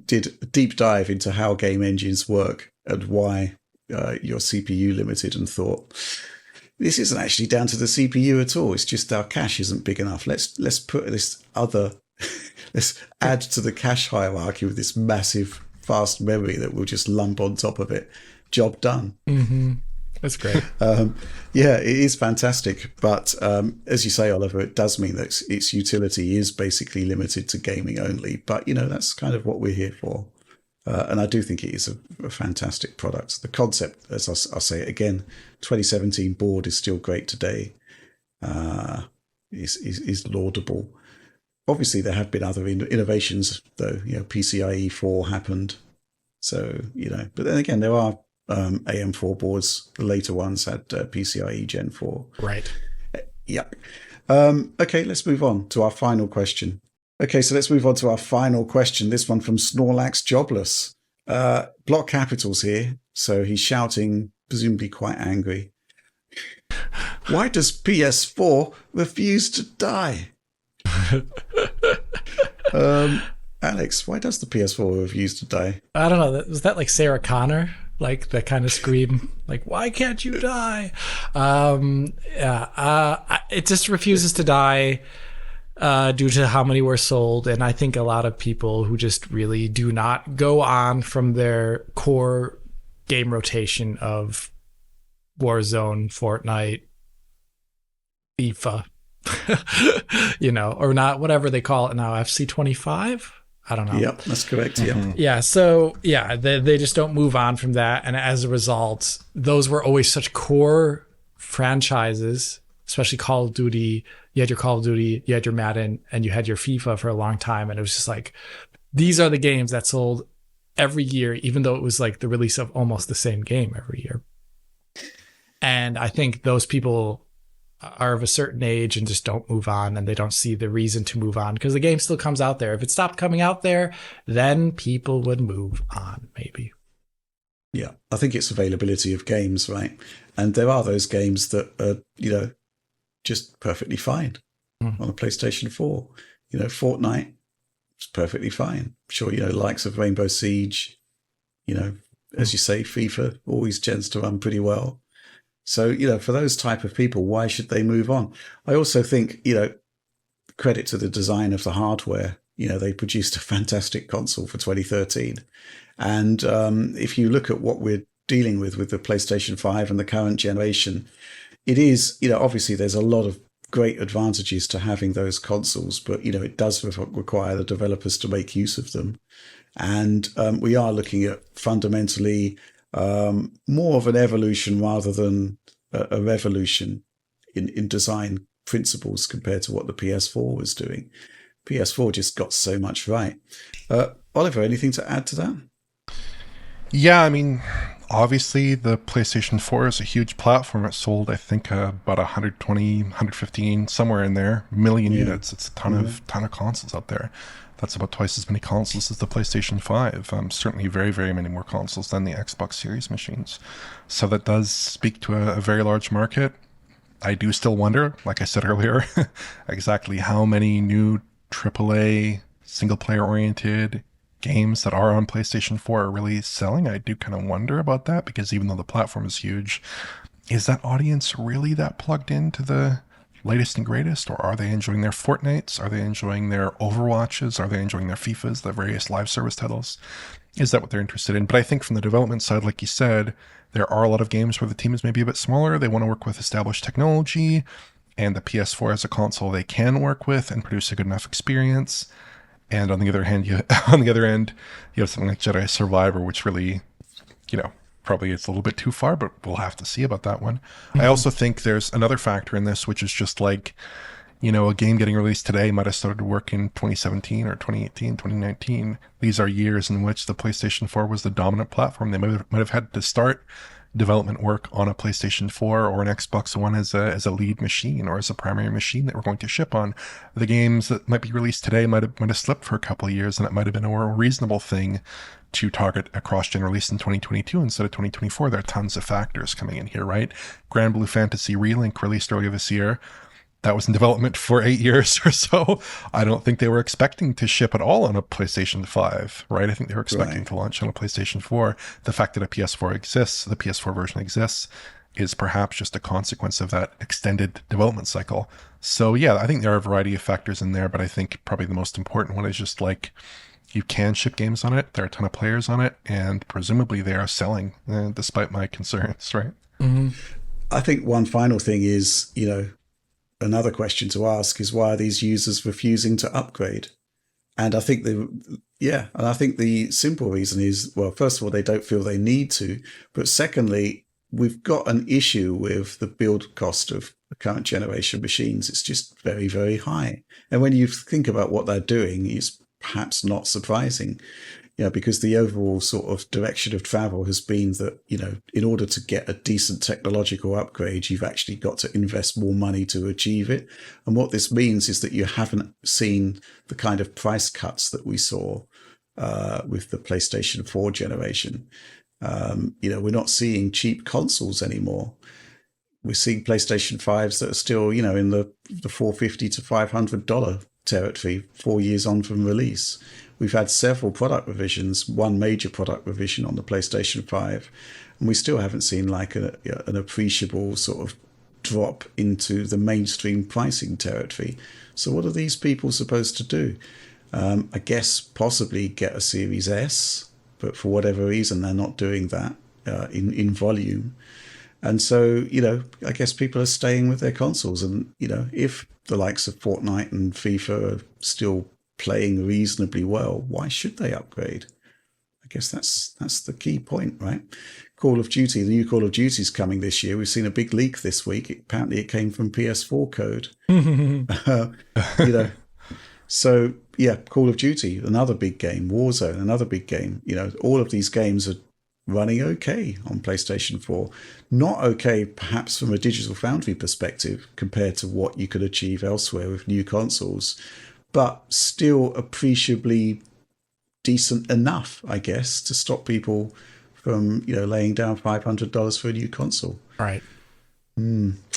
Speaker 1: did a deep dive into how game engines work and why you're CPU limited, and thought, this isn't actually down to the CPU at all. It's just our cache isn't big enough. Let's put this other, let's add to the cache hierarchy with this massive fast memory that we'll just lump on top of it. Job done.
Speaker 2: Mm-hmm. That's great.
Speaker 1: Yeah, it is fantastic. But as you say, Oliver, it does mean that its utility is basically limited to gaming only. But, you know, that's kind of what we're here for. And I do think it is a fantastic product. The concept, as I'll say it again, 2017 board is still great today. Is laudable. Obviously, there have been other innovations, though. You know, PCIe 4 happened. So, you know, but then again, there are AM4 boards. The later ones had PCIe Gen 4.
Speaker 2: Right.
Speaker 1: Yeah. Okay, let's move on to our final question. Okay, so let's move on to our final question. This one from Snorlax Jobless. Block capitals here, so he's shouting, presumably quite angry. Why does PS4 refuse to die? Alex, why does the PS4 refuse to die?
Speaker 2: I don't know. Was that like Sarah Connor? Like that kind of scream, like, why can't you die? It just refuses to die due to how many were sold. And I think a lot of people who just really do not go on from their core game rotation of Warzone, Fortnite, FIFA, you know, or not, whatever they call it now, FC25. I don't know.
Speaker 1: Yep, that's correct. Yeah.
Speaker 2: Yeah. So yeah, they just don't move on from that. And as a result, those were always such core franchises, especially Call of Duty. You had your Call of Duty, you had your Madden, and you had your FIFA for a long time. And it was just like, these are the games that sold every year, even though it was like the release of almost the same game every year. And I think those people are of a certain age and just don't move on, and they don't see the reason to move on because the game still comes out there. If it stopped coming out there, then people would move on, maybe.
Speaker 1: Yeah, I think it's availability of games, right? And there are those games that are, you know, just perfectly fine on a PlayStation 4. You know, Fortnite is perfectly fine. Sure, you know, likes of Rainbow Siege, you know, as you say, FIFA always tends to run pretty well. So, you know, for those type of people, why should they move on? I also think, you know, credit to the design of the hardware. You know, they produced a fantastic console for 2013. And if you look at what we're dealing with the PlayStation 5 and the current generation, it is, you know, obviously there's a lot of great advantages to having those consoles, but, you know, it does require the developers to make use of them. And we are looking at fundamentally more of an evolution rather than a revolution in design principles compared to what the PS4 was doing. PS4 just got so much right. Oliver, anything to add to that?
Speaker 3: Yeah, I mean, obviously the PlayStation 4 is a huge platform. It sold, I think, about 120, 115, somewhere in there, million units. It's a ton of consoles out there. That's about twice as many consoles as the PlayStation 5. Certainly very, very many more consoles than the Xbox Series machines. So that does speak to a very large market. I do still wonder, like I said earlier, exactly how many new AAA single-player oriented games that are on PlayStation 4 are really selling. I do kind of wonder about that, because even though the platform is huge, is that audience really that plugged into the latest and greatest, or are they enjoying their Fortnites? Are they enjoying their Overwatches? Are they enjoying their FIFAs, the various live service titles? Is that what they're interested in? But I think from the development side, like you said, there are a lot of games where the team is maybe a bit smaller. They want to work with established technology, and the PS4 as a console they can work with and produce a good enough experience. And on the other hand, you have something like Jedi Survivor, which really, probably it's a little bit too far, but we'll have to see about that one. Mm-hmm. I also think there's another factor in this, which is just like, a game getting released today might have started to work in 2017 or 2018, 2019. These are years in which the PlayStation 4 was the dominant platform. They might have had to start development work on a PlayStation 4 or an Xbox One as a lead machine or as a primary machine that we're going to ship on. The games that might be released today might have slipped for a couple of years, and it might have been a more reasonable thing to target a cross-gen release in 2022 instead of 2024. There are tons of factors coming in here, right? Grand Blue Fantasy Relink released earlier this year. That was in development for 8 years or so. I don't think they were expecting to ship at all on a PlayStation 5, right? I think they were expecting to launch on a PlayStation 4. The fact that a PS4 exists, the PS4 version exists, is perhaps just a consequence of that extended development cycle. So yeah, I think there are a variety of factors in there, but I think probably the most important one is just like, you can ship games on it. There are a ton of players on it, and presumably they are selling, despite my concerns, right?
Speaker 1: Mm-hmm. I think one final thing is, another question to ask is, why are these users refusing to upgrade? And I think the simple reason is, well, first of all, they don't feel they need to, but secondly, we've got an issue with the build cost of the current generation machines. It's just very, very high. And when you think about what they're doing, it's perhaps not surprising, because the overall sort of direction of travel has been that, in order to get a decent technological upgrade, you've actually got to invest more money to achieve it. And what this means is that you haven't seen the kind of price cuts that we saw with the PlayStation 4 generation. We're not seeing cheap consoles anymore. We're seeing PlayStation 5s that are still, in the $450 to $500 territory 4 years on from release. We've had several product revisions, one major product revision on the PlayStation 5, and we still haven't seen like an appreciable sort of drop into the mainstream pricing territory. So what are these people supposed to do? I guess possibly get a Series S, but for whatever reason, they're not doing that in volume. And so, I guess people are staying with their consoles. And, if the likes of Fortnite and FIFA are still playing reasonably well, why should they upgrade? I guess that's the key point, right? Call of Duty, the new Call of Duty is coming this year. We've seen a big leak this week. Apparently it came from PS4 code. So yeah, Call of Duty, another big game. Warzone, another big game. All of these games are running okay on PlayStation 4. Not okay, perhaps from a Digital Foundry perspective, compared to what you could achieve elsewhere with new consoles, but still appreciably decent enough, I guess, to stop people from, laying down $500 for a new console.
Speaker 2: Right.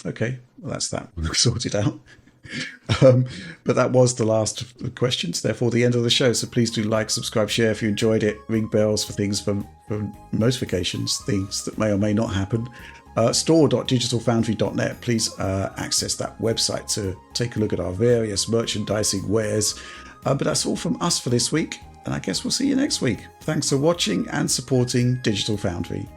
Speaker 1: Okay, well, that's that sorted out. But that was the last of the questions, therefore the end of the show. So please do like, subscribe, share if you enjoyed it, ring bells for things, for notifications, things that may or may not happen. Store.digitalfoundry.net. Please access that website to take a look at our various merchandising wares. But that's all from us for this week, and I guess we'll see you next week. Thanks for watching and supporting Digital Foundry.